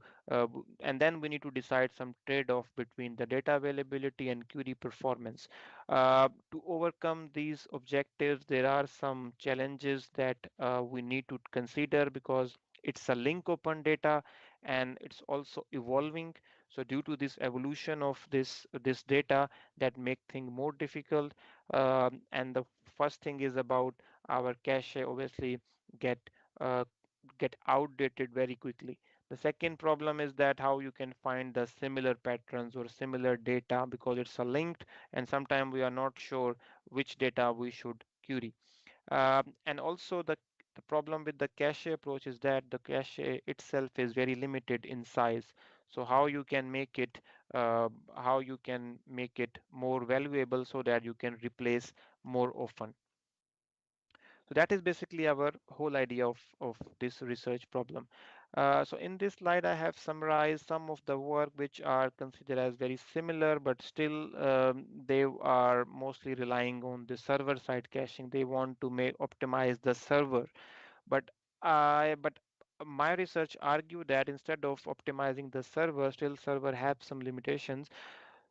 and then we need to decide some trade-off between the data availability and query performance. To overcome these objectives, there are some challenges that we need to consider, because it's a link open data and it's also evolving. So due to this evolution of this data, that make things more difficult. And the first thing is about our cache obviously get uh, get outdated very quickly. The second problem is that how you can find the similar patterns or similar data, because it's a linked, and sometimes we are not sure which data we should query. And also the problem with the cache approach is that the cache itself is very limited in size. So how you can make it more valuable so that you can replace more often. So that is basically our whole idea of this research problem. So in this slide, I have summarized some of the work which are considered as very similar, but still they are mostly relying on the server side caching. They want to make optimize the server, but but my research argue that instead of optimizing the server, still server have some limitations.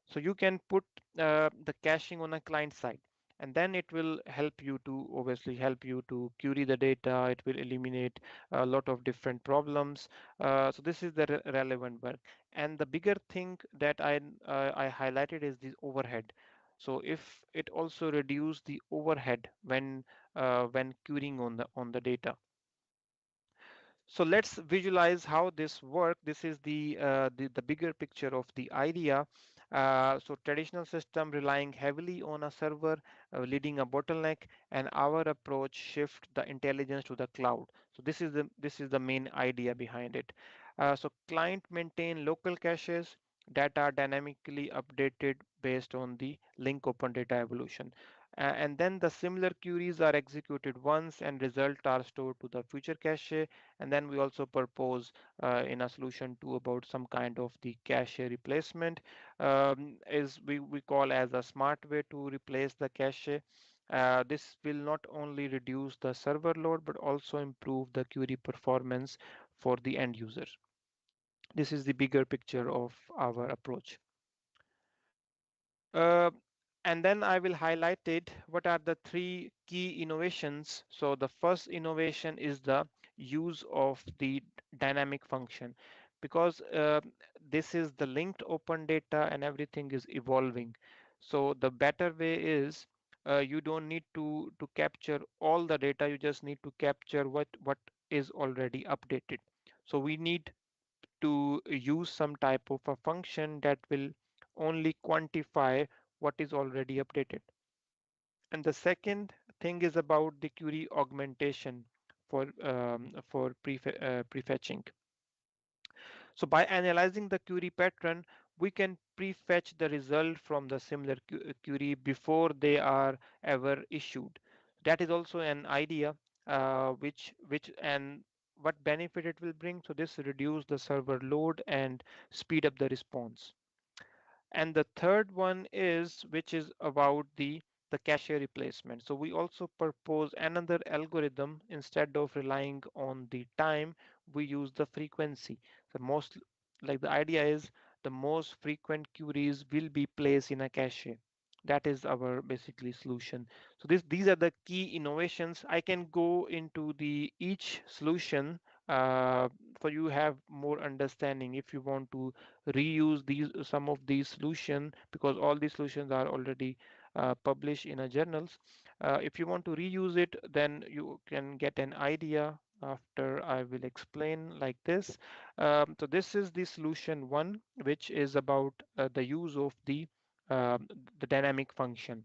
So you can put the caching on a client side, and then it will help you to obviously help you to query the data. It will eliminate a lot of different problems. So this is the relevant work. And the bigger thing that I highlighted is the overhead. So if it also reduce the overhead when querying on the data. So let's visualize how this works. This is the bigger picture of the idea. So traditional system relying heavily on a server, leading a bottleneck, and our approach shift the intelligence to the cloud. So this is the main idea behind it. So client maintain local caches that are dynamically updated based on the link open data evolution. And then the similar queries are executed once and results are stored to the future cache. And then we also propose in a solution to about some kind of the cache replacement, is we call as a smart way to replace the cache. This will not only reduce the server load but also improve the query performance for the end user. This is the bigger picture of our approach. Uh, and then I will highlight it. What are the three key innovations? So the first innovation is the use of the dynamic function, because this is the linked open data and everything is evolving. So the better way is you don't need to capture all the data. You just need to capture what is already updated. So we need to use some type of a function that will only quantify what is already updated. And the second thing is about the query augmentation for prefetching. So by analyzing the query pattern, we can prefetch the result from the similar query before they are ever issued. That is also an idea which and what benefit it will bring. So this reduce the server load and speed up the response. And the third one is which is about the cache replacement. So we also propose another algorithm. Instead of relying on the time, we use the frequency. So most, like, the idea is the most frequent queries will be placed in a cache. That is our basically solution. So these are the key innovations. I can go into the each solution uh, for you have more understanding if you want to reuse these some of these solutions, because all these solutions are already published in a journals. If you want to reuse it, then you can get an idea after I will explain like this. So this is the solution one, which is about the use of um the dynamic function.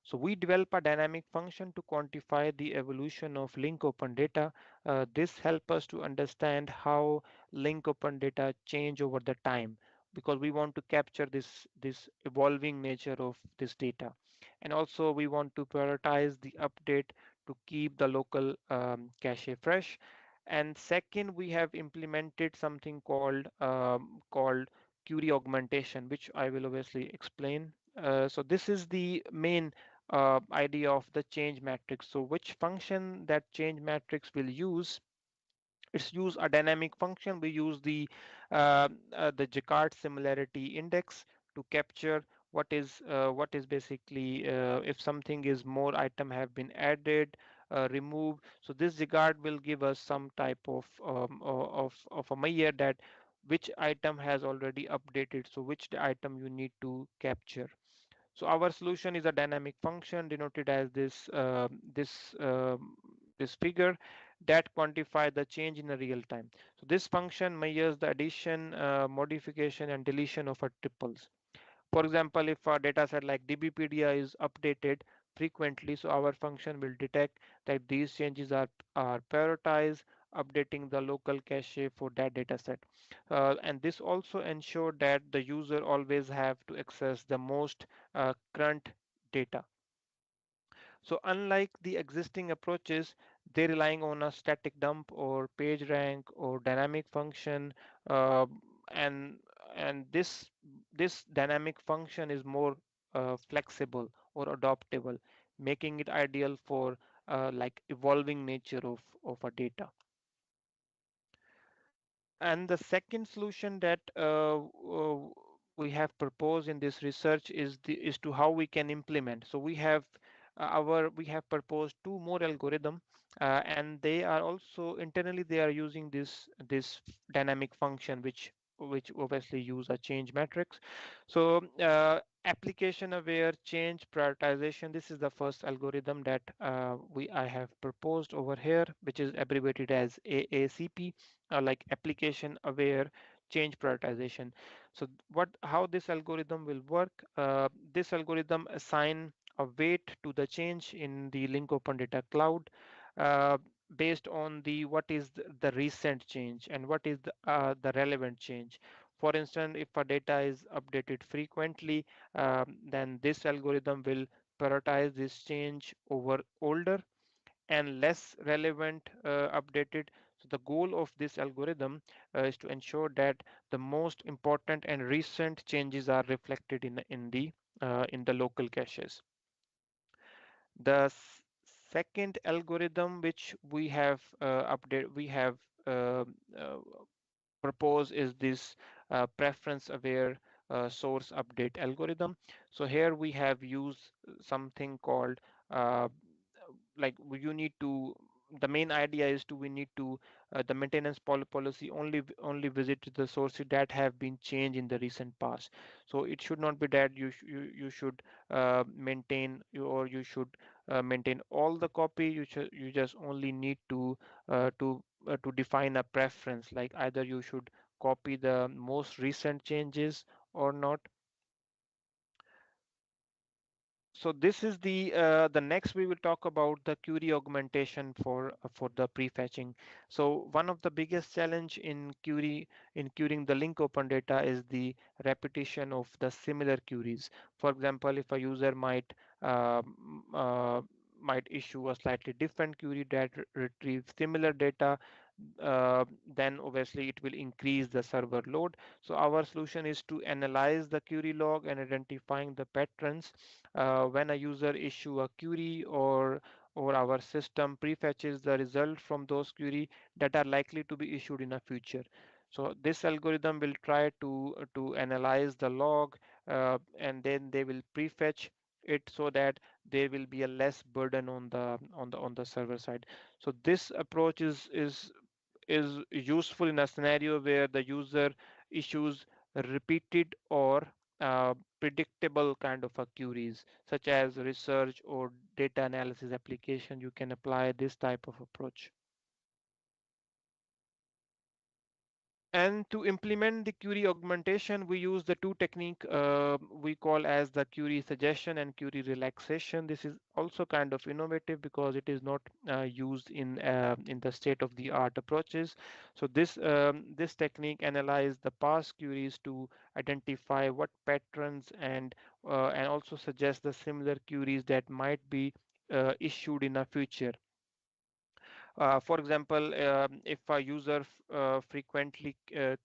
So we develop a dynamic function to quantify the evolution of link open data. This helps us to understand how link open data change over the time, because we want to capture this evolving nature of this data. And also we want to prioritize the update to keep the local cache fresh. And second, we have implemented something called query augmentation, which I will obviously explain. So this is the main idea of the change matrix. So which function that change matrix will use? It's use a dynamic function. We use the Jaccard similarity index to capture what is basically if something is more item have been added, removed. So this Jaccard will give us some type of a measure that which item has already updated. So which item you need to capture. So our solution is a dynamic function denoted as this figure that quantify the change in a real time. So this function measures the addition, modification, and deletion of a triples. For example, if a data set like dbpedia is updated frequently, so our function will detect that these changes are prioritized, updating the local cache for that data set. And this also ensure that the user always have to access the most current data. So unlike the existing approaches, they're relying on a static dump or page rank or dynamic function, uh, and and this dynamic function is more flexible or adaptable, making it ideal for like evolving nature of a data. And the second solution that we have proposed in this research is to how we can implement. So we have proposed two more algorithm, and they are also internally they are using this dynamic function, which obviously use a change matrix. So application aware change prioritization. This is the first algorithm that we I have proposed over here, which is abbreviated as AACP, like application aware change prioritization. So what how this algorithm will work? This algorithm assign a weight to the change in the link open data cloud uh, based on what is the recent change and what is the relevant change. For instance, if a data is updated frequently, then this algorithm will prioritize this change over older and less relevant updated. So the goal of this algorithm is to ensure that the most important and recent changes are reflected in the local caches. The second algorithm which we have uh, uh, proposed is this preference aware source update algorithm. So here we have used something called uh, like you need to the main idea is to we need to the maintenance policy only visit the sources that have been changed in the recent past. So it should not be that you should or you should maintain all the copy. You just only need to define a preference, like either you should copy the most recent changes or not. So this is the next we will talk about the query augmentation for the prefetching. So one of the biggest challenge in querying the link open data is the repetition of the similar queries. For example, if a user uh, m- uh, might issue a slightly different query that retrieves similar data, then obviously it will increase the server load. So our solution is to analyze the query log and identifying the patterns when a user issue a query, or our system prefetches the result from those query that are likely to be issued in the future. So this algorithm will try to analyze the log, and then they will prefetch it so that there will be a less burden on the server side. So this approach is useful in a scenario where the user issues repeated or predictable kind of a queries, such as research or data analysis application. You can apply this type of approach. And to implement the query augmentation, we use the two technique we call as the query suggestion and query relaxation. This is also kind of innovative because it is not used in the state of the art approaches. So this technique analyze the past queries to identify what patterns, and also suggest the similar queries that might be issued in a future. For example, if a user frequently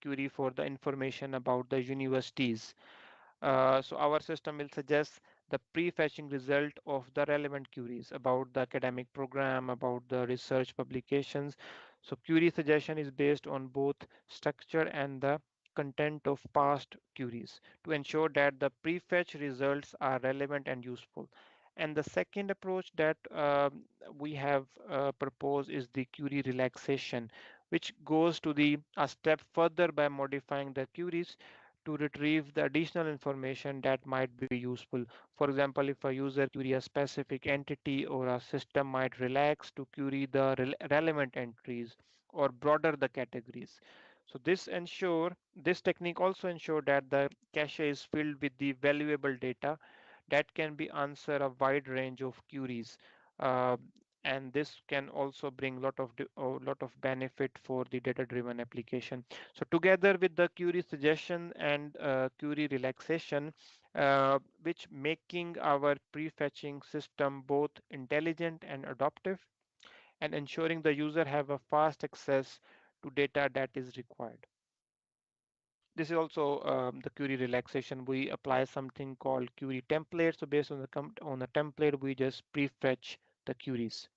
query for the information about the universities, so our system will suggest the prefetching result of the relevant queries about the academic program, about the research publications. So query suggestion is based on both structure and the content of past queries to ensure that the prefetch results are relevant and useful. And the second approach that we have proposed is the query relaxation, which goes to the a step further by modifying the queries to retrieve the additional information that might be useful. For example, if a user query a specific entity, or a system might relax to query the relevant entries or broader the categories. So this technique also ensure that the cache is filled with the valuable data that can be answer a wide range of queries. Uh, and this can also bring lot of benefit for the data driven application. So together with the query suggestion and query relaxation, which making our prefetching system both intelligent and adaptive, and ensuring the user have a fast access to data that is required. This is also the query relaxation. We apply something called query template. So based on the template, we just prefetch the queries.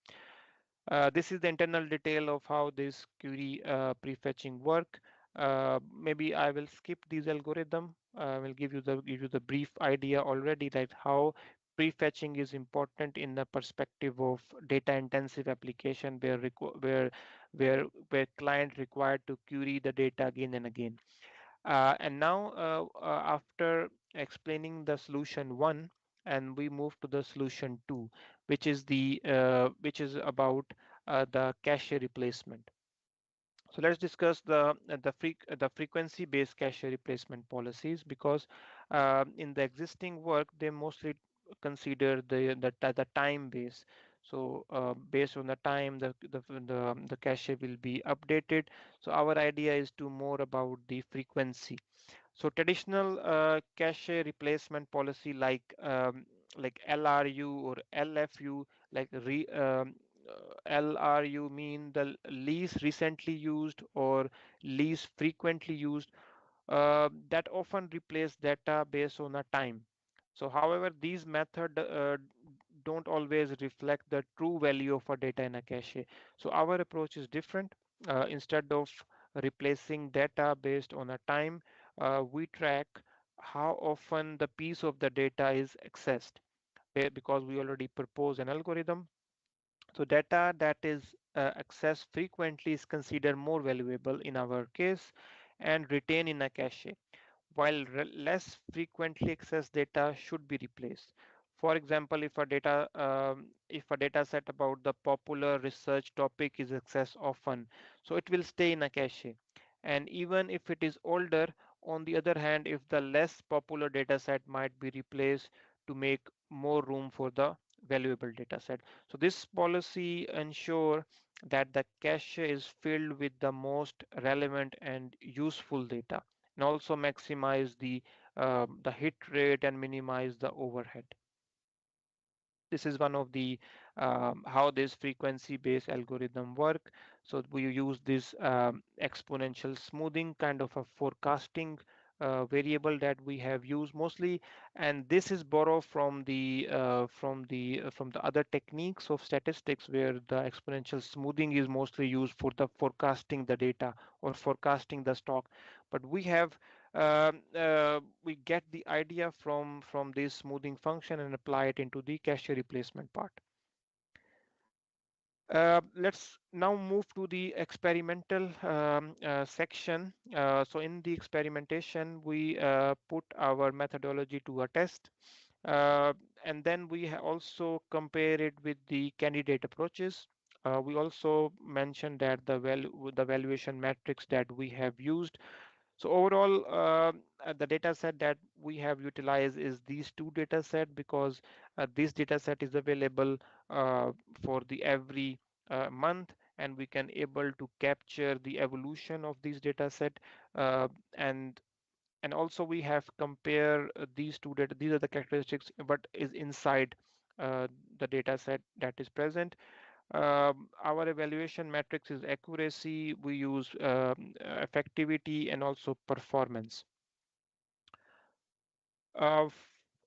This is the internal detail of how this query prefetching work. Maybe I will skip this algorithm. I will give you the brief idea already that how prefetching is important in the perspective of data intensive application where client required to query the data again and again. And now, after explaining the solution one, and we move to the solution two, which is about the cache replacement. So let's discuss the frequency based cache replacement policies, because in the existing work they mostly consider the time base. So based on the time, the cache will be updated. So our idea is to more about the frequency. So traditional cache replacement policy like LRU or LFU, like LRU mean the least recently used or least frequently used, that often replace data based on a time. So however, these method don't always reflect the true value of a data in a cache. So our approach is different. Instead of replacing data based on a time, we track how often the piece of the data is accessed, because we already propose an algorithm. So data that is accessed frequently is considered more valuable in our case and retained in a cache, while less frequently accessed data should be replaced. For example, if a data set about the popular research topic is accessed often, so it will stay in a cache. And even if it is older, on the other hand, if the less popular data set might be replaced to make more room for the valuable data set. So this policy ensure that the cache is filled with the most relevant and useful data, and also maximize the hit rate and minimize the overhead. This is one of the how this frequency based algorithm work. So we use this exponential smoothing kind of a forecasting variable that we have used mostly, and this is borrowed from the other techniques of statistics where the exponential smoothing is mostly used for the forecasting the data or forecasting the stock. But we get the idea from this smoothing function and apply it into the cache replacement part. Let's now move to the experimental section. So in the experimentation, we put our methodology to a test, uh, and then we also compare it with the candidate approaches. We also mentioned that the valuation metrics that we have used. So overall, the data set that we have utilized is these two data set, because this data set is available for the every month, and we can able to capture the evolution of this data set, uh, and and also we have compare these two data. These are the characteristics what is inside uh, the data set that is present. Our evaluation metrics is accuracy. We use effectivity and also performance.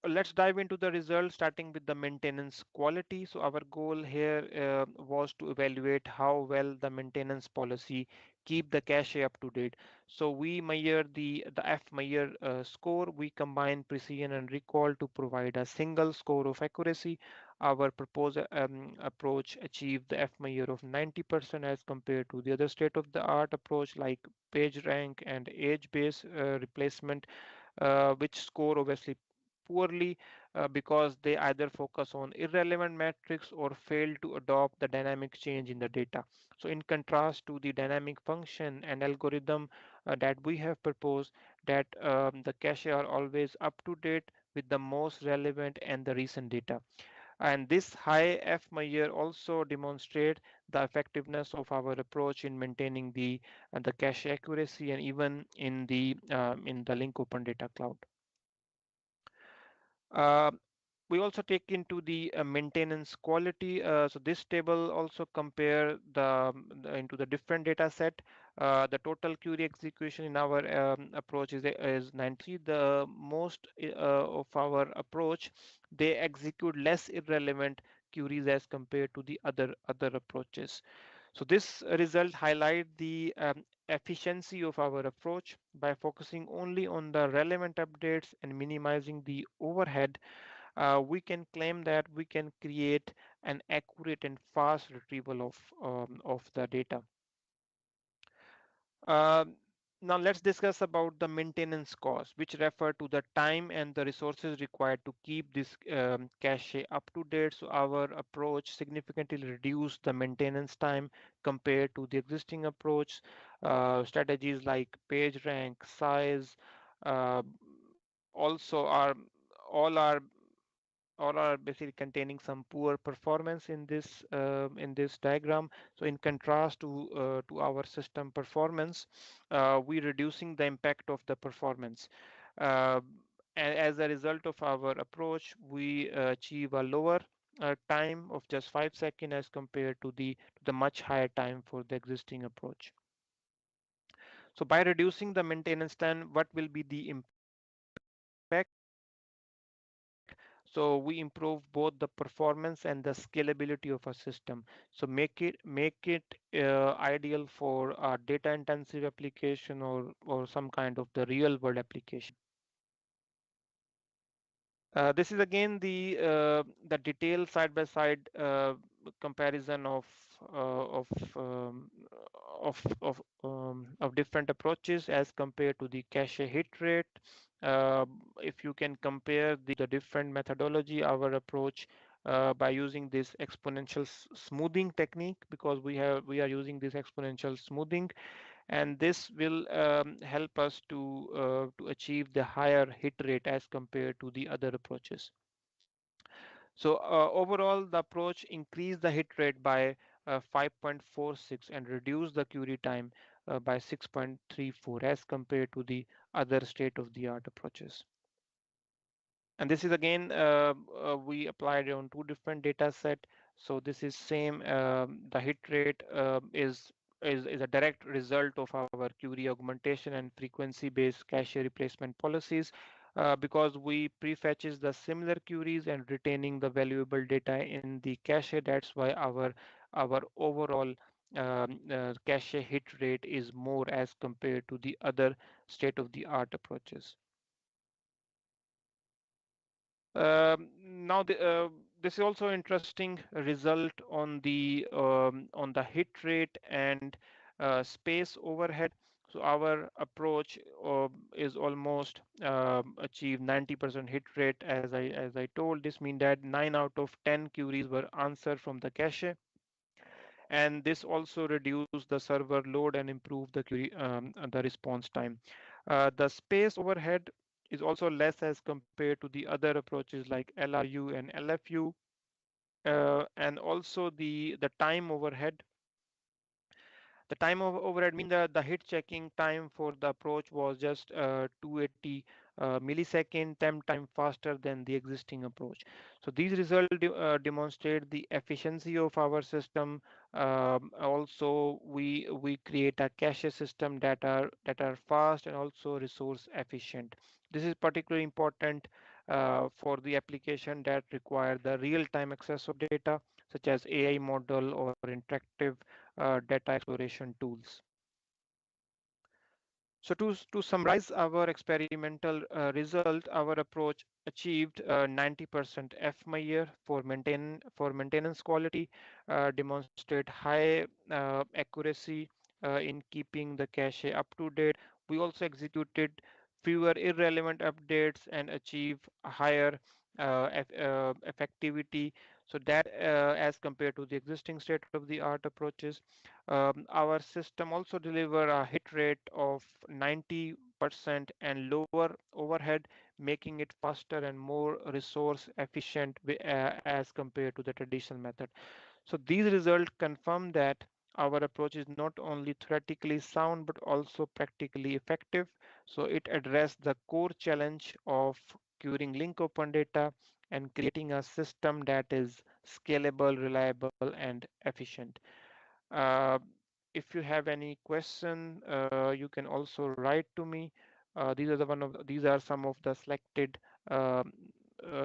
Let's dive into the results, starting with the maintenance quality. So our goal here was to evaluate how well the maintenance policy keep the cache up to date. So we measure the F measure score. We combine precision and recall to provide a single score of accuracy. Our proposed approach achieved the F measure of 90% as compared to the other state-of-the-art approach like page rank and age-based replacement, which score obviously poorly because they either focus on irrelevant metrics or fail to adopt the dynamic change in the data. So in contrast to the dynamic function and algorithm that we have proposed, that the cache are always up to date with the most relevant and the recent data. And this high F measure also demonstrate the effectiveness of our approach in maintaining the cache accuracy and even in the link open data cloud. Uh, we also take into the maintenance quality. So this table also compare into the different data set. The total query execution in our approach is 90. The most of our approach, they execute less irrelevant queries as compared to the other approaches. So this result highlight the efficiency of our approach by focusing only on the relevant updates and minimizing the overhead. We can claim that we can create an accurate and fast retrieval of the data. Uh, Now let's discuss about the maintenance cost, which refer to the time and the resources required to keep this cache up to date. So our approach significantly reduced the maintenance time compared to the existing approach. Strategies like page rank, size, uh, also are all are all are basically containing some poor performance in this diagram. So in contrast to our system performance, we reducing the impact of the performance. Uh, as a result of our approach, we achieve a lower time of just 5 seconds as compared to the much higher time for the existing approach. So by reducing the maintenance time, what will be the impact? So we improve both the performance and the scalability of our system. So make it ideal for a data intensive application or some kind of the real world application. This is again the detailed side by side comparison of of different approaches as compared to the cache hit rate. Uh, if you can compare the different methodology, our approach by using this exponential smoothing technique, because we are using this exponential smoothing, and this will help us to achieve the higher hit rate as compared to the other approaches. So overall, the approach increased the hit rate by 5.46 and reduced the query time by 6.34 as compared to the other state-of-the-art approaches. And this is again we applied on two different data set. So this is same, the hit rate is a direct result of our query augmentation and frequency based cache replacement policies, because we prefetches the similar queries and retaining the valuable data in the cache. That's why our overall cache hit rate is more as compared to the other state of the art approaches. Now this is also interesting result on the hit rate and space overhead. So our approach is almost achieve 90% hit rate. As I told, this means that 9 out of 10 queries were answered from the cache, and this also reduce the server load and improve the query the response time. The space overhead is also less as compared to the other approaches like LRU and LFU, and also the time overhead. The time of overhead mean the hit checking time for the approach was just 280 millisecond, 10 times faster than the existing approach. So these results demonstrate the efficiency of our system. Also, we create a cache system that are fast and also resource efficient. This is particularly important for the application that require the real-time access of data, such as AI model or interactive data exploration tools. So to summarize our experimental result, our approach achieved 90% FMIR for maintenance quality, demonstrate high accuracy in keeping the cache up to date. We also executed fewer irrelevant updates and achieve higher effectivity. So that as compared to the existing state of the art approaches. Our system also deliver a hit rate of 90% and lower overhead, making it faster and more resource efficient as compared to the traditional method. So these results confirm that our approach is not only theoretically sound but also practically effective. So it addresses the core challenge of querying link open data and creating a system that is scalable, reliable, and efficient. Uh, if you have any question, you can also write to me. These are some of the selected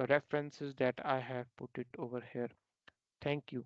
references that I have put it over here. Thank you.